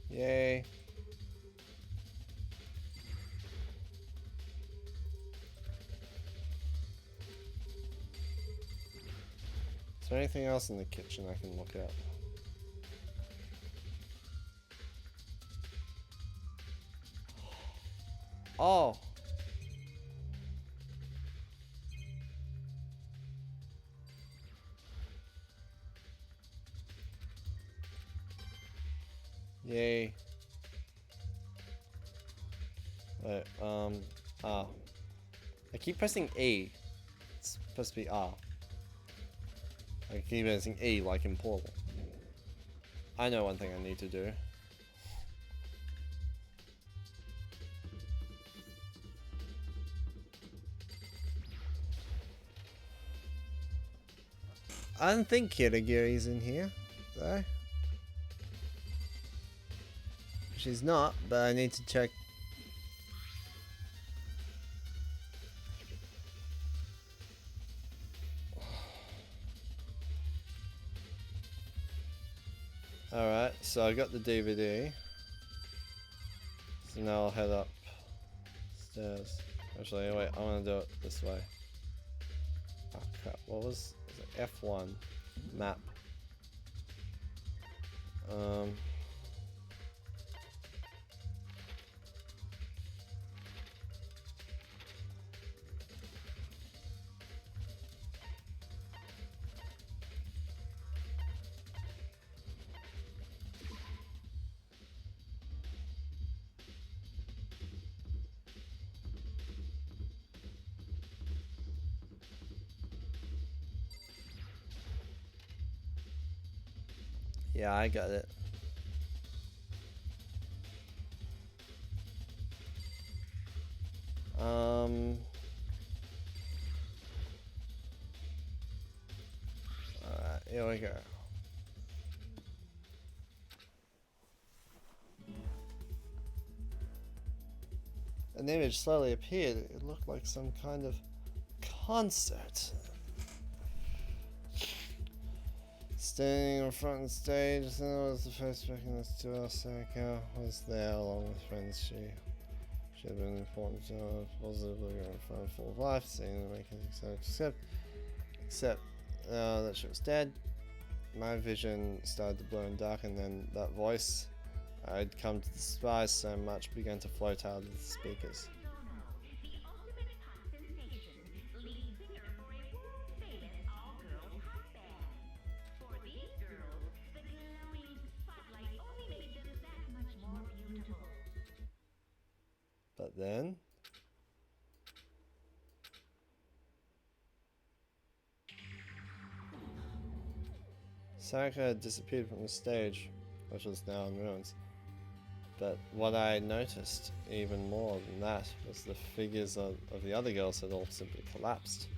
Yay. Is there anything else in the kitchen I can look at? Oh! Yay. Wait, R. I keep pressing E. It's supposed to be R. I keep pressing E like in Portal. I know one thing I need to do. I don't think Kirigiri's in here, though. She's not, but I need to check. Alright, so I got the DVD. So now I'll head up stairs. Actually, wait, I want to do it this way. Oh crap, what was it? F1 map. Yeah, I got it. Alright, here we go. An image slowly appeared. It looked like some kind of concert. Standing in front of the stage, there was the first witness to our Seneca was there along with friends. She had been important to her, positively in front of full of life, seeing the making except that she was dead. My vision started to blur and darken, then that voice I'd come to despise so much began to float out of the speakers. But then Saraka had disappeared from the stage, which was now in ruins. But what I noticed even more than that was the figures of the other girls had all simply collapsed.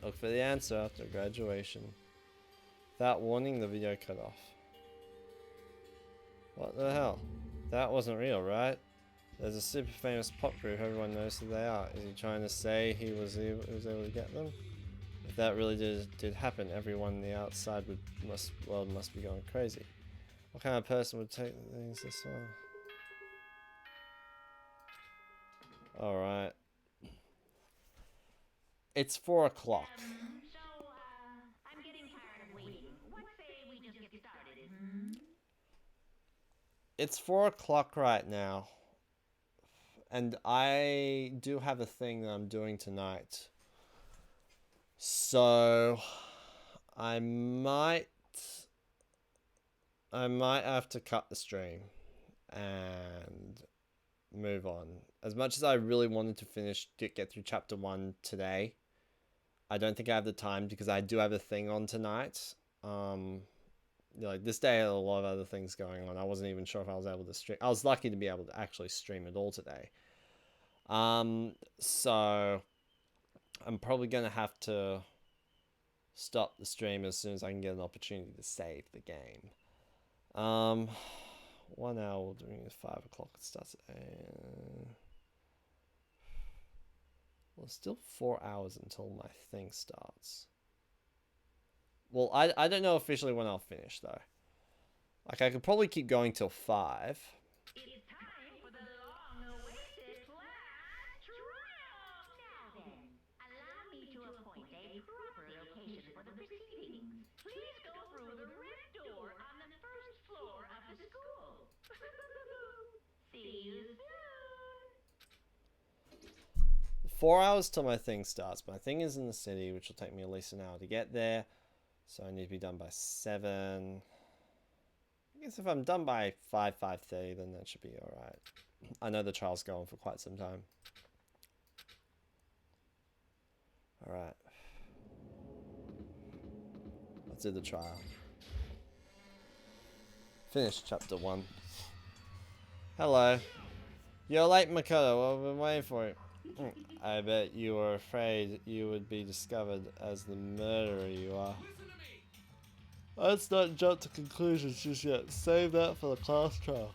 Look for the answer after graduation. Without warning, the video cut off. What the hell? That wasn't real, right? There's a super famous pop group, everyone knows who they are. Is he trying to say he was able to get them? If that really did happen, everyone on the outside world must be going crazy. What kind of person would take things this far? Alright. It's 4 o'clock. I'm getting tired of waiting. What say we just get started? It's 4 o'clock right now. And I do have a thing that I'm doing tonight. So I might have to cut the stream and move on. As much as I really wanted to get through chapter 1 today, I don't think I have the time because I do have a thing on tonight. Like this day I had a lot of other things going on. I wasn't even sure if I was able to stream. I was lucky to be able to actually stream it all today. So I'm probably gonna have to stop the stream as soon as I can get an opportunity to save the game. 1 hour during 5 o'clock it starts. Well, it's still 4 hours until my thing starts. Well, I don't know officially when I'll finish though. Like I could probably keep going till 5. It is Please go through the red door on the first floor of the school. See you soon. 4 hours till my thing starts. My thing is in the city, which will take me at least an hour to get there. So I need to be done by 7. I guess if I'm done by 5:30, then that should be alright. I know the trial's going for quite some time. Alright. Let's do the trial. Finish chapter 1. Hello. You're late, Makoto. I've been waiting for you. I bet you were afraid you would be discovered as the murderer you are. Let's not jump to conclusions just yet. Save that for the class trial.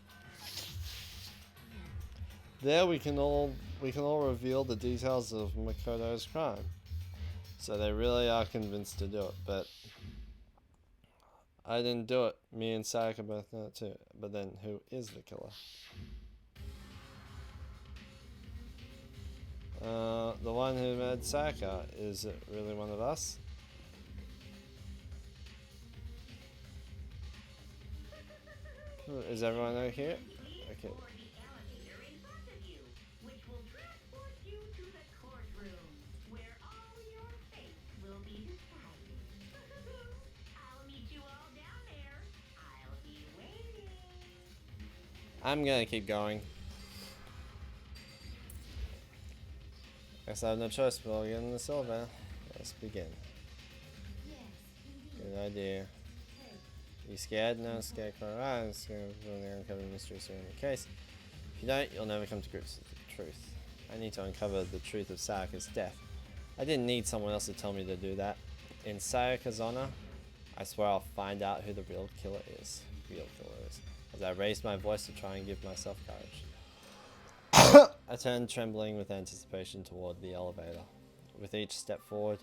There we can all reveal the details of Makoto's crime. So they really are convinced to do it, but I didn't do it. Me and Sayaka both know it too. But then who is the killer? The one who made Sayaka. Is it really one of us? Is everyone okay here? Okay. Or the elevator in front of you, which will transport you to the courtroom, where all your fates will be decided. I'll meet you all down there. I'll be waiting. I'm gonna keep going. Guess I have no choice, but I'll get in the silver. Let's begin. Yes, indeed. Good idea. You scared? No, scared. Alright, I'm scared of the uncovered mystery surrounding the case. If you don't, you'll never come to grips with the truth. I need to uncover the truth of Sayaka's death. I didn't need someone else to tell me to do that. In Sayaka's honor, I swear I'll find out who the real killer is. As I raised my voice to try and give myself courage. I turned trembling with anticipation toward the elevator. With each step forward,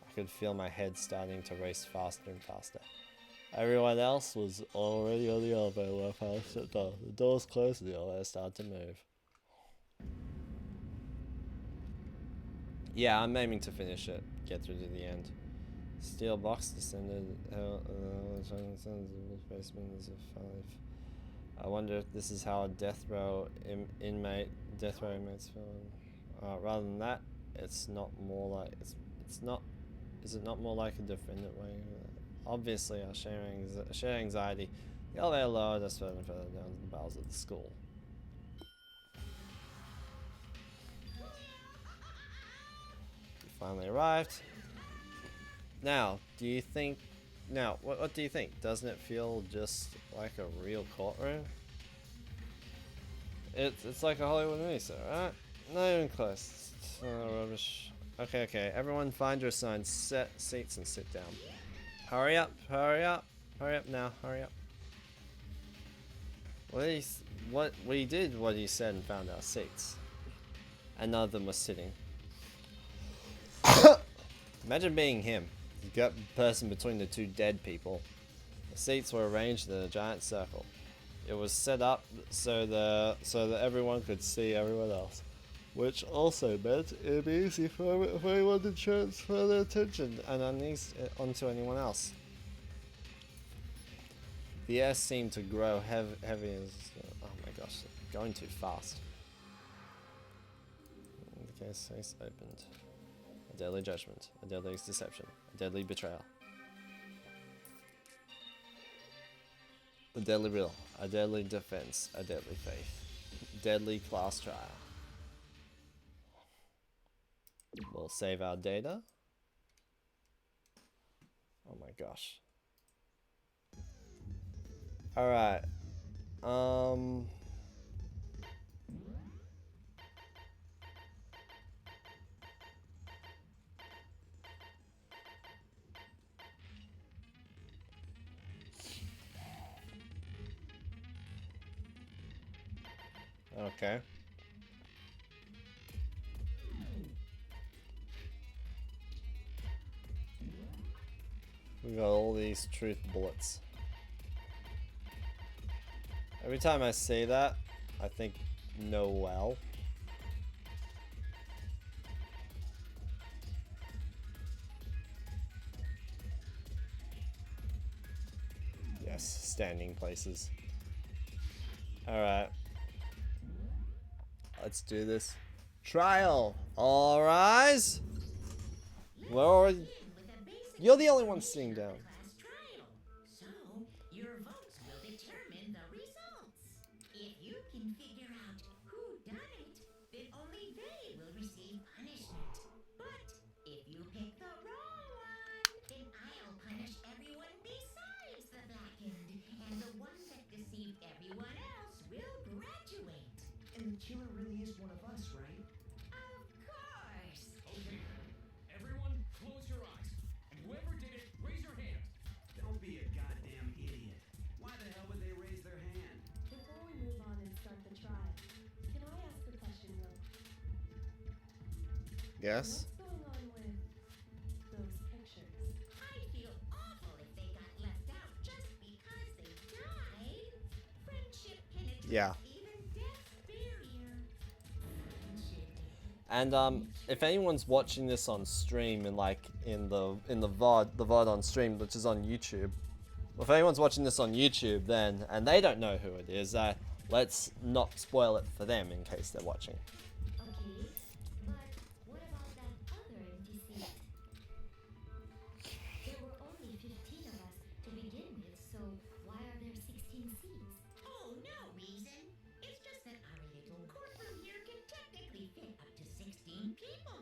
I could feel my head starting to race faster and faster. Everyone else was already on the elevator when I finally stepped on. The doors closed and the elevator started to move. Yeah, I'm aiming to finish it. Get through to the end. Steel box descended. Basement is a 5. I wonder if this is how a death row inmates feel. Rather than that, it's not more like it's not. Is it not more like a defendant way? Obviously, I share anxiety. The elevator lowered us further and further down to the bowels of the school. We finally arrived. Now, do you think? Now, what do you think? Doesn't it feel just like a real courtroom? It's like a Hollywood movie set, right? Not even close. It's rubbish. Okay. Everyone, find your signs, set seats, and sit down. Hurry up now, hurry up. We did what he said and found our seats. And none of them were sitting. Imagine being him, the gut person between the two dead people. The seats were arranged in a giant circle. It was set up so that everyone could see everyone else. Which also meant it would be easy for anyone to transfer their attention and unease onto anyone else. The air seemed to grow heavy as... Oh my gosh, going too fast. The case opened. A deadly judgment, a deadly deception, a deadly betrayal. A deadly will, a deadly defense, a deadly faith. Deadly class trial. We'll save our data. Oh my gosh. Alright. Okay. We got all these truth bullets. Every time I say that, I think Noel. Yes, standing places. Alright. Let's do this. Trial! All rise! Well, you're the only one sitting down. Class trial. So, your votes will determine the results. If you can figure out who done it, then only they will receive punishment. But if you pick the wrong one, then I'll punish everyone besides the blackened, and the one that deceived everyone else will graduate. And the killer really is one of us, right? Of course. Okay, everyone, close your eyes. And whoever did it, raise your hand. Don't be a goddamn idiot. Why the hell would they raise their hand? Before we move on and start the trial, can I ask a question, Will? Yes? What's going on with those pictures? I'd feel awful if they got left out just because they died. Friendship penetrates Yeah. even death's barrier. And if anyone's watching this on stream and like in the VOD on stream, which is on YouTube, well, if anyone's watching this on YouTube, then and they don't know who it is, let's not spoil it for them in case they're watching. Okay, but what about that other empty seat? There were only 15 of us to begin with, so why are there 16 seats? Oh, no reason. It's just that our little courtroom here can technically fit up to 16 people.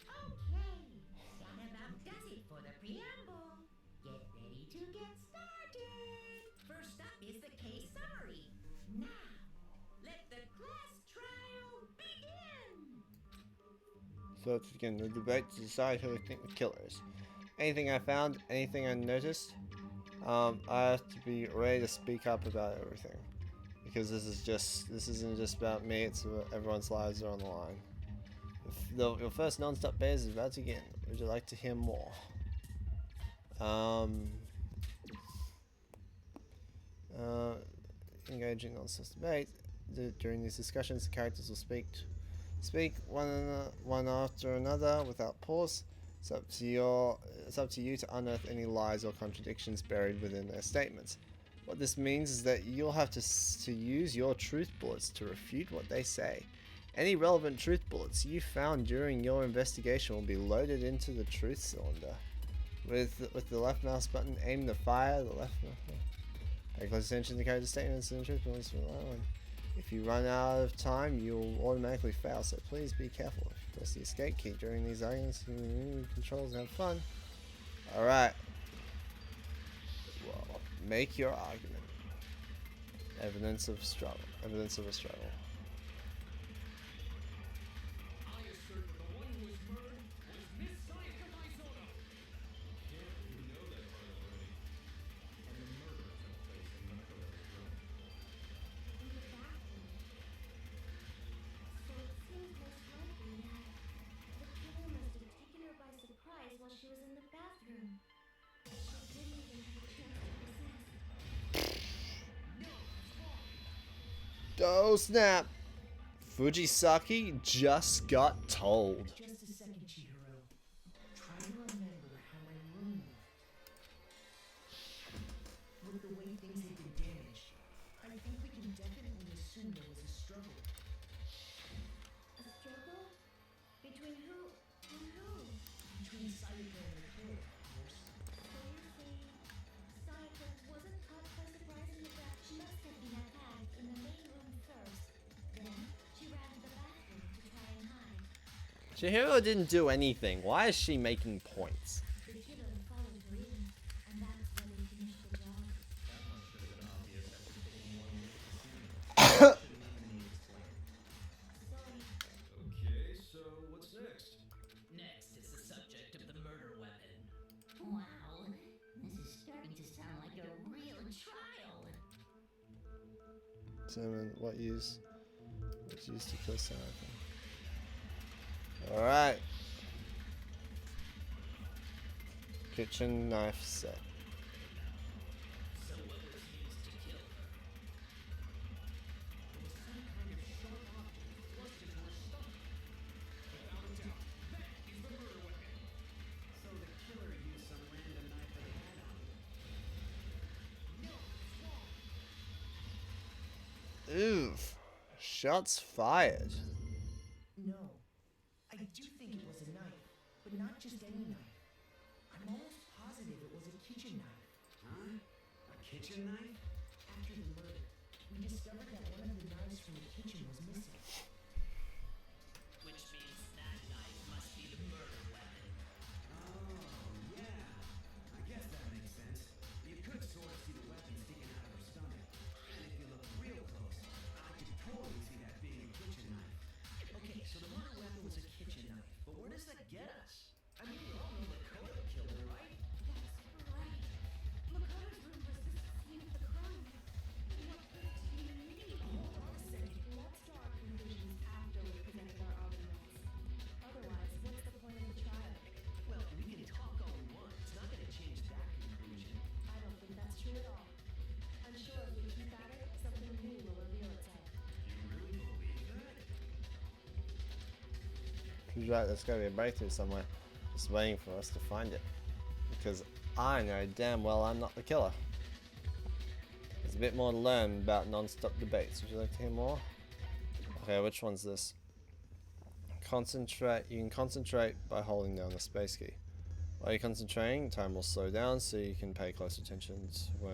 Okay, that about does it for the preamble. Get ready to get started. First up is the case summary. Now, let the class trial begin. So let's begin the debate to decide who I think the killer is. Anything I found, anything I noticed, I have to be ready to speak up about everything. Because this isn't just about me, it's about everyone's lives are on the line. Your first non-stop phase is about to begin. Would you like to hear more? Engaging non-stop debate. During these discussions, the characters will speak one after another without pause. It's up to you to unearth any lies or contradictions buried within their statements. What this means is that you'll have to use your truth bullets to refute what they say. Any relevant truth bullets you found during your investigation will be loaded into the truth cylinder. With the left mouse button, aim the fire. The left. Pay close attention to the character statements and truth bullets from the line. If you run out of time, you'll automatically fail. So please be careful. If you press the escape key during these arguments, you can remove controls and have fun. All right. Well, make your argument. Evidence of struggle. Evidence of a struggle. I assert that the one who was murdered was Miss Sayaka Maizono. Yeah, we know that part already. And the murder took place in Nakota's room. In the bathroom. So it seems most likely that the killer must have taken her by surprise while she was in the bathroom. She didn't even have a chance to resist. Oh snap! Fujisaki just got told. Just a second, Chihiro. Try to remember how my room looked. With the way things had been damaged, I think we can definitely assume there was a struggle. A struggle? Between who and who? Between Sayaka and the killer, of course. So you're saying Sayaka wasn't caught by surprise in the bath? She must have been attacked in the main room first. Then she ran to the bathroom to try and hide. Chihiro didn't do anything. Why is she making points? The killer followed her in, and that's why they finished the job. That much should have been obvious after taking one look at the scene. Shouldn't even need explaining. Sorry. Okay, so what's next? Next is the subject of the murder weapon. Wow, this is starting to sound like a real trial. Determine what use was used to kill Sayaka. Alright. Kitchen knife set. So what was used to kill her? It was some kind of sharp object thrust into her stomach. Without a doubt, that is the murder weapon. So the killer used some random knife that he had on him. No, Shots fired. No. I do think it was a knife, but not just any knife. I'm almost positive it was a kitchen knife. Huh? A kitchen knife? After the murder, we discovered that one of the knives from the kitchen was missing. Which means that knife must be the murder weapon. Oh, yeah. I guess that makes sense. You could sort of see the weapon sticking out of her stomach. And if you look real close, I could totally see that being a kitchen knife. Okay, so the murder weapon was a kitchen knife, but where does that get us? I mean, we all know Dakota killed her, right? That's right. Makoto's room was the scene of the crime. What proof do you need? Hold on a second. Let's draw our conclusions after we presented our arguments. Otherwise, what's the point of the trial? Well, we can talk all we want. It's not going to change that conclusion. I don't think that's true at all. I'm sure if we keep at it, something new will reveal itself. You really believe that? He's right, there's gotta be a breakthrough somewhere. Just waiting for us to find it. Because I know damn well I'm not the killer. There's a bit more to learn about non-stop debates. Would you like to hear more? Okay, which one's this? Concentrate. You can concentrate by holding down the space key. While you're concentrating, time will slow down so you can pay close attention to what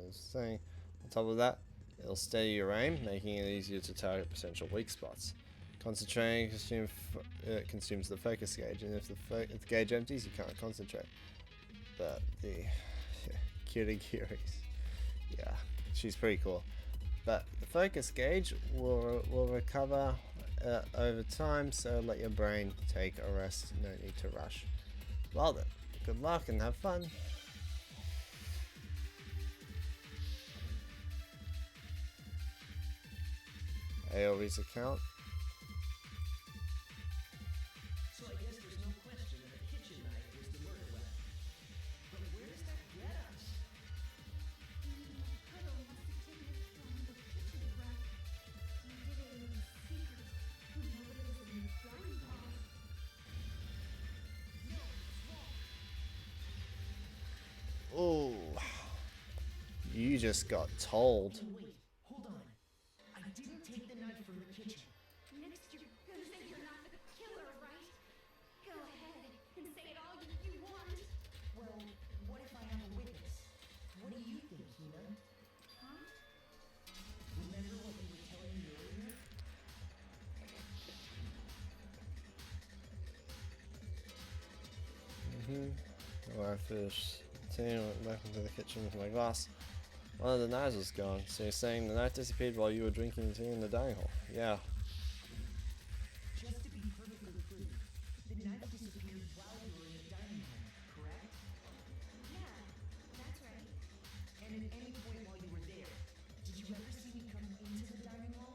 it's saying. On top of that, it'll steady your aim, making it easier to target potential weak spots. Concentrating consumes the focus gauge, and if the gauge empties, you can't concentrate. But the Kirigiris, yeah, she's pretty cool. But the focus gauge will recover over time, so let your brain take a rest. No need to rush. Well then, good luck and have fun. Aoi's account. So I guess there's no question that a kitchen knife was the murder weapon. But where does that get us? Makoto must have taken it from the kitchen, right? He did it in secret. Nobody was in the dining hall. Oh, you just got told. No, wait, hold on. I didn't take the knife from the kitchen. Next, you're gonna say you're not the killer, right? Go ahead and say it all you want. Well, what if I have a witness? What do you think, Hina? Huh? Remember what you were telling me earlier? Well, I finished tea and went back into the kitchen with my glass. One of the knives was gone, so you're saying the knife disappeared while you were drinking tea in the dining hall? Yeah. Just to be perfectly clear, the knife disappeared while we were in the dining hall, correct? Yeah, that's right. And at any point while you were there, did you ever see me come into the dining hall?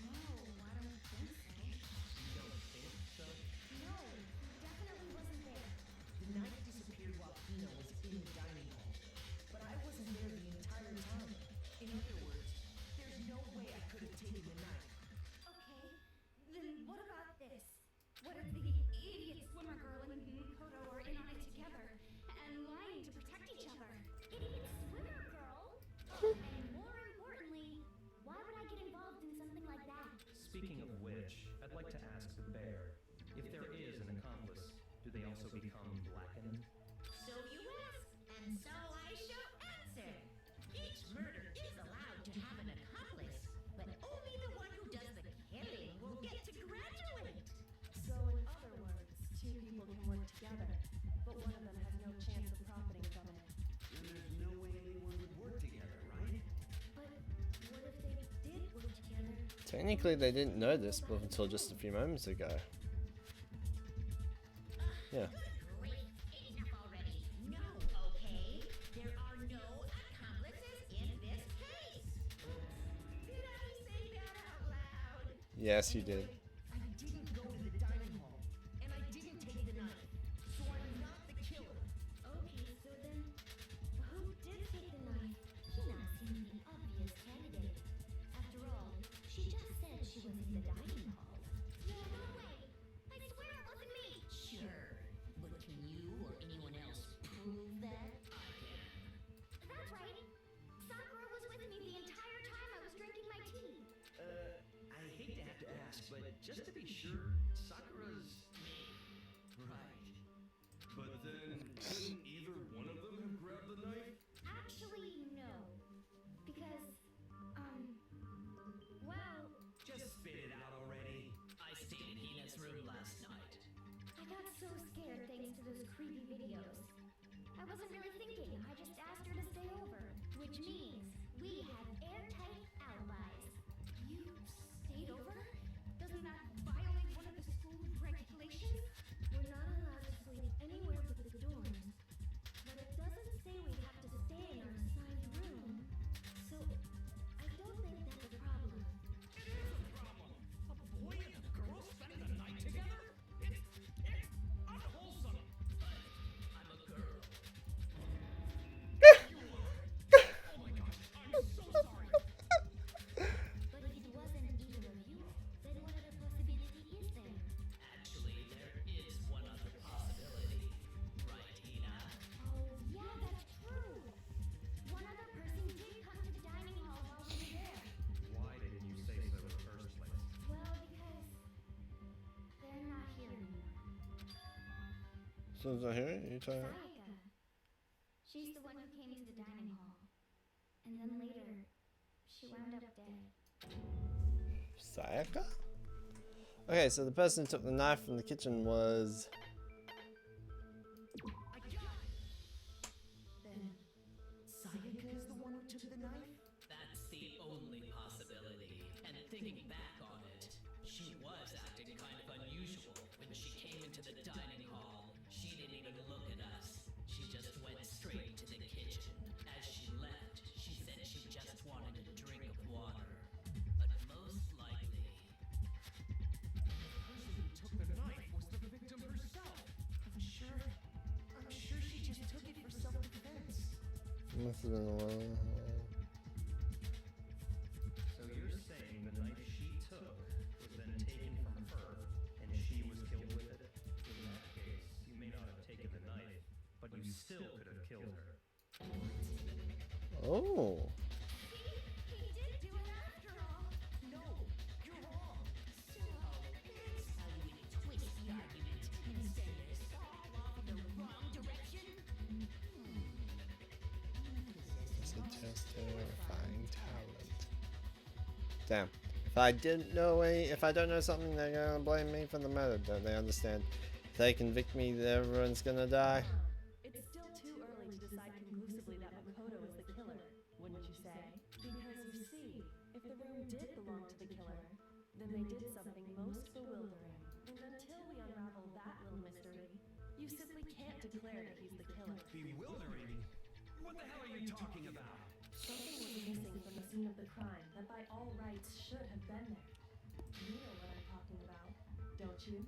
No, I don't think so. You don't think so? No, he definitely wasn't there. The knife disappeared while Hina was in the dining hall. But I wasn't there the entire time. In other words, there's no way I could have taken the knife. Okay, then what about this? What if the idiot swimmer girl and Makoto are in on it together and lying to protect each other? Idiot swimmer girl? And more importantly, why would I get involved in something like that? Speaking of which, I'd like to ask the bear, if there is an accomplice, do they also become blackened? So you ask, and so I shall answer. Each murder is allowed to have an accomplice, but only the one who does the killing will get to graduate. So in other words, two people can work together, but one of them has no chance of profiting from it. And there's no way anyone would work together, right? But what if they did work together? Technically, they didn't know this until just a few moments ago. Yeah. Good grief, enough already. No, okay? There are no accomplices in this case. Did I say that out loud? Yes, you did. I didn't go to the dining hall, and I didn't take the knife, so I'm not the killer. Okay, so then, who did take the knife? Hina seemed the obvious candidate. After all, she just said she was in the dining hall. Yeah, no way. I swear it wasn't me. Sure, but can you or anyone else prove that? That's right. Sakura was with me the entire time I was drinking which means we have airtight alibis. You stayed over? Doesn't that violate one of the school regulations? We're not allowed to sleep anywhere but the dorms. But it doesn't say we have to stay in our assigned room. So, I don't think that's a problem. It is a problem. A boy and a girl spending the night together? It's unwholesome. I'm a girl. You are. Oh my gosh, I'm so sorry. But if it wasn't either of you, then what other possibility is there? Actually, there is one other possibility. Right, Hina? Oh, yeah, that's true. One other person did come to the dining hall while we were there. Why didn't you say so in the first place? Well, because they're not here anymore. Someone's not here? You trying to... Sayaka. She's the one who came to the dining hall. And then later, she wound up dead. Sayaka? Okay, so the person who took the knife from the kitchen was... I got it! Then, Sayaka is the one who took the knife? That's the only possibility. And thinking back on it, she was acting kind of unusual. When she came into the dining hall, she didn't even look at us. She just went straight to the kitchen. As she left, she said she just wanted a drink of water. But most likely, The person who took the knife was the victim herself. I'm sure she just took it for self-defense. Must have been a while. So you're saying the knife she took was then taken from her, and she was killed with it? In that case, you may not have taken the knife, but you still could have killed her. Oh. He did do it after all. No, you're wrong. So, that's how you twist the argument and send us all off in the wrong direction? It's a just terrifying talent. Damn. If I didn't know if I don't know something, they're gonna blame me for the murder. Don't they understand? If they convict me, everyone's gonna die. It's still too early to decide conclusively that Makoto is the killer, wouldn't you say? Because you see, if the room did belong to the killer, then they did something most bewildering. And until we unravel that little mystery, you simply can't declare that he's the killer. Bewildering? What the hell are you talking about? Something was missing from the scene of the crime that by all rights should have been there. You know what I'm talking about, don't you?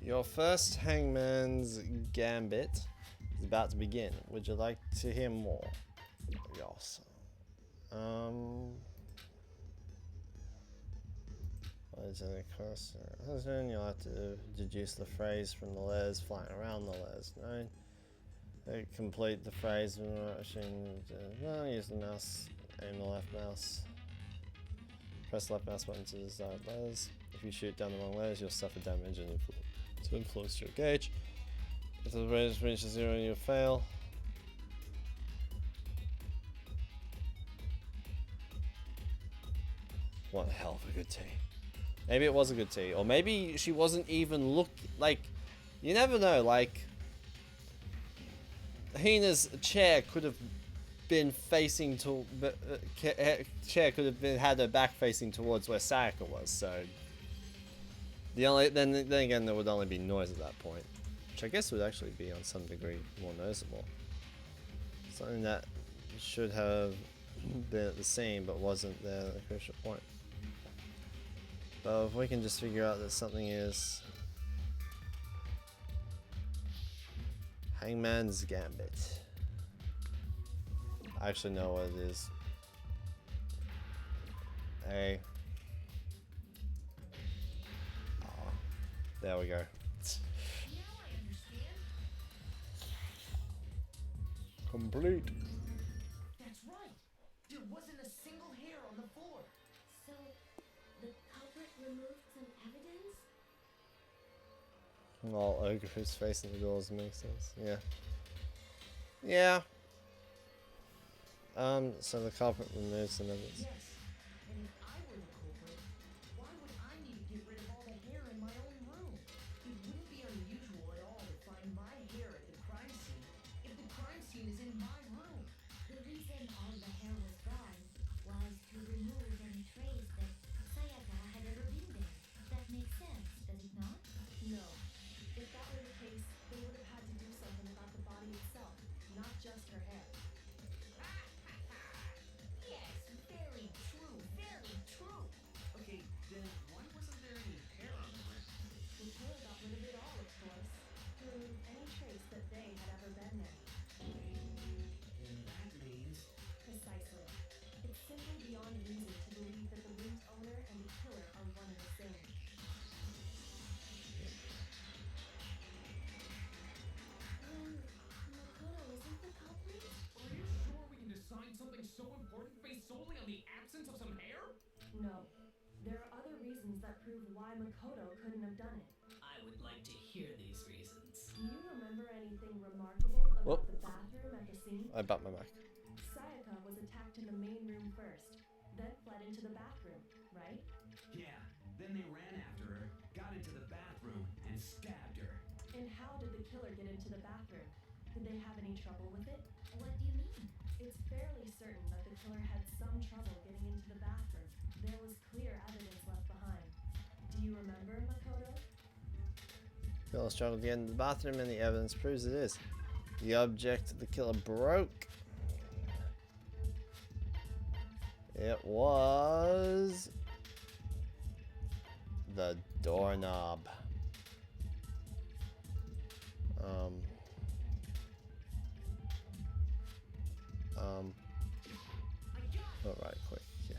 Your first Hangman's Gambit is about to begin. Would you like to hear more? Yes. What is it? Question. You'll have to deduce the phrase from the letters flying around the letters. No. Complete the phrase. No, use the mouse. Aim the left mouse. Press the left mouse button to decide letters. If you shoot down the wrong letters, you'll suffer damage and influence your gauge. If the range reaches 0, you'll fail. What a hell of a good tea. Maybe it was a good tea, or maybe she wasn't even like. You never know. Like, Hina's chair could have been facing to. Chair could have had her back facing towards where Sayaka was. So then again, there would only be noise at that point, which I guess would actually be on some degree more noticeable. Something that should have been at the scene but wasn't there at the crucial point. But if we can just figure out that something is Hangman's Gambit. I actually know what it is. A. Oh, there we go. Now I understand. Complete. That's right. There wasn't a single hair on the floor. So, the culprit removed some evidence? Well, ogre who's facing the doors makes sense. Yeah. Yeah. So the culprit removed some evidence. Yes. And if I were the culprit, why would I need to get rid of all the hair in my own room? It wouldn't be unusual at all to find my hair at the crime scene if the crime scene is in my room. simply beyond reason to believe that the room's owner and the killer are one and the same. Then Makoto isn't the culprit? Are you sure we can decide something so important based solely on the absence of some hair? No. There are other reasons that prove why Makoto couldn't have done it. I would like to hear these reasons. Do you remember anything remarkable about Whoop. the bathroom at the scene? I bumped my mic. Sayaka was attacked in the main room first, then fled into the bathroom, right? Yeah, then they ran after her, got into the bathroom, and stabbed her. And how did the killer get into the bathroom? Did they have any trouble with it? What do you mean? It's fairly certain that the killer had some trouble getting into the bathroom. There was clear evidence left behind. Do you remember, Makoto? Killer struggled to get into the bathroom, and the evidence proves it is. The object the killer broke. It was the doorknob. Oh, right, quick, yeah.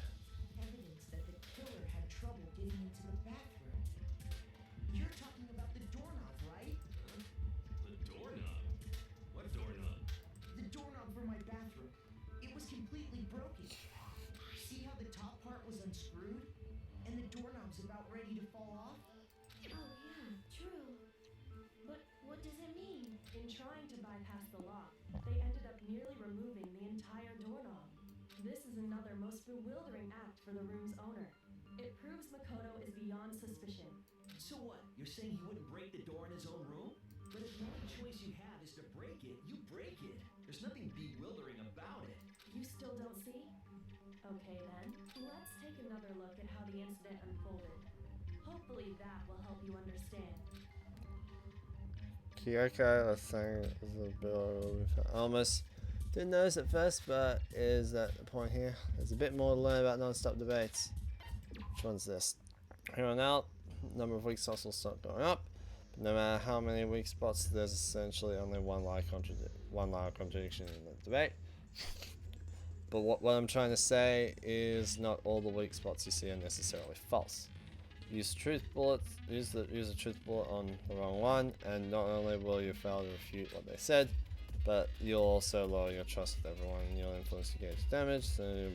Evidence that the killer had trouble getting into the bathroom. You're talking about the doorknob, right? The doorknob? What doorknob? The doorknob for my bathroom. It was completely broken. See how the top part was unscrewed? And the doorknob's about ready to fall off? Oh yeah, true. But what does it mean? In trying to bypass the lock, they ended up nearly removing the entire doorknob. This is another most bewildering act for the room's owner. It proves Makoto is beyond suspicion. So what? You're saying he wouldn't break the door in his own room? But if the only choice you have is to break it, you break it. There's nothing bewildering about it. You still don't see? Okay then, let's take another look at how the incident unfolded. Hopefully that will help you understand. Kyoko, I think, is a bit almost didn't notice at first, but is at the point here. There's a bit more to learn about non-stop debates. Which one's this? Here on out, number of weak spots will start going up. But no matter how many weak spots, there's essentially only one line contradiction in the debate. But what I'm trying to say is not all the weak spots you see are necessarily false. Use truth bullets. Use a truth bullet on the wrong one, and not only will you fail to refute what they said, but you'll also lower your trust with everyone. You'll influence to gauge damage. So you'll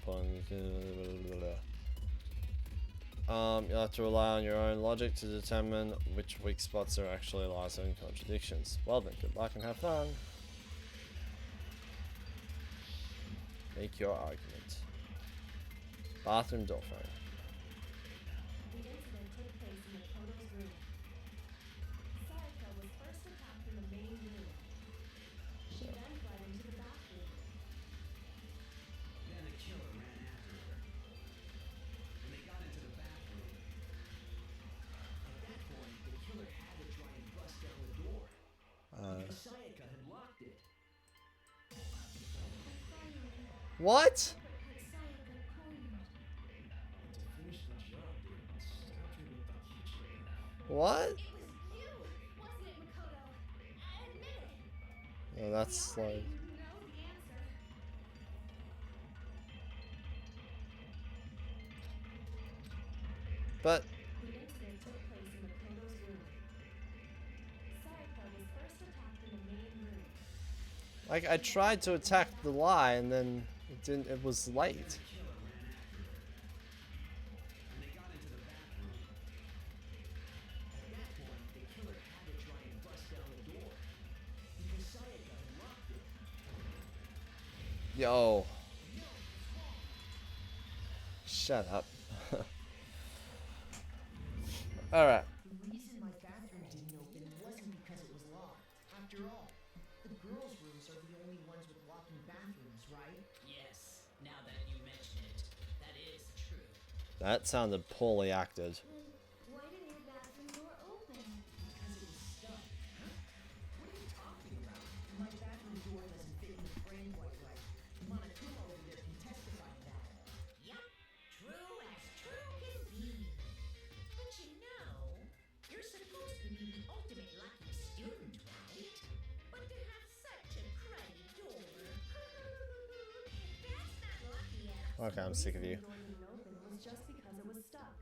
have to rely on your own logic to determine which weak spots are actually lies and contradictions. Well then, good luck and have fun. Make your argument. Bathroom door frame. The incident took place in Makoto's room. Sayaka was first attacked in the main room. She then fled into the bathroom. Then the killer ran after her. And they got into the bathroom. At that point, the killer had to try and bust down the door. Because Sayaka had locked it. What? Had Sayaka cornered. To finish the job, they stabbed her with the keychain. What? It was you, wasn't it, Makoto? Admit it. Oh, that's We like. already know the answer. But The incident took place in Makoto's room. Sayaka was first attacked in the main room. like I tried to attack the lie, and then it didn't. It was late. The killer ran after her. And they got into the bathroom. At that point, the killer had to try and bust down the door. Because Sayaka had locked it. Yo. Shut up. Alright. The reason my bathroom didn't open wasn't because it was locked. After all, the girls' rooms are the only ones with locking bathrooms, right? Yes, now that you mention it, that is true. That sounded poorly acted. Then why didn't your bathroom door open? Because it was stuck. Huh? What are you talking about? My bathroom door doesn't fit in the frame quite right. Monokuma over there can testify to that. Yup, true as true can be. But you know, you're supposed to be the ultimate lucky student, right? But to have such a cruddy door, that's not lucky at all. Okay, I'm sick of you. The reason the door didn't open was just because it was stuck.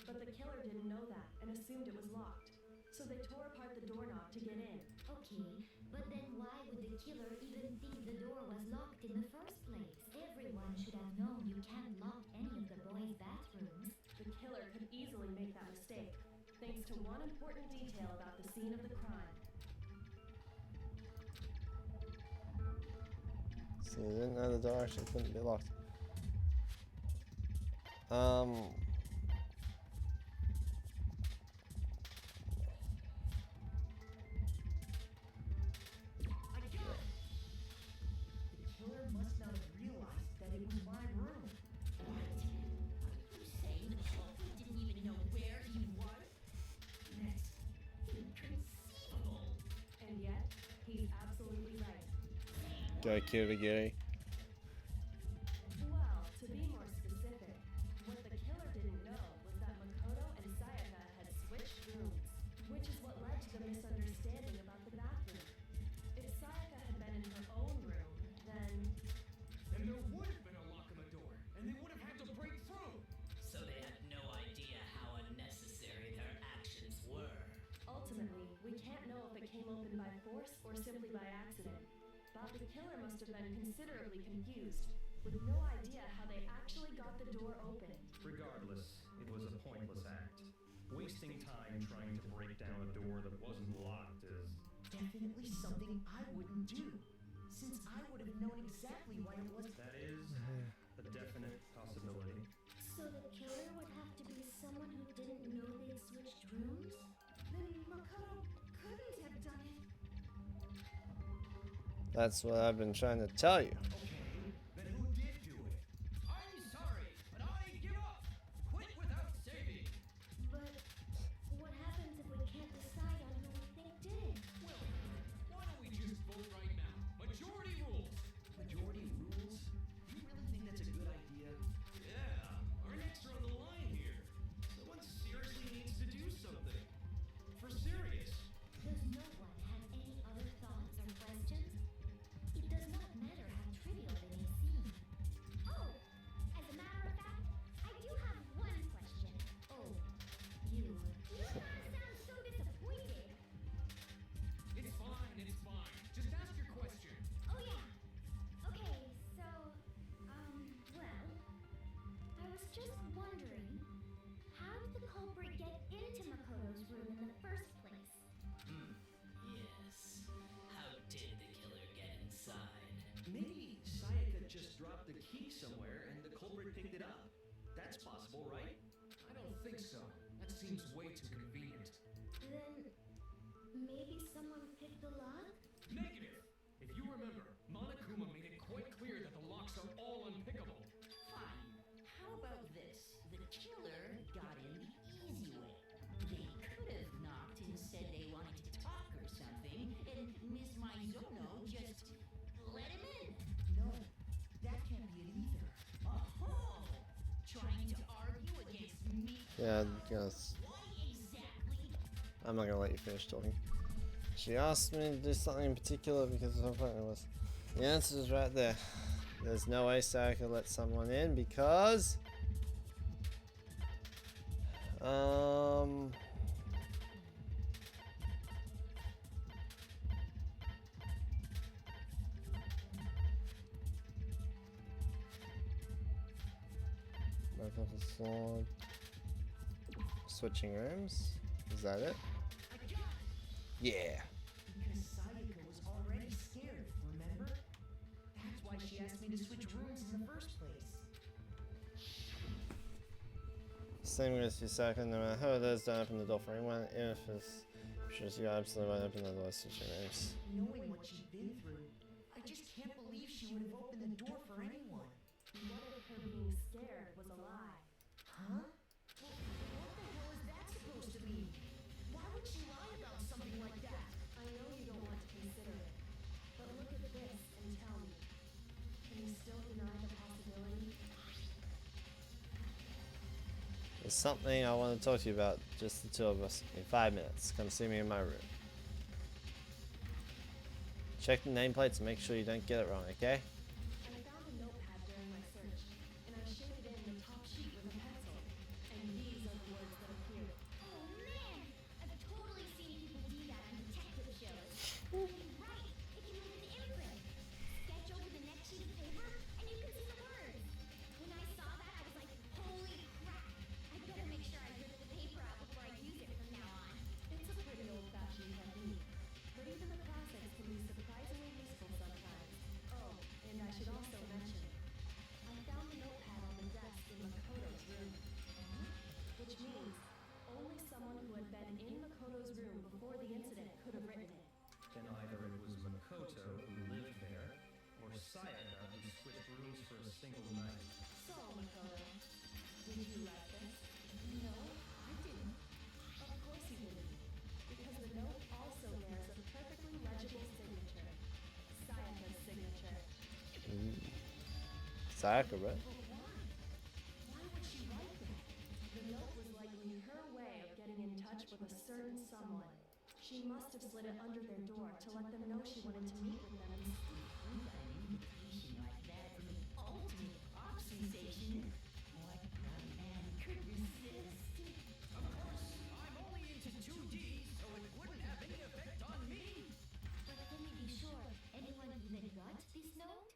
But the killer didn't know that and assumed it was locked. So they tore apart the doorknob to get in. Okay, but then why would the killer even think the door was locked in the first place? Everyone should have known you can't lock any of the boys' bathrooms. The killer could easily make that mistake, thanks to one important detail about the scene of the crime. So they didn't know the door actually couldn't be locked. I got it! The killer must not have realized that it was my room. What? Are you saying the culprit didn't even know where he was? That's inconceivable. And yet, he's absolutely right. Go kill the gay. Well, to be more specific, what the killer didn't know was that Makoto and Sayaka had switched rooms, which is what led to the misunderstanding about the bathroom. If Sayaka had been in her own room, then Then there would have been a lock on the door, and they would have had to break through. So they had no idea how unnecessary their actions were. ultimately, we can't know if it came open by force or simply by accident. But the killer must have been considerably confused, with no idea how they actually got the door open. Regardless, it was a pointless act. Wasting time trying to break down a door that wasn't locked is... Definitely something I wouldn't do, since I would have known exactly why it was. That is a definite possibility. So the killer would have to be someone who didn't know they'd switched rooms? Then Makoto couldn't have done it. That's what I've been trying to tell you. Okay, then who did do it? I'm sorry, but I give up. Quit without saving. But what happens if we can't decide on who we think did it? Well, why don't we just vote right now? Majority rules. Majority rules? You really think that's a good idea? Yeah, our necks are on the line here. Someone seriously needs to do something. For serious. Does no one have any other thoughts or questions? It does not matter how trivial they may seem. Oh, as a matter of fact, I do have one question. Oh, you. You sound so disappointed. It's fine, it's fine. Just ask your question. Oh yeah. Okay, so, well, I was just wondering, how did the culprit get into Makoto's room in the first place? Yes. How did the killer get inside? Maybe Sayaka just dropped the key somewhere and the culprit picked it up. That's possible, right? I don't think so. That seems way too convenient. Then, maybe someone picked the lock? Negative. If you remember, Monokuma made it quite clear that the locks are all unpickable. Fine. How about this? The killer got in the easy way. They could have knocked and said they wanted to talk or something, and Miss Maizono just let him in. No, that can't be it either. Oh, trying to argue against me? Yeah, yes. Why exactly? I'm not gonna let you finish talking. She asked me to do something in particular because of how fun it was. The answer is right there. There's no way Sarah could let someone in because... Back up the sword. Switching rooms? Is that it? I got it! Yeah. Because Sayaka was already scared, remember? That's why she asked me to switch rooms in the first place. Same with your second, no matter how it is, don't open the door for anyone. If it's just you absolutely won't open the door, switching rooms. Knowing what she'd been through, I just can't believe she would have opened the door for anyone. What if her being scared was a lie? Huh? Well, what the hell is that supposed to mean? Why would she lie about something like that? I know you don't want to consider it, but look at this and tell me. Can you still deny the possibility? There's something I want to talk to you about, just the two of us, in 5 minutes. Come see me in my room. Check the nameplates and make sure you don't get it wrong, okay? I found a notepad during my search, and I'm single night. So, Makoto, did you write this? No, I didn't. Of course you didn't. Because the note also bears a perfectly legible signature. Sayaka's signature. Sayaka, right? But why? Why would she write that? The note was likely her way of getting in touch with a certain someone. She must have slid it under their door to let them know she wanted to meet with them. We got an invitation like that from the ultimate pop sensation. What grown man could resist? Of course, I'm only into 2D, so it wouldn't have any effect on me. But can we be sure anyone even got this note?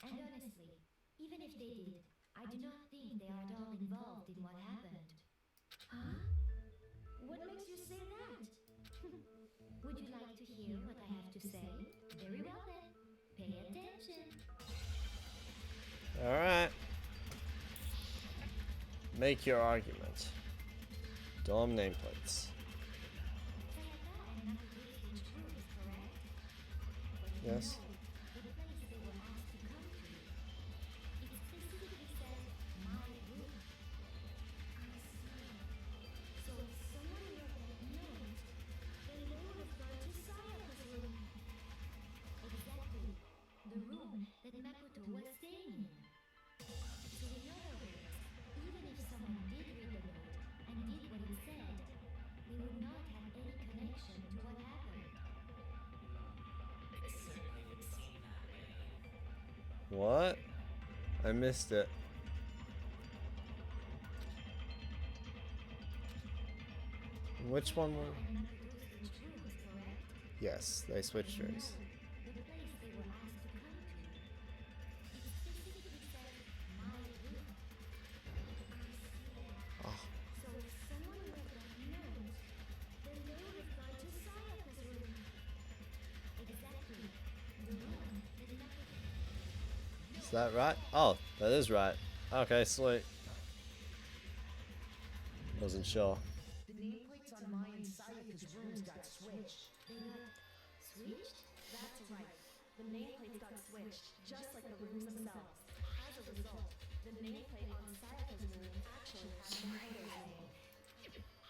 And honestly, even if they did, I do not think they are at all involved in what happened. Huh? What makes you say that? Would you like to hear what I have to say? Very well then. Pay attention. Alright. Make your argument. Dorm nameplates. Sayaka and Makoto switched rooms, correct? But Yes. no, the place they were asked to come to. It specifically said, my room. I see. So if someone wrote that note, then they would have gone to Sayaka's room. Exactly. The room that Makoto was staying in. So in other words, even if someone did read the note and did what it said, they would not have any connection to what happened. It certainly would seem that way. What? I missed it. Which one were? And Makoto switched rooms, correct? Yes, they switched rooms. The place they were asked to come to. It specifically said, my room. Oh, So if someone read that note, then they would have gone to Sayaka's room. Exactly. The room that Makoto... is that right? Oh, that is right. Okay, sweet. Wasn't sure. The nameplates on my and Sayaka's rooms got switched. They got switched? That's right. The nameplates got switched, just like the rooms themselves. As a result, the nameplate on Sayaka's room actually had Makoto's name.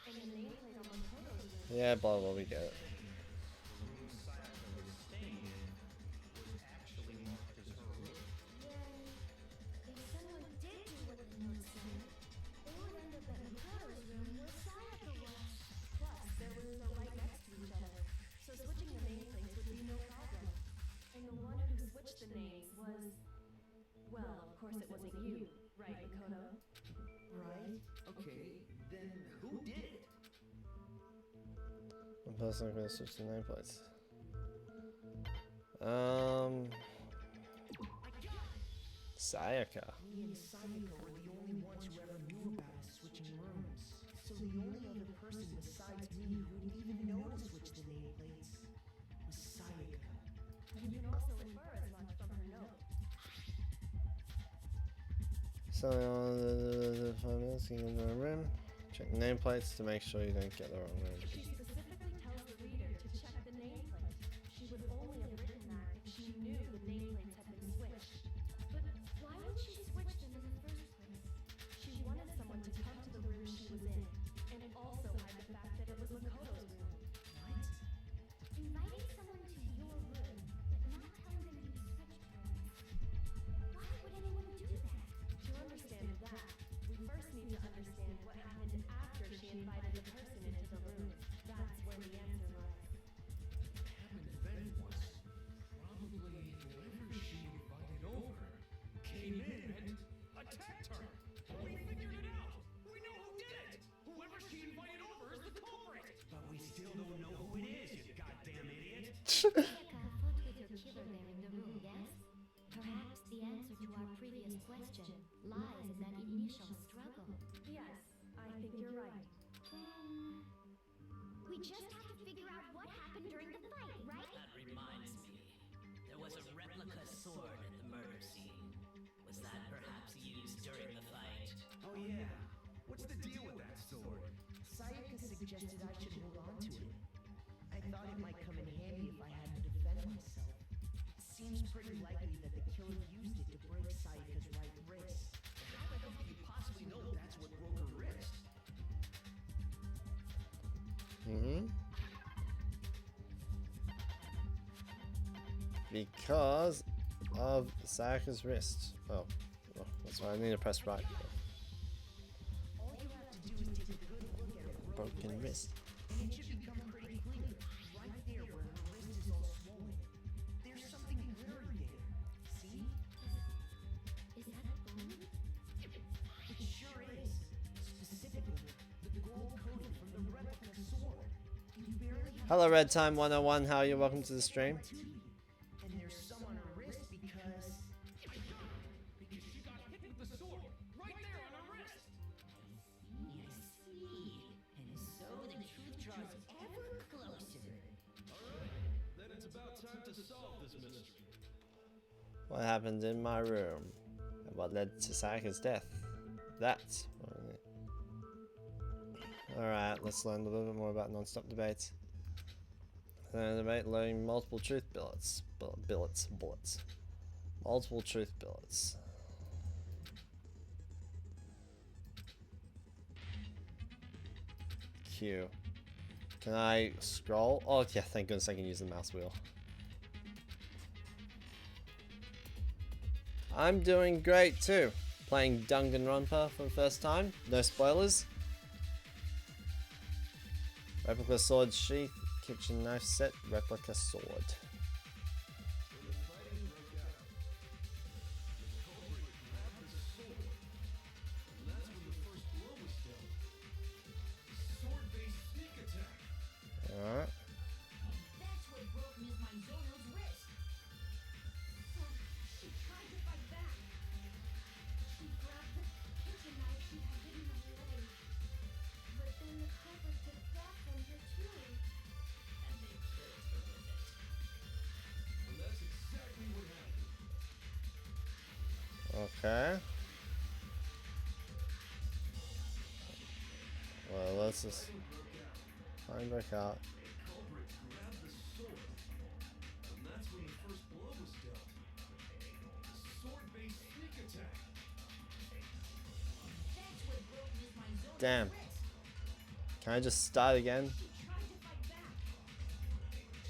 And the nameplate on Makoto's room... Yeah, blah blah, we get it. The room Sayaka was staying in was actually marked as her room. Then, if someone did do what the note said, they would end up at Makoto's room where Sayaka was. Plus, their rooms are right next to each other, so switching the nameplates would be no problem. And the one who switched the names was... Well, of course it wasn't you, right, Makoto? Right? Okay, then who did it? One person gonna switch the nameplates. Sayaka. Me and Sayaka were the only ones who ever knew about us switching rooms. So the only other person besides me who'd even know to switch the nameplates was Sayaka. You can also infer as much from her note. So on the 5 minutes, you can go to a room. Check nameplates to make sure you don't get the wrong room. She specifically tells the reader to check the nameplate. She would only have written that if she knew the nameplates had been switched. But Why would she switch them in the first place? she wanted someone to come to the room she was in, and also hide the fact that it was Makoto's room. What? Inviting someone to your room, but not telling them you switched rooms. Why would anyone do that? To understand that, we first need to understand what happened after she invited the person into the room. That's where the answer lies. Happened then was probably whoever she invited over came in and attacked her. We figured it out. We know who did it. Whoever she invited over is the culprit. But we still don't know who it is, you goddamn idiot. Sayaka fought with your killer there in the room, yes? Perhaps the answer to our previous question lies in that initial struggle. Yes, I think you're right. Then... We just have to figure out what happened during the fight, right? That reminds me. There was a replica sword at the murder scene. Was that perhaps used during the fight? Oh yeah. What's the deal with that sword? Sayaka suggested I should hold on to it. I thought it might come in handy if I had to defend myself. It seems pretty likely that the killer used it to break Sayaka's because of Sayaka's wrist. Oh, that's why I need to press right. All you have to do is take a good look at her Broken wrist. and it should become pretty clear. Right there where her wrist is all swollen. There's something blurry there. See? Is that a bone? It sure is. Specifically, the gold coating from the replica sword. You barely have Hello, Red Time 101. How are you? Welcome to the stream. and there's some on her wrist because Because she got hit with the sword right there on her wrist. I see. And so the truth draws ever closer. Then it's about time to solve this mystery. What happened in my room? And what led to Sayaka's death? That's alright, let's learn a little bit more about non-stop debates. Debate loading multiple truth bullets. Bullets. Multiple truth bullets. Q. Can I scroll? Oh yeah, thank goodness I can use the mouse wheel. I'm doing great too. Playing Danganronpa for the first time. No spoilers. Replica sword sheath, kitchen knife set, replica sword. When the fighting broke out, the culprit grabbed the sword. And that's when the first blow was dealt. Sword-based sneak attack. Alright. That's what broke Ms. Maizono's wrist. She tried to fight back. She grabbed the kitchen knife she had hidden on her leg. But then the culprit took that from her too. And they killed her with it. And that's exactly what happened. Okay. Well, let's just find back out. The culprit grabbed the sword. And that's when the first blow was dealt. Sword-based sneak attack. That's what broke Ms. Maizono's Damn. wrist. Can I just start again? She tried to fight back.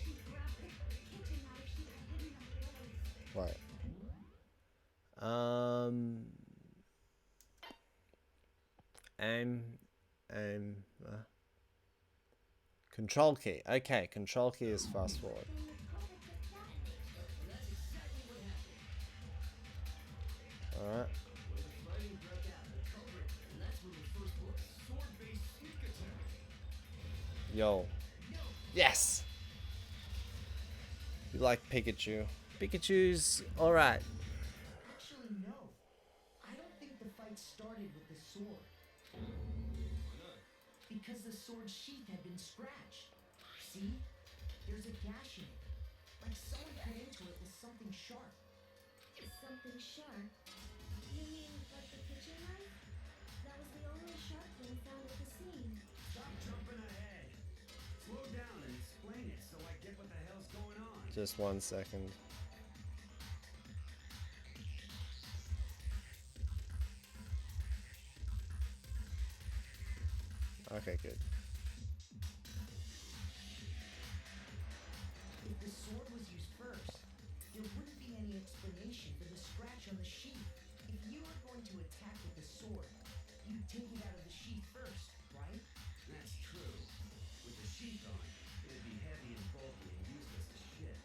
She grabbed the kitchen knife she had hidden on her leg. Right. Control key. Okay, control key is fast forward. Then the culprit took that. And that's exactly what happened. Alright. When the fighting broke out, the culprit. And that's when the first blow. Sword-based sneak attack. Yo. Yes! You like Pikachu. Pikachu's alright. actually no. I don't think the fight started with the sword. Because the sword sheath had been scratched. See? There's a gash in it. Like someone cut into it with something sharp. Something sharp. You mean like the kitchen knife? That was the only sharp thing found at the scene. Stop jumping ahead. Slow down and explain it so I get what the hell's going on. Just 1 second. Okay, good. If the sword was used first, there wouldn't be any explanation for the scratch on the sheath. If you were going to attack with the sword, you'd take it out of the sheath first, right? That's true. With the sheath on, it'd be heavy and bulky and useless as shit.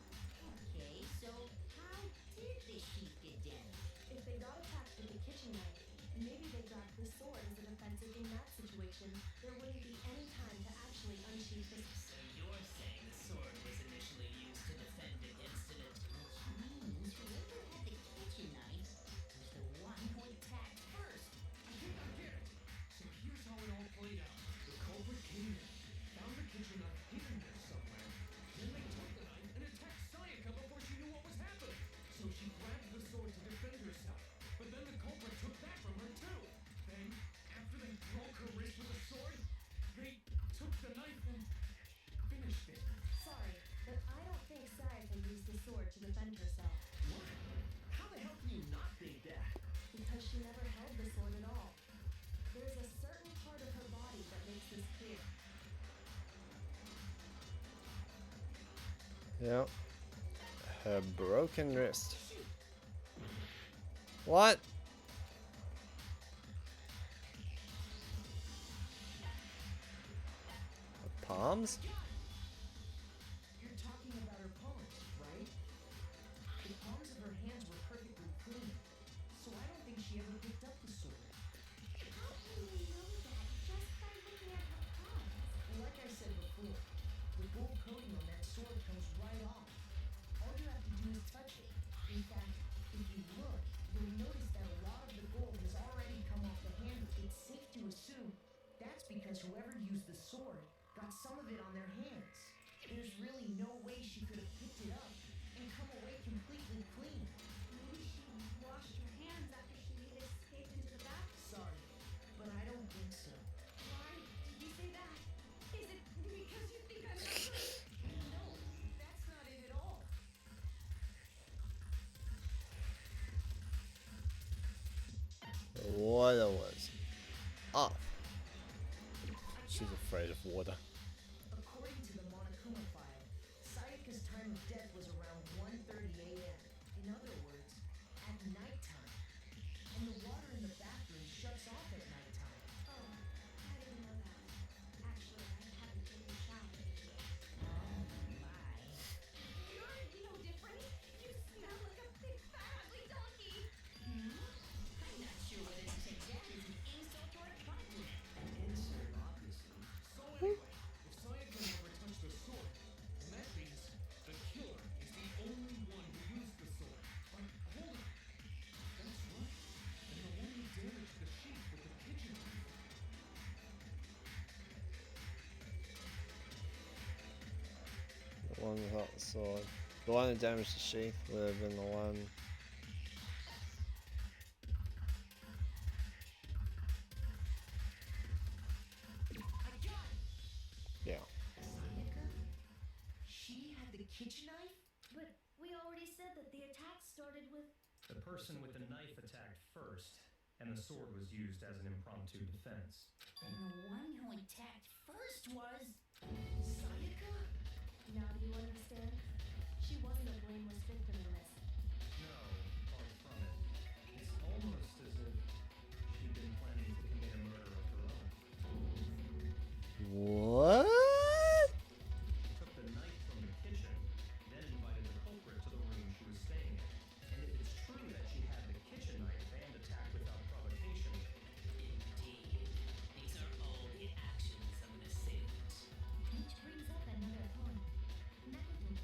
Okay, so how did the sheath get damaged? If they got attacked with a kitchen knife, and maybe they grabbed the sword as a defensive in that situation, there wouldn't be any time to actually unsheath the So you're saying the sword was initially used to defend against an attack? Means whoever had the kitchen knife was the one who attacked first. I think I get it. So here's how it all played out. The culprit came in, found the kitchen knife hidden there somewhere. Then they took the knife and attacked Sayaka before she knew what was happening. So she grabbed the sword to defend herself. But then the culprit took that from her too. Then, after they broke her wrist with a sword, they took the knife and finished it. Sorry, but I don't think Sayaka used the sword to defend herself. What? How the hell can you not think that? Because she never held the sword at all. There's a certain part of her body that makes this clear. Yep. her broken wrist. What? Her palms? You're talking about her palms, right? The palms of her hands were perfectly clean, so I don't think she ever picked up the sword. How can you know that just by looking at her palms? Like I said before, the gold coating on that sword comes right off. All you have to do is touch it. In fact, if you look, you'll notice that a lot of the gold has already come off the handle. It's safe to assume that's because whoever used the sword got some of it on their hands. There's really no way she could have picked it up and come away completely clean. Maybe she washed her hands after she escaped into the bathroom. Sorry, but I don't think so. Why did you say that? Is it because you think I'm a good? No, that's not it at all. The water was off. She's afraid of water. According to the Monokuma file, Sayaka's time of death was around 1:30 a.m. In other words, at nighttime. And the water in the bathroom shuts off at nighttime. Oh, I didn't know that. Actually, I haven't taken a shower in years. Oh my. You're no different. You smell like a big fat ugly donkey. I'm not sure whether to take that as an insult or a compliment. An insult, obviously. So anyway, if Sayaka never touched the sword, then that means the killer is the only one who used the sword. But hold on. That's right. And the one who damaged the sheep with the kitchen knife. The one without the sword. The one who damaged the sheath would have been the one. Yeah. Sayaka? She had the kitchen knife? But we already said that the attack started with. The person with the knife attacked first, and the sword was used as an impromptu defense. And the one who attacked first was. Sayaka? Now do you understand? She wasn't a blameless victim in this. No, far from it. It's almost as if she'd been planning to commit a murder of her own. What? Took the knife from the kitchen, then invited the culprit to the room she was staying in. And if it's true that she had the kitchen knife and attacked without provocation, Indeed. These are all the actions of an assailant. Which brings up another point. Nakoto,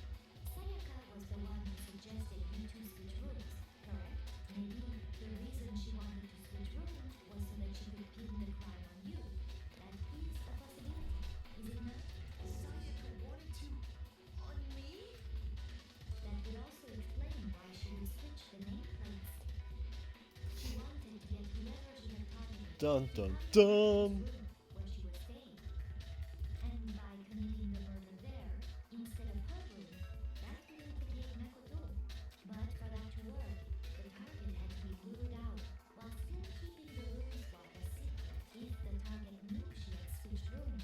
Sayaka was the one who suggested you two switch rooms, correct? Maybe the reason she wanted to switch rooms was so that she could pin the crime on you. That is a possibility, is it not? Sayaka wanted to. On me? That would also explain why she would switch the nameplates. She wanted to get whoever she had targeted Dun to dun come to the dun. room where she was staying. And by committing the murder there, instead of her room, that would implicate Makoto. But for that to work, the target had to be lured out while still keeping the room swap a secret. If the target knew she had switched rooms,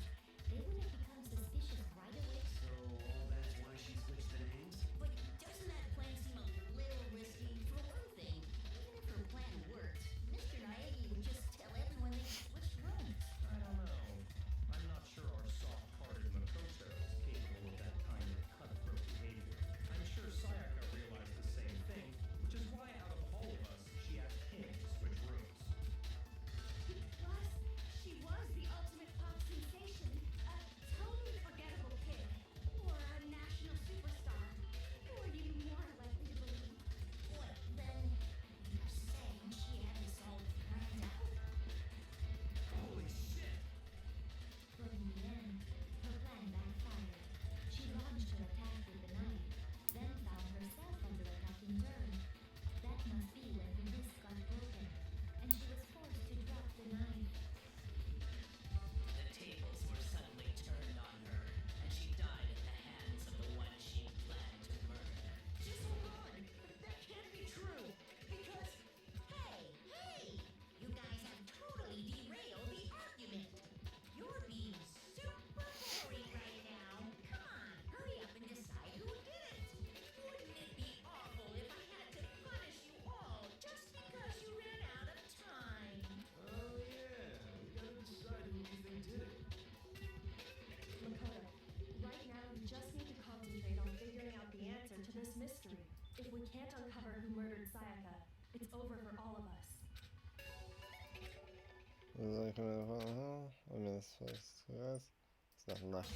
they would have become suspicious right away. So all that's why she switched the names? But doesn't that plan seem a little risky? For one thing, even if her plan worked, Mr. Naegi would just tell everyone they switched rooms. If we can't uncover who murdered Sayaka, it's over for all of us. I mean, this place, guys. There's nothing left.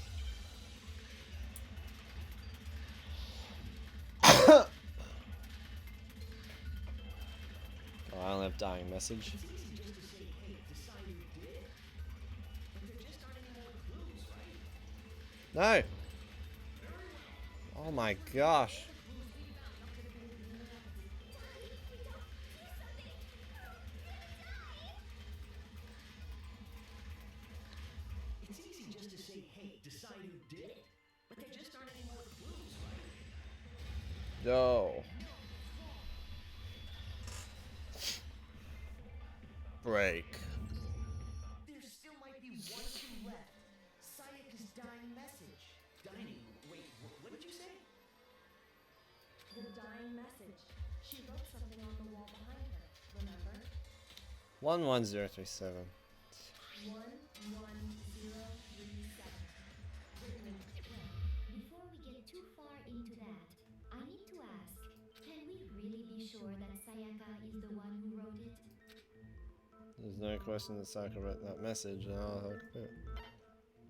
Oh, I only have dying message. It's easy just to say, hey, decide who did it. But there just aren't any more clues, right? No! Oh my gosh. It's easy just to say, hey, decide who did it. But there just aren't any more clues, right? No. Break. There still might be one clue left. Sayaka's dying message. Dining. Wait, what did you say? The dying message. She wrote something on the wall behind her, remember? 11037. 11037. Written in pen. Before we get too far into that, I need to ask, can we really be sure that Sayaka is the one who wrote it? There's no question that Sayaka wrote that message. Oh,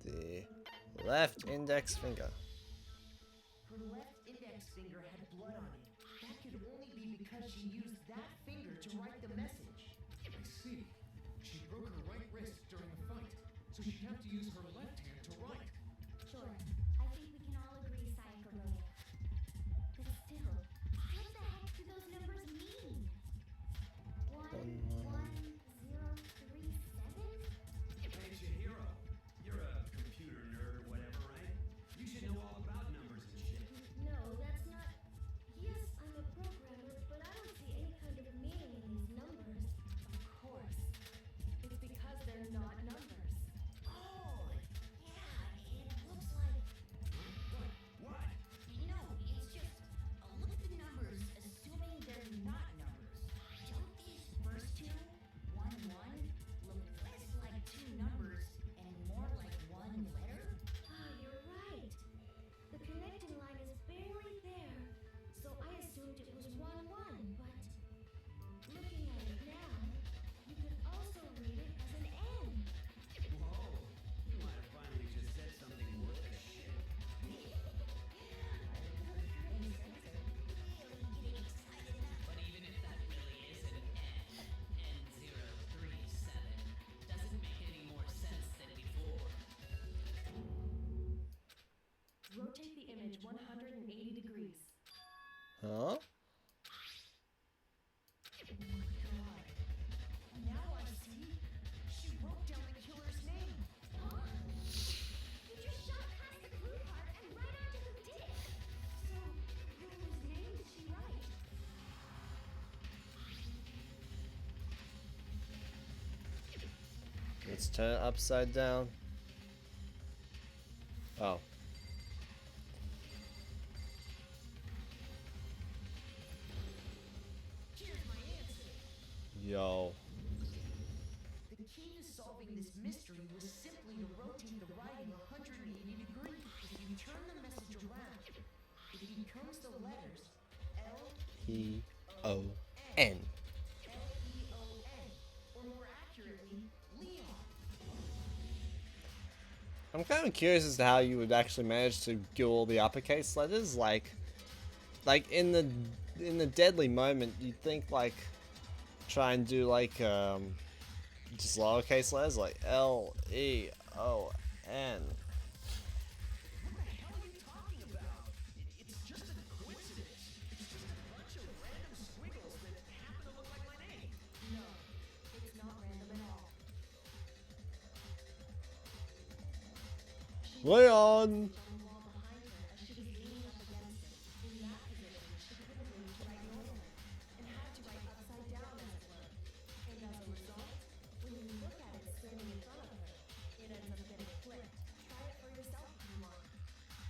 the left index finger. Her left index finger had blood on it. That could only be because she used that finger to write the message. I see. She broke her right wrist during the fight, so she'd have to use her left hand to write. Sure, I think we can all agree Sayaka wrote it. But still, what the heck do those numbers mean? 11037? Hey, Chihiro, you're a computer nerd or whatever, right? You should know all about numbers and shit. No, that's not. Yes, I'm a programmer, but I don't see any kind of meaning in these numbers. Of course. It's because they're not numbers. Oh, yeah, it looks like. What? No, it's just. Look at the numbers, assuming they're not numbers. Don't these first two, 1 1, look less like two numbers and more like one letter? Ah, you're right. The connecting line is barely there, so I assumed it was 1 1, but looking at it now, you could also read it as an N. Whoa, you might have finally just said something worth a shit. But even if that really is an N037, doesn't make any more sense than before. Rotate the image 180 degrees. Huh? Now I see. She wrote down the killer's name. Huh? You just shot past the clue part and right onto who did it. So, whose name did she write? Let's turn it upside down. Oh. Here's my answer. Yo. The key to solving this mystery was simply to rotate the writing 180 degrees. If you turn the message around, it becomes the letters P-O-N. L-E-O-N, or more accurately, Leon. I'm kind of curious as to how you would actually manage to do all the uppercase letters. Like in the deadly moment, you'd think like try and do like just lowercase letters like L-E-O-N. What the hell are you talking about? It's just a coincidence. It's just a bunch of random squiggles that happen to look like my name. No, it's not random at all. She Leon! on the wall behind her as she was leaning up against it. In that position, she couldn't move to write normally, and had to write upside down as it were. And as a result, when you look at it standing in front of her, it ends up getting flipped. Try it for yourself if you want.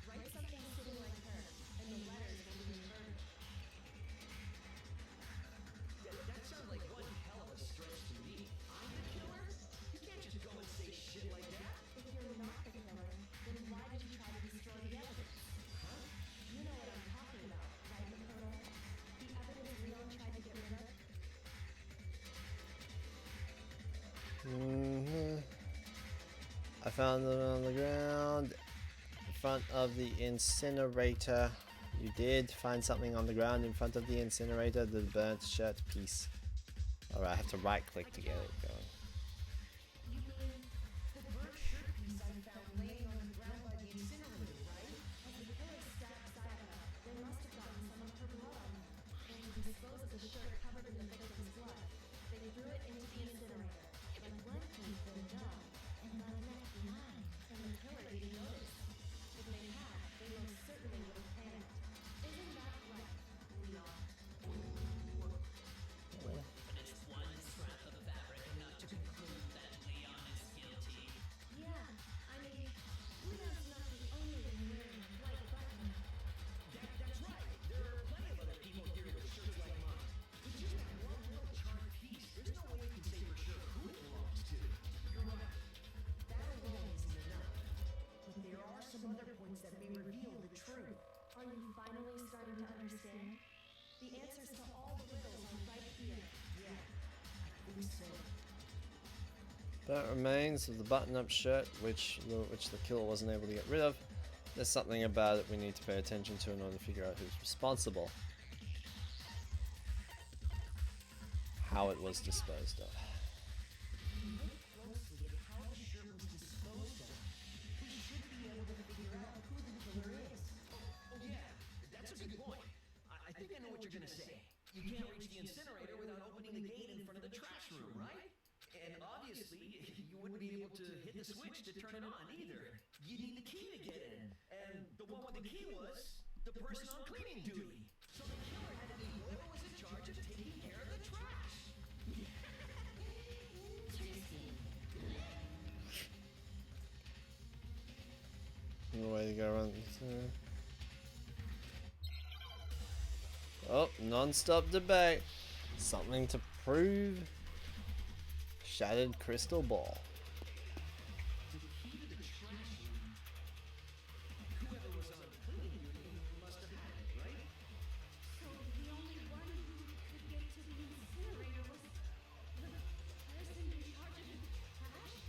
Write something sitting like her, and the letters will be inverted. That sounds like one hell of a stretch to me. I'm the killer? You can't just go and say shit like that. If you're not the killer, then why did you try to found them on the ground in front of the incinerator. You did find something on the ground in front of the incinerator, the burnt shirt piece. Alright, I have to right click to get it going. You mean the burnt shirt piece I found laying on the ground by the incinerator, right? As the killer stabbed Sayaka, they must have gotten some of her blood on them. And to dispose of the shirt covered in the victim's blood, they threw it into the incinerator. But one piece been done and got left behind, and the killer didn't notice. If they had, they most certainly would have panicked. Isn't that right, Leon? But it's one scrap of fabric enough to conclude that Leon is guilty. Yeah, I mean, Leon's not the only one wearing a white button. That's right. There are plenty of other people here with shirts like mine. It's just that one little charred piece. There's no way we can say for sure who it belongs to. You're right. That alone isn't enough. But there are some other points that may reveal the truth. Are you finally starting to understand? The answers to all the riddles are right here. Yeah, I think so. That remains of the button-up shirt, which the killer wasn't able to get rid of. There's something about it we need to pay attention to in order to figure out who's responsible. How it was disposed of. Look closely at how the shirt was disposed of. We should be able to figure out who the killer is. Oh yeah, that's a good point. I think I know what you're gonna say. You can't reach the incinerator without opening the gate in front of the trash room, right? And obviously, you wouldn't be able to hit the switch to turn it on either. You need the key to get in. And the one with the key was the person on cleaning duty. So the killer had to be whoever was in charge of taking care of the trash. Interesting. No way to go around. Oh, non-stop debate. Something to prove. Shattered crystal ball. The key to the trash room. Whoever was on cleaning duty must have had it, right? So the only one who could get to the incinerator was the person in charge of the trash?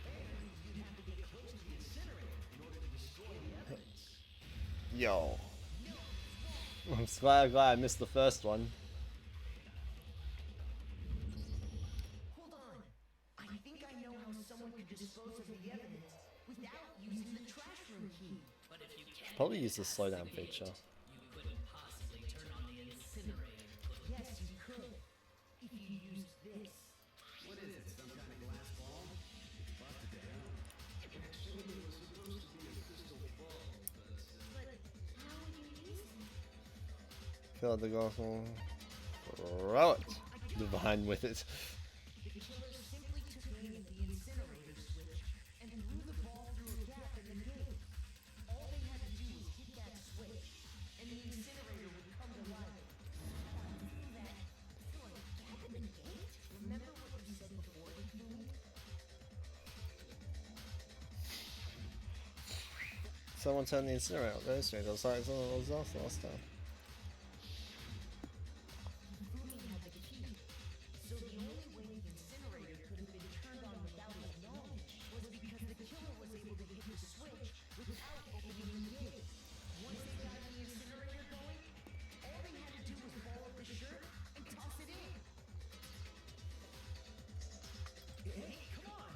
And you'd have to get close to the incinerator in order to destroy the evidence. Yo. I'm glad I missed the first one. Hold on. I think I know how someone could dispose of the evidence without using the trash room key. But if you can't Probably get use the past slowdown the gate, feature. you couldn't possibly turn on the incinerator, could you? Yes, you could. If you used this. What is it? Some kind of glass ball? Busted it out. Actually, it was supposed to be a crystal ball, but But how would you use it? Fill the gospel. Throw it. Divine with it. The killer simply took aim at the incinerator switch and threw the ball through a gap in the gate. All they had to do was hit that switch, and the incinerator would come to life. Through a gap in the gate? Remember what you said before, Boomy? Someone turned the incinerator up there straight. I was like, someone was off last time. Boomy had the key. So the only way the incinerator could have been turned on without his knowledge was because the killer was able to hit the switch without opening the gate. Once they got the incinerator going, all they had to do was ball up the shirt and toss it in. Hey, come on!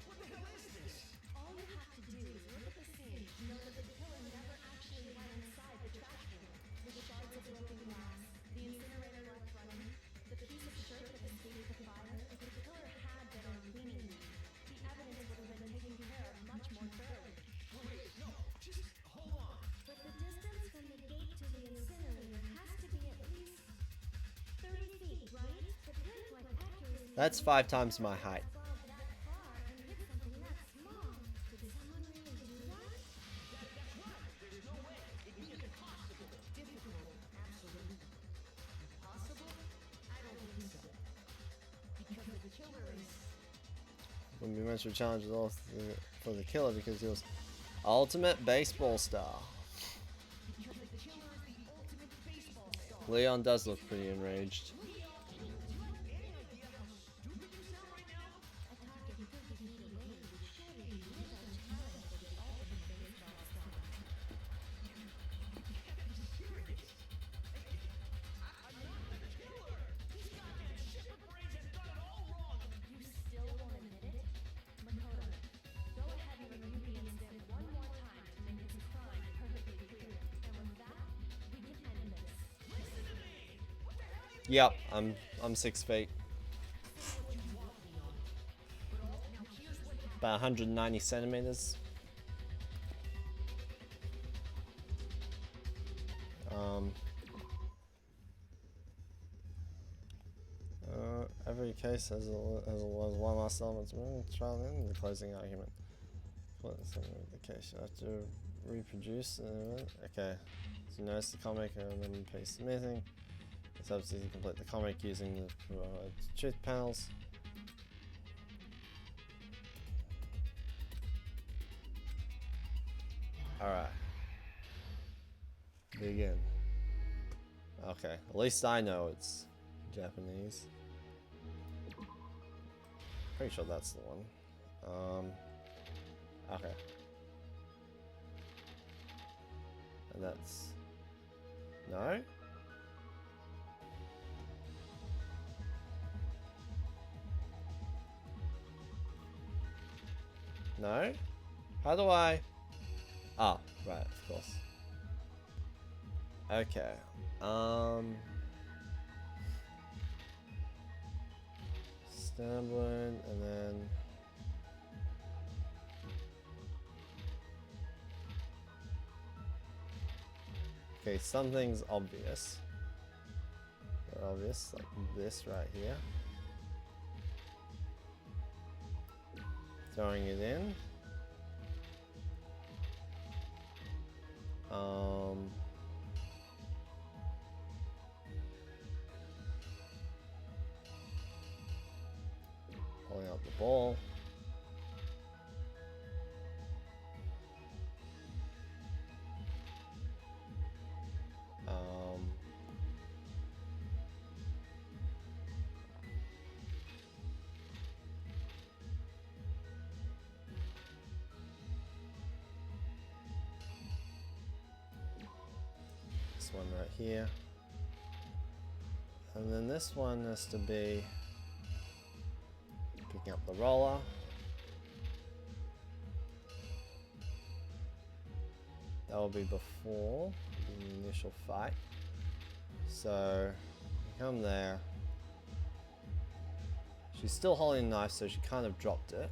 What the hell is this? All you have to do is look at the scene to know that the killer never actually went inside the trash room. The shards of broken glass, the incinerator left running, the piece of shirt that escaped the fire. If the killer had been on cleaning duty, the evidence would have been taken care of much more thoroughly. Wait, no, just hold on. But the distance from the gate to the incinerator has to be at least 30 feet, right? The pinpoint accuracy. That's 5 times my height. Fall that far and hit something that small. Could someone really do that? That's right. There's no way. It'd be impossible. Difficult, absolutely. Impossible? I don't think so. Because the killer is. Wouldn't be much of a challenge at all for the killer because he was ultimate baseball star. Because the killer is the ultimate baseball star. Leon does look pretty enraged. Do you have any idea how stupid you sound right now? A target 30 feet away would surely be lit up Yep, I'm 6 feet. About 190 centimeters. Every case has one last element to trial in the closing argument. What's the case? I have to reproduce an event. Okay. So you notice the comic element piece missing. It's up to complete the comic using the truth panels. Alright. Begin. Okay, at least I know it's Japanese. Pretty sure that's the one. Okay. And that's... No? No? How do I... Ah, right, of course. Okay. Stamblin, and then... Okay, something's obvious. They're obvious, like this right here. Throwing it in. Pulling out the ball. This one right here. And then this one has to be picking up the roller. That will be before the initial fight. So, you come there. She's still holding the knife, so she kind of dropped it.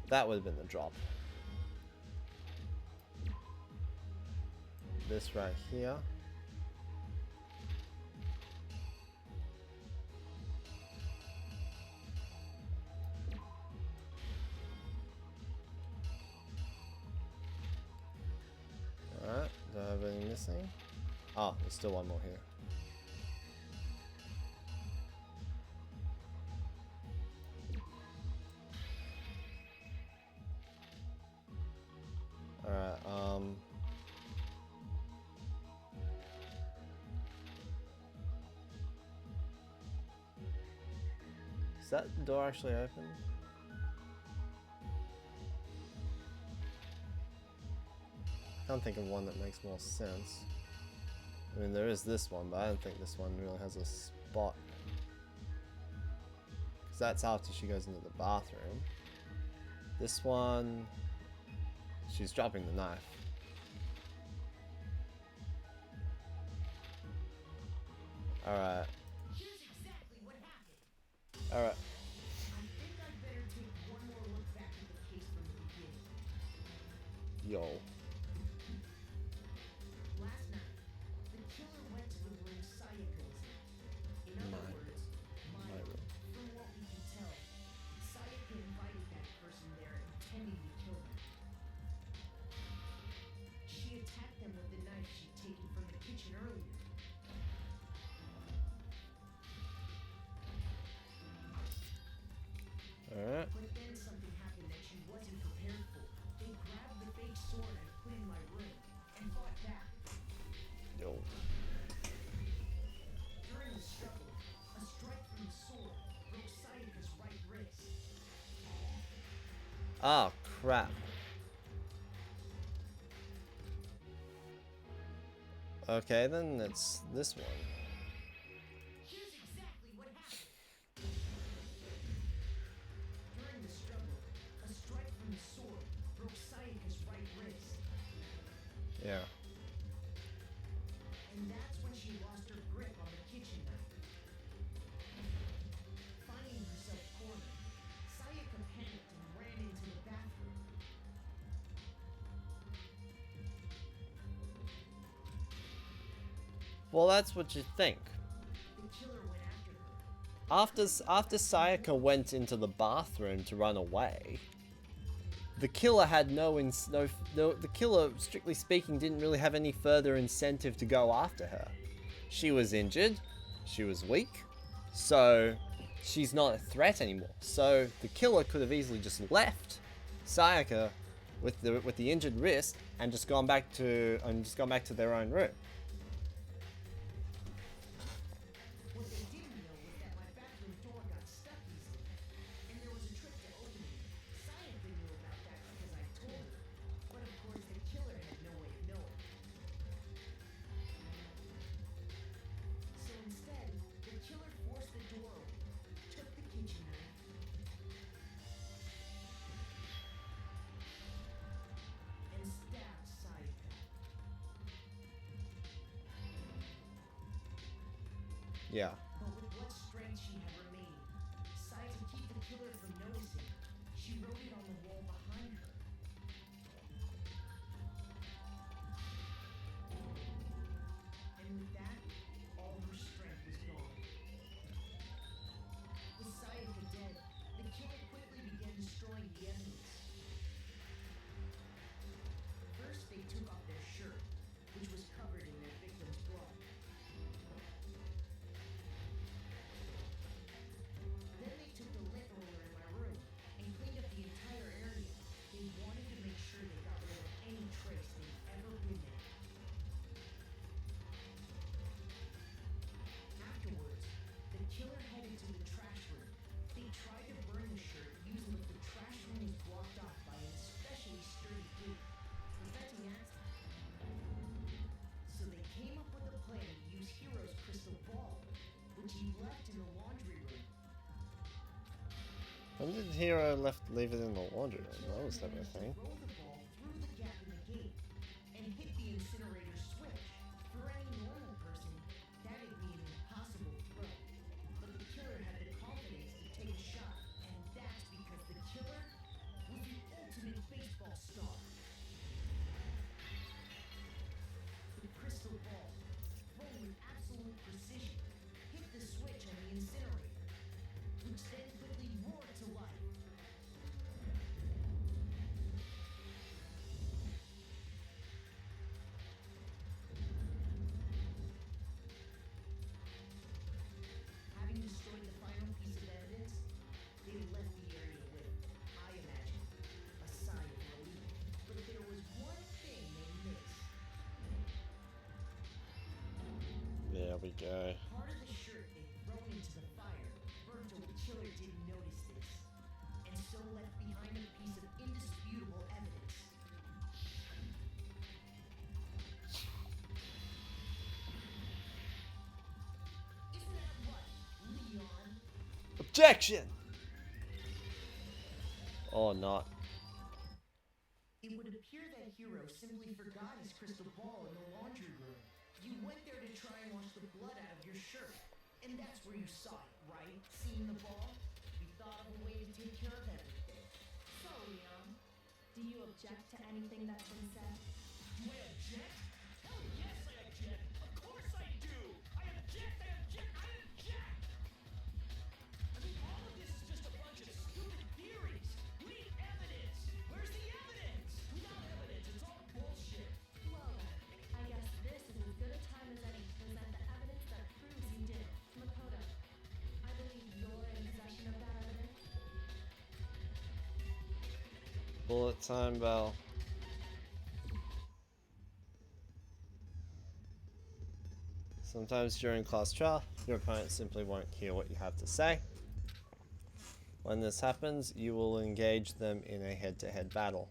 That would have been the drop. This right here. Alright, do I have anything missing? Oh, there's still one more here. Alright, is that door actually open? I can't think of one that makes more sense. I mean, there is this one, but I don't think this one really has a spot. Because that's after she goes into the bathroom. This one... She's dropping the knife. Alright. Alright. I think I'd better take one more look back at the case from the beginning. Yo. Last night, the killer went to the room Sayaka was in. In other words, my room. From what we can tell, Sayaka invited that person there intending to kill them. She attacked them with the knife she'd taken from the kitchen earlier. Alright. But then something happened that she wasn't prepared for. They grabbed the fake sword I put in my room and fought back. Yo. During the struggle, a strike from the sword broke Sayaka's right wrist. Ah, crap. Okay, then it's this one. Here's exactly what happened. During the struggle, a strike from the sword broke Sayaka's right wrist. Yeah. And that's when she lost her grip on the Well, that's what you think. The killer went after her. After Sayaka went into the bathroom to run away, the killer had the killer, strictly speaking, didn't really have any further incentive to go after her. She was injured, she was weak, so she's not a threat anymore. So the killer could have easily just left Sayaka with the injured wrist and just gone back to their own room. What they didn't know was that my bathroom door got stuck easily, and there was a trick to opening it. Sayaka knew about that because I told her, but of course the killer had no way of knowing. So instead, the killer forced the door open, took the kitchen knife, and stabbed Sayaka. Yeah. But with what strength she had remaining, decided to keep the killer from noticing, she wrote it on the wall behind her. And with that, all her strength was gone. With Sayaka dead, the killer quickly began destroying the evidence. First, they took off their shirt, which was covered in their victim's blood. Then they took the lint roller in my room and cleaned up the entire area. They wanted to make sure they got rid of any trace they'd ever been there. Afterwards, the killer headed to the trash room. They tried to burn the shirt using what the trash room was blocked off by an especially sturdy gate, preventing access. So they came up with a plan to use Hero's crystal ball, which he left in the laundry room. When did Hero leave it in the laundry room? That was never a thing. Throw the ball through the gap in the gate and hit the incinerator switch. For any normal person, that'd be an impossible throw. But the killer had the confidence to take a shot, and that's because the killer was the ultimate baseball star. The crystal ball, thrown with absolute precision, hit the switch on the incinerator, which then quickly roared to life. Having destroyed the final piece of evidence, they left the area with, I imagine, a sigh of relief. But there was one thing they missed. There we go. Part of the shirt they'd thrown into the fire burnt, so the killer didn't notice this, and so left behind a piece of indisputable evidence. Isn't that right, Leon? Objection! Or not. It would appear that Hero simply forgot his crystal ball in the laundry room. You went there to try and wash the blood out of your shirt, and that's where you saw it, right? Seeing the ball? You thought of a way to take care of everything. So, Leon, do you object to anything that's been said? Do I object? Hell yes, I object. Of course I do. I object. I object. I object. I mean, all of this is just a bunch of stupid theories. We need evidence. Where's the evidence? Without evidence, it's all bullshit. Well then, I guess this is as good a time as any to present the evidence that proves you did it. Makoto, I believe you're in possession of that evidence. Bullet time bell. Sometimes during class trial, your opponent simply won't hear what you have to say. When this happens, you will engage them in a head-to-head battle.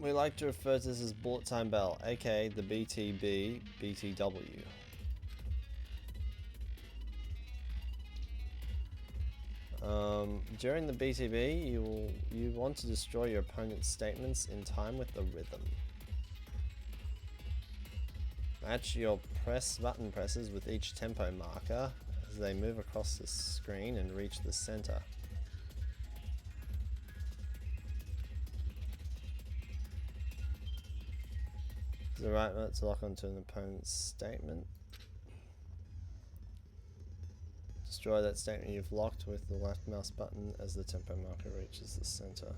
We like to refer to this as bullet time bell, aka the BTB BTW. During the BTB, you want to destroy your opponent's statements in time with the rhythm. Match your button presses with each tempo marker as they move across the screen and reach the center. Is the right note to lock onto an opponent's statement? Destroy that statement you've locked with the left mouse button as the tempo marker reaches the center.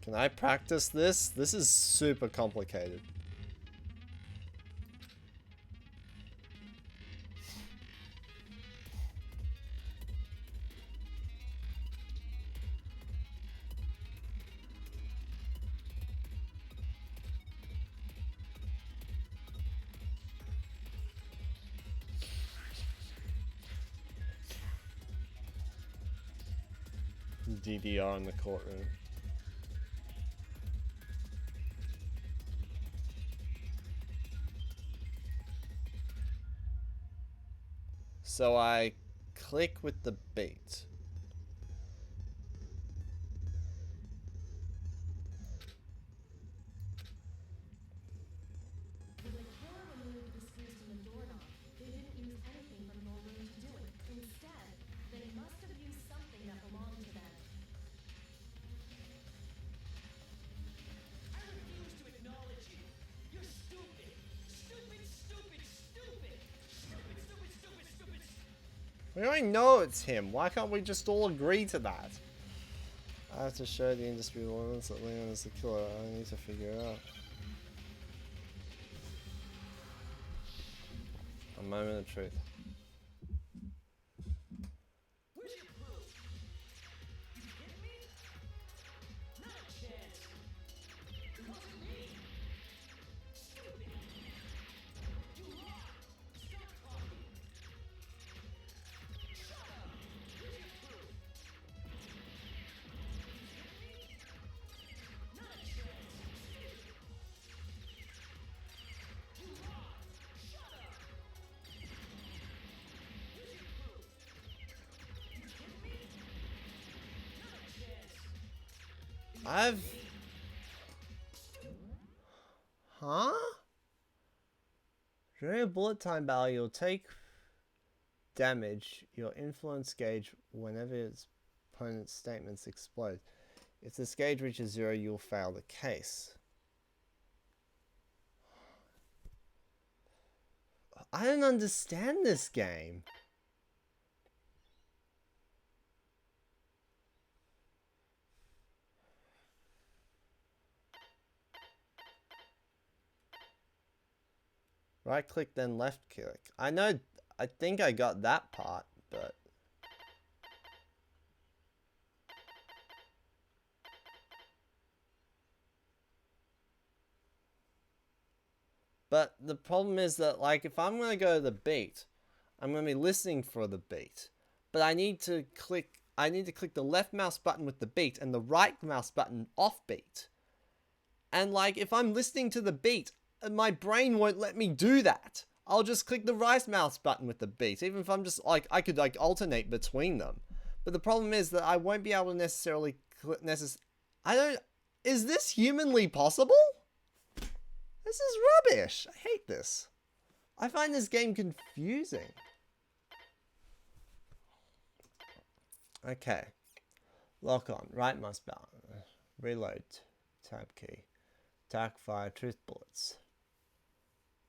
Can I practice this? This is super complicated. DDR in the courtroom. So I click with the beat. When the killer removed the screws from the doorknob, they didn't use anything from your room to do it. Instead, they must have used something that belonged to them. I refuse to acknowledge you. You're stupid. Stupid, stupid, stupid. Stupid, stupid, stupid, stupid. We already know it's him. Why can't we just all agree to that? I have to show the industry limits that Leon is the killer. I need to figure it out. A moment of truth. Where's your proof? You kidding me? Not a chance. It wasn't me. Stupid. You lied. Stop talking. Shut up. Where's your proof? Not a chance. You lied. Shut up. Where's your proof? You kidding me? Not a chance. I've... Huh? During a bullet time battle, you'll take damage your influence gauge whenever its opponent's statements explode. If this gauge reaches 0, you'll fail the case. I don't understand this game. Right click, then left click. I know, I think I got that part, but... But the problem is that, like, if I'm going to go to the beat, I'm going to be listening for the beat. But I need to click the left mouse button with the beat and the right mouse button off beat. And, like, if I'm listening to the beat, my brain won't let me do that. I'll just click the right mouse button with the beat, even if I'm just, like, I could, like, alternate between them. But the problem is that I won't be able to necessarily is this humanly possible? This is rubbish. I hate this. I find this game confusing. Okay. Lock on. Right mouse button. Reload. Tab key. Attack, fire, truth bullets.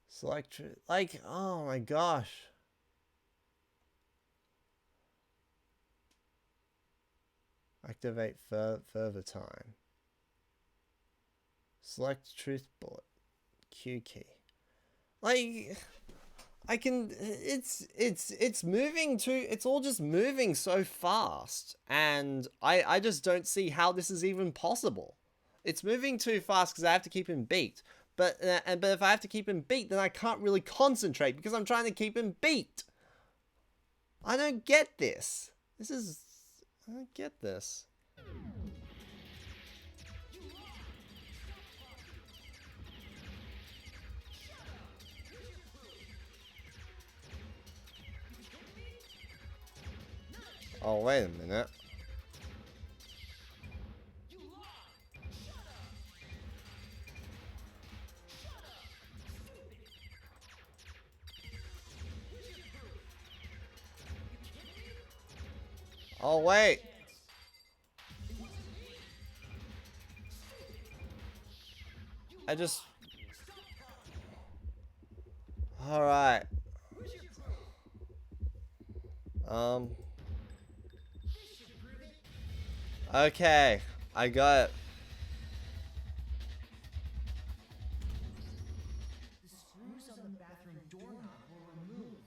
Select truth. Like, oh my gosh. Activate further time. Select truth bullet. Q key. Like, I can, it's moving too, it's all just moving so fast, and I just don't see how this is even possible. It's moving too fast because I have to keep him beat, but if I have to keep him beat, then I can't really concentrate because I'm trying to keep him beat. I don't get this. I don't get this. Oh, wait a minute. Oh, wait. I just... Alright. Okay. I got it. The screws on the bathroom doorknob were removed.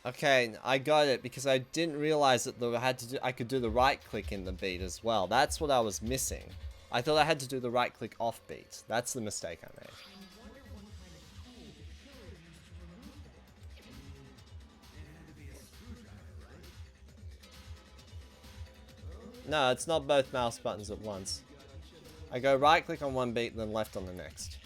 Okay, I got it because I didn't realize that I could do the right click in the beat as well. That's what I was missing. I thought I had to do the right click off beat. That's the mistake I made. I wonder what kind of tool the killer used to remove them. It had to be a screwdriver, right? No, it's not both mouse buttons at once. I go right click on one beat and then left on the next.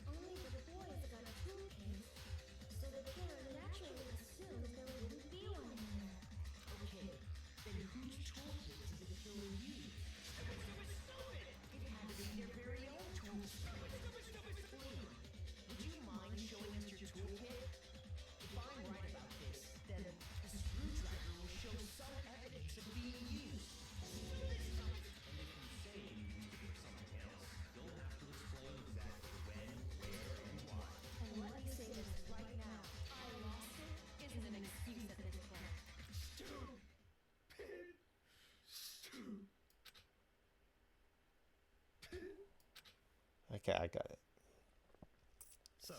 Only the boys got a toolkit, so the killer naturally assumed there wouldn't be one in there. Okay, then whose toolkit did the killer use? It had to be their very own toolkit. William, would you mind showing us your toolkit? If I'm right about this, then the screwdriver will show some evidence of being used. And if you say you used it for something else, you'll have to explain exactly when, where, and why. And let me say this right now. I lost it isn't an excuse at this point. Okay, I got it. So,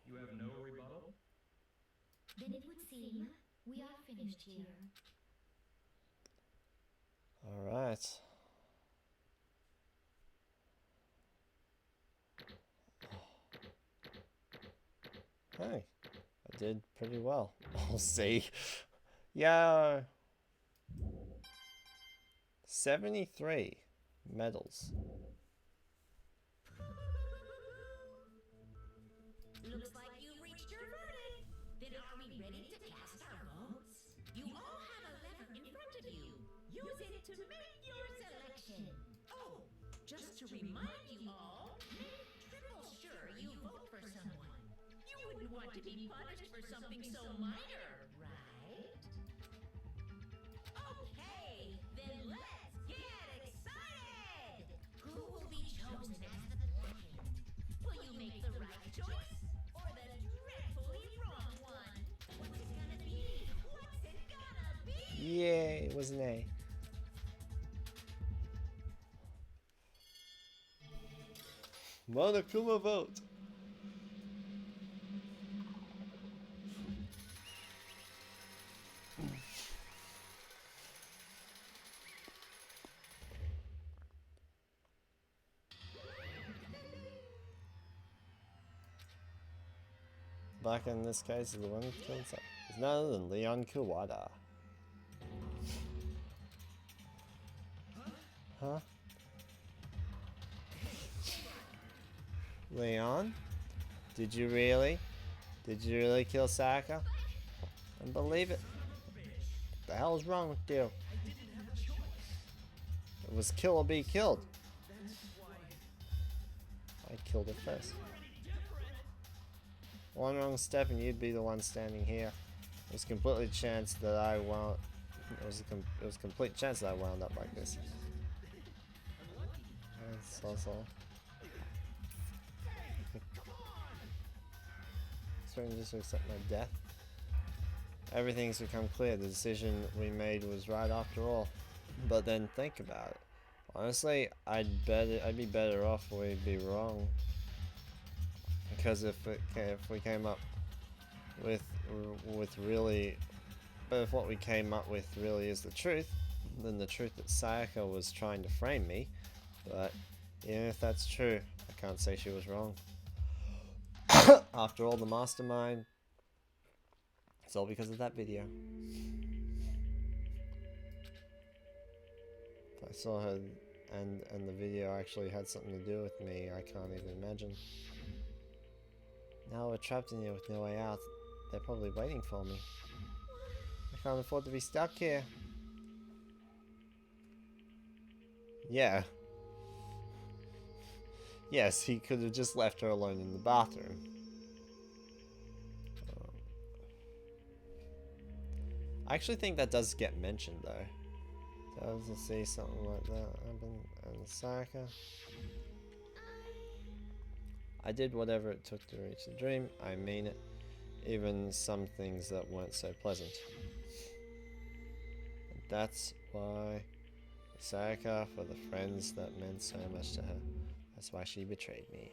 you have no rebuttal? Then it would seem we are finished here. Alright. Hey, I did pretty well. We'll see. Yeah. 73 medals. Looks like you reached your verdict. Then are we ready to cast our votes? You all have a lever in front of you. Use it to make your selection. Oh, just to remind you all, make triple sure you vote for someone. You wouldn't want to be punished for something so minor, right? Okay, then let's get excited! Who will be chosen as the Blackened? Will you make the right choice? Or the dreadfully wrong one? What's it gonna be? What's it gonna be? Yay, it was an A. Monokuma vote. Black in this case is the one who killed himself. It's none other than Leon Kuwata. Huh? Leon? Did you really? Did you really kill Saka? I don't believe it. What the hell is wrong with you? I didn't have a choice. It was kill or be killed. That's why. I killed it first. One wrong step and you'd be the one standing here. It was completely chance that I wound. It was a complete chance that I wound up like this. So. Starting just to accept my death. Everything's become clear. The decision we made was right after all. But then think about it. Honestly, I'd be better off if we'd be wrong. Because if we came up with really, but if what we came up with really is the truth, then the truth that Sayaka was trying to frame me. But even if that's true, I can't say she was wrong. After all, the mastermind. It's all because of that video. If I saw her and the video actually had something to do with me, I can't even imagine. Now we're trapped in here with no way out. They're probably waiting for me. I can't afford to be stuck here. Yeah. Yes, he could have just left her alone in the bathroom. I actually think that does get mentioned though. Does see something like that happen and Sayaka? I did whatever it took to reach the dream. I mean it. Even some things that weren't so pleasant. And that's why Sayaka, for the friends that meant so much to her. That's why she betrayed me.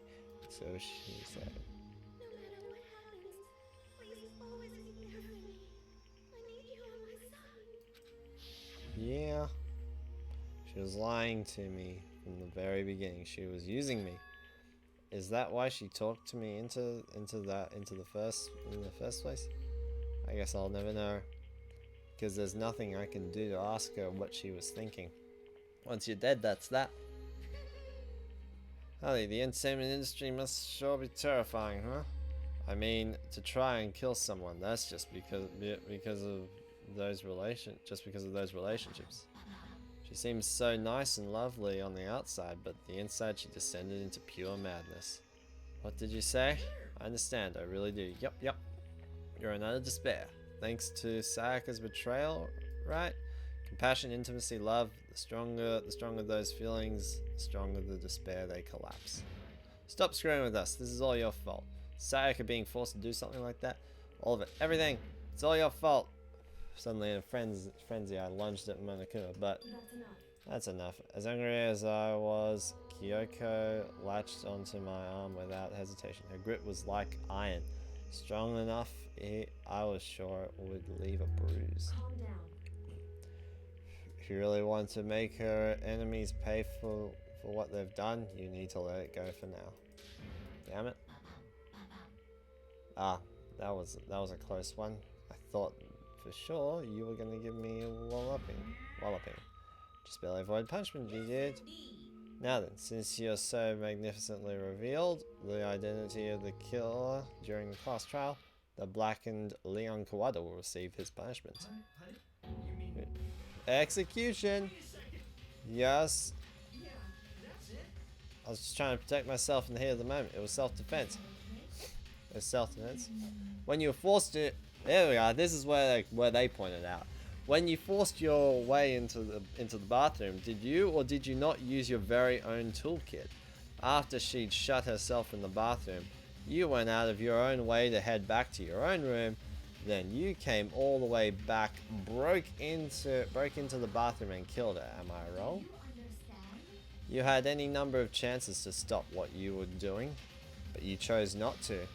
So she said. No matter what happens, please always be there for me. I need you on my side. Yeah. She was lying to me from the very beginning. She was using me. Is that why she talked to me into the first place? I guess I'll never know. Because there's nothing I can do to ask her what she was thinking. Once you're dead, that's that. Holly, the entertainment industry must sure be terrifying, huh? I mean, to try and kill someone, that's just because of those relationships. She seems so nice and lovely on the outside, but the inside she descended into pure madness. What did you say? I understand, I really do. Yep. You're in utter despair. Thanks to Sayaka's betrayal, right? Compassion, intimacy, love, the stronger those feelings, the stronger the despair they collapse. Stop screwing with us, this is all your fault. Sayaka being forced to do something like that, all of it, everything, it's all your fault. Suddenly in a frenzy, I lunged at Monokuma, but That's enough. that's enough. As angry as I was, Kyoko latched onto my arm without hesitation. Her grip was like iron, strong enough I was sure it would leave a bruise. Calm down. If you really want to make her enemies pay for what they've done, you need to let it go for now. Damn it. Ah, that was a close one. I thought for sure you were gonna give me a walloping. Just barely avoid punishment, you did. Now then, since you're so magnificently revealed the identity of the killer during the class trial, the blackened Leon Kawada will receive his punishment. Honey? You mean... Execution! Wait a second! Yes. Yeah, that's it? I was just trying to protect myself in the heat of the moment. It was self-defense. It was self-defense. When you were forced to... There we are. This is where they pointed out. When you forced your way into the bathroom, did you or did you not use your very own toolkit? After she'd shut herself in the bathroom, you went out of your own way to head back to your own room. Then you came all the way back, broke into the bathroom and killed her. Am I wrong? You had any number of chances to stop what you were doing, but you chose not to.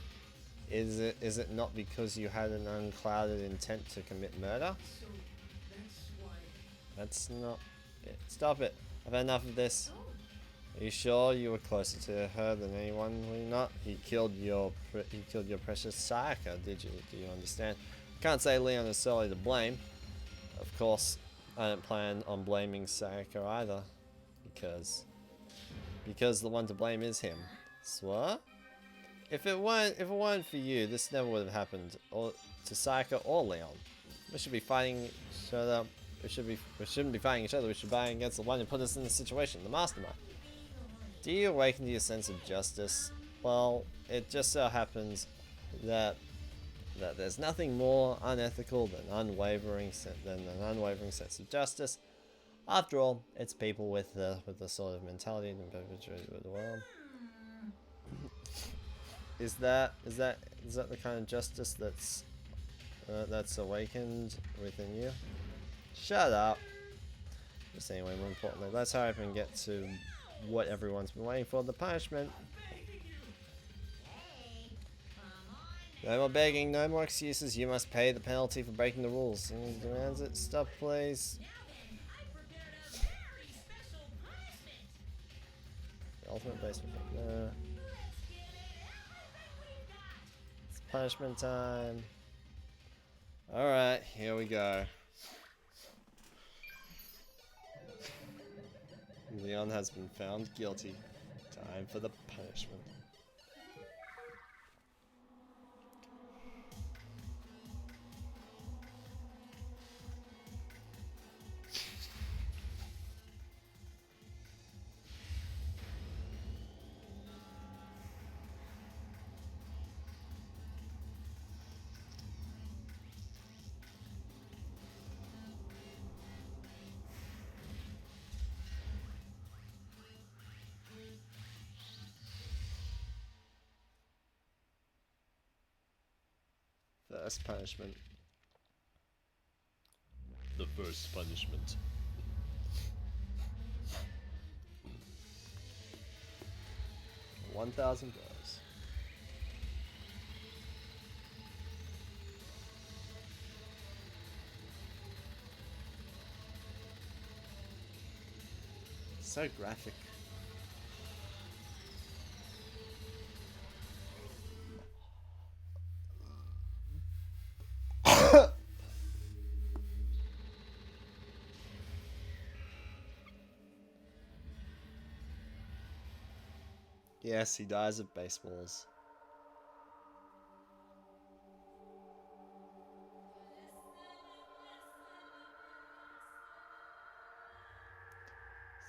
Is it not because you had an unclouded intent to commit murder? So, that's why... That's not it. Stop it. I've had enough of this. Are you sure you were closer to her than anyone? Were you not? He killed your precious Sayaka, did you? Do you understand? Can't say Leon is solely to blame. Of course, I don't plan on blaming Sayaka either. Because the one to blame is him. What? If it weren't for you, this never would have happened, or to Sayaka or Leon. We should be fighting each other. We shouldn't be fighting each other. We should be fighting against the one who put us in this situation, the mastermind. Do you awaken to your sense of justice? Well, it just so happens that there's nothing more unethical than an unwavering sense of justice. After all, it's people with the sort of mentality that perpetuated the world. Is that the kind of justice that's awakened within you? Shut up. Just anyway, more importantly, let's hurry up and get to what everyone's been waiting for, the punishment. No more begging, no more excuses. You must pay the penalty for breaking the rules. He demands it. Stop, please. The ultimate basement. No. It's punishment time. Alright, here we go. Leon has been found guilty. Time for the punishment. First punishment. The first punishment. $1,000. So graphic. Yes, he dies of baseballs.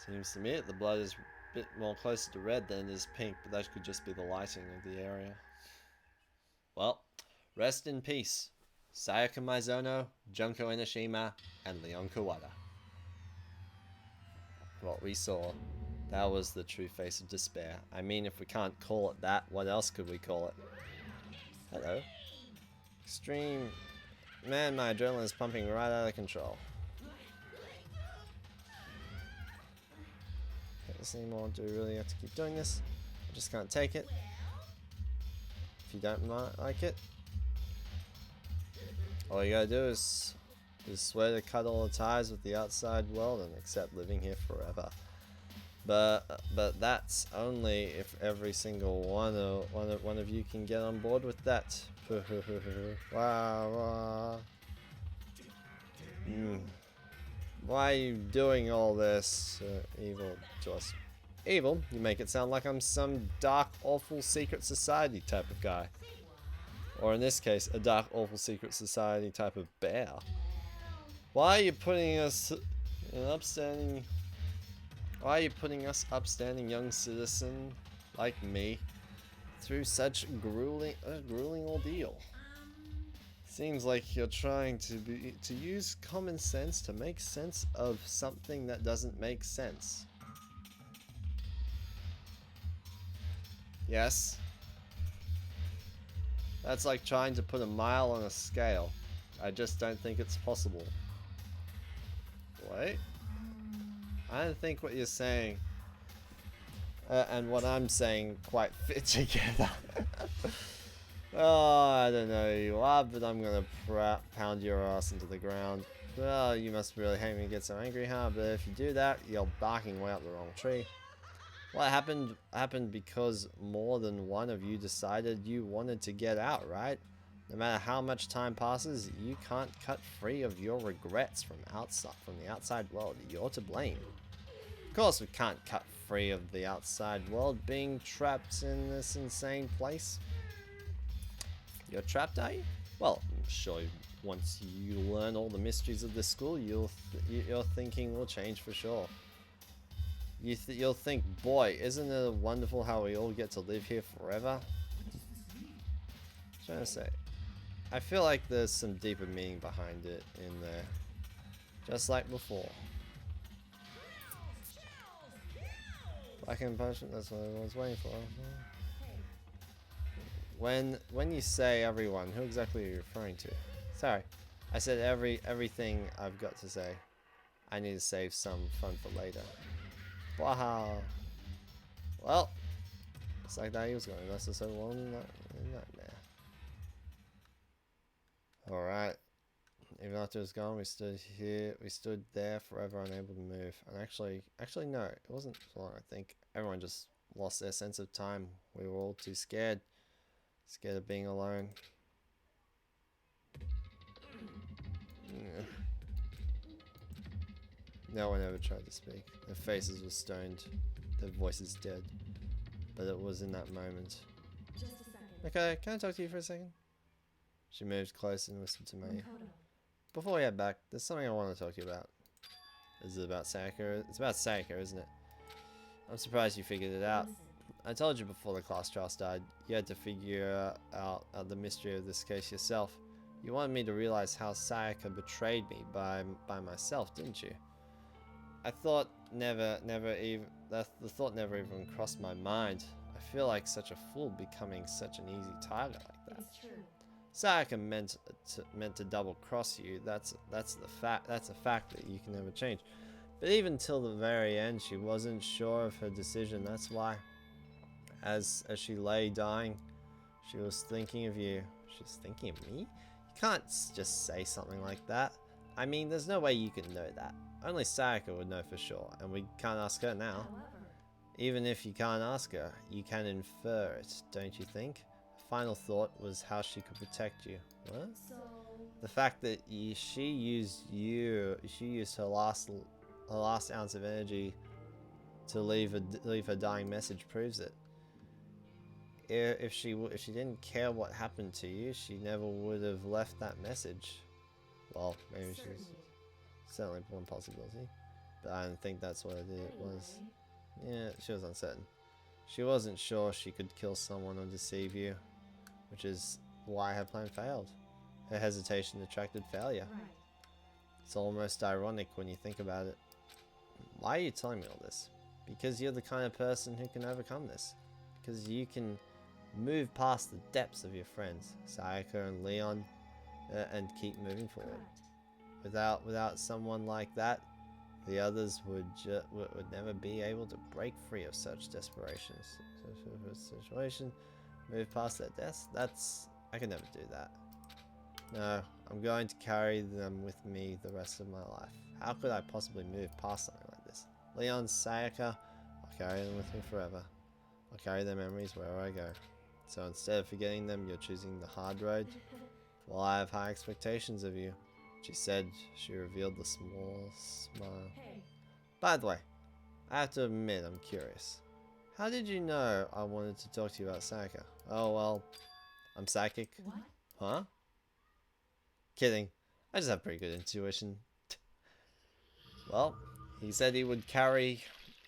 Seems to me that the blood is a bit more closer to red than it is pink, but that could just be the lighting of the area. Well, rest in peace, Sayaka Mizono, Junko Enoshima, and Leon Kawada. What we saw, that was the true face of despair. I mean, if we can't call it that, what else could we call it? Hello? Extreme. Man, my adrenaline is pumping right out of control. Can't this anymore. Do we really have to keep doing this? I just can't take it. If you don't like it, all you gotta do is swear to cut all the ties with the outside world and accept living here forever. But that's only if every single one of you can get on board with that. Wow. Why are you doing all this evil to us? Evil? You make it sound like I'm some dark, awful secret society type of guy. Or in this case, a dark, awful secret society type of bear. Why are you putting us upstanding young citizen like me through such a grueling ordeal? Seems like you're trying to use common sense to make sense of something that doesn't make sense. Yes. That's like trying to put a mile on a scale. I just don't think it's possible. Wait. I don't think what you're saying and what I'm saying quite fit together. Oh, I don't know who you are, but I'm gonna pound your ass into the ground. Well, you must really hate me and get so angry, huh? But if you do that, you're barking way up the wrong tree. What happened because more than one of you decided you wanted to get out, right? No matter how much time passes, you can't cut free of your regrets from the outside world. You're to blame. Of course we can't cut free of the outside world being trapped in this insane place. You're trapped, are you? Well, I'm sure once you learn all the mysteries of this school, your thinking will change for sure. You'll think, boy, isn't it wonderful how we all get to live here forever? I'm trying to say, I feel like there's some deeper meaning behind it in there, just like before. Black and punishment, that's what everyone's waiting for. When you say everyone, who exactly are you referring to? Sorry, I said everything I've got to say. I need to save some fun for later. Wow. Well, it's like that he was going to last us so long in nightmare. Alright. Even after it was gone, we stood there forever unable to move. And actually no, it wasn't so long, I think. Everyone just lost their sense of time. We were all too scared. Scared of being alone. Yeah. No one ever tried to speak. Their faces were stoned, their voices dead. But it was in that moment. Just a second. Okay, can I talk to you for a second? She moved close and whispered to me. Before we head back, there's something I want to talk to you about. Is it about Sayaka? It's about Sayaka, isn't it? I'm surprised you figured it out. I told you before the class trial started, you had to figure out the mystery of this case yourself. You wanted me to realize how Sayaka betrayed me by myself, didn't you? I thought the thought never even crossed my mind. I feel like such a fool becoming such an easy target like that. It's true. Sayaka meant to double cross you. That's the fact. That's a fact that you can never change. But even till the very end, she wasn't sure of her decision. That's why, as she lay dying, she was thinking of you. She's thinking of me? You can't just say something like that. I mean, there's no way you can know that. Only Sayaka would know for sure, and we can't ask her now. However, Even if you can't ask her, you can infer it, don't you think? The final thought was how she could protect you. What? so The fact that she used her last ounce of energy to leave her dying message proves it. If she didn't care what happened to you, she never would have left that message. Well, maybe she's certainly one possibility, but I don't think that's what it was. Yeah, she was uncertain. She wasn't sure she could kill someone or deceive you, which is why her plan failed. Her hesitation attracted failure. right. It's almost ironic when you think about it. Why are you telling me all this? Because you're the kind of person who can overcome this. Because you can move past the depths of your friends, Sayaka and Leon, and keep moving forward. Correct. Without someone like that, the others would never be able to break free of such desperations. Situation, move past their deaths. I can never do that. No, I'm going to carry them with me the rest of my life. How could I possibly move past something like this? Leon, Sayaka, I'll carry them with me forever. I'll carry their memories wherever I go. So instead of forgetting them, you're choosing the hard road? Well, I have high expectations of you. She said. She revealed the small smile. Hey, By the way, I have to admit I'm curious. How did you know I wanted to talk to you about Sayaka? Oh well, I'm psychic. what? Huh? Kidding. I just have pretty good intuition. Well, he said he would carry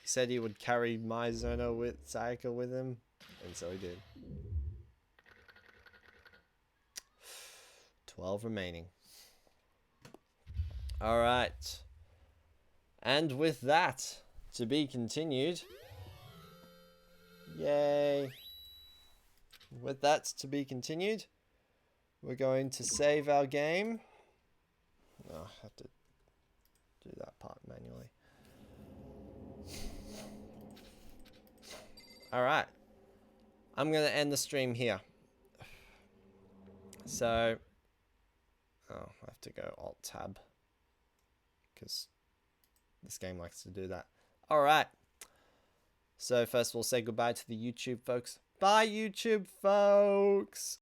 my Zono with Sayaka with him, and so he did. 12 remaining. Alright. And with that, to be continued. Yay. With that to be continued, we're going to save our game. Oh, I have to do that part manually. Alright. I'm going to end the stream here. So, I have to go Alt-Tab. Because this game likes to do that. Alright. So first we'll say goodbye to the YouTube folks. Bye YouTube folks!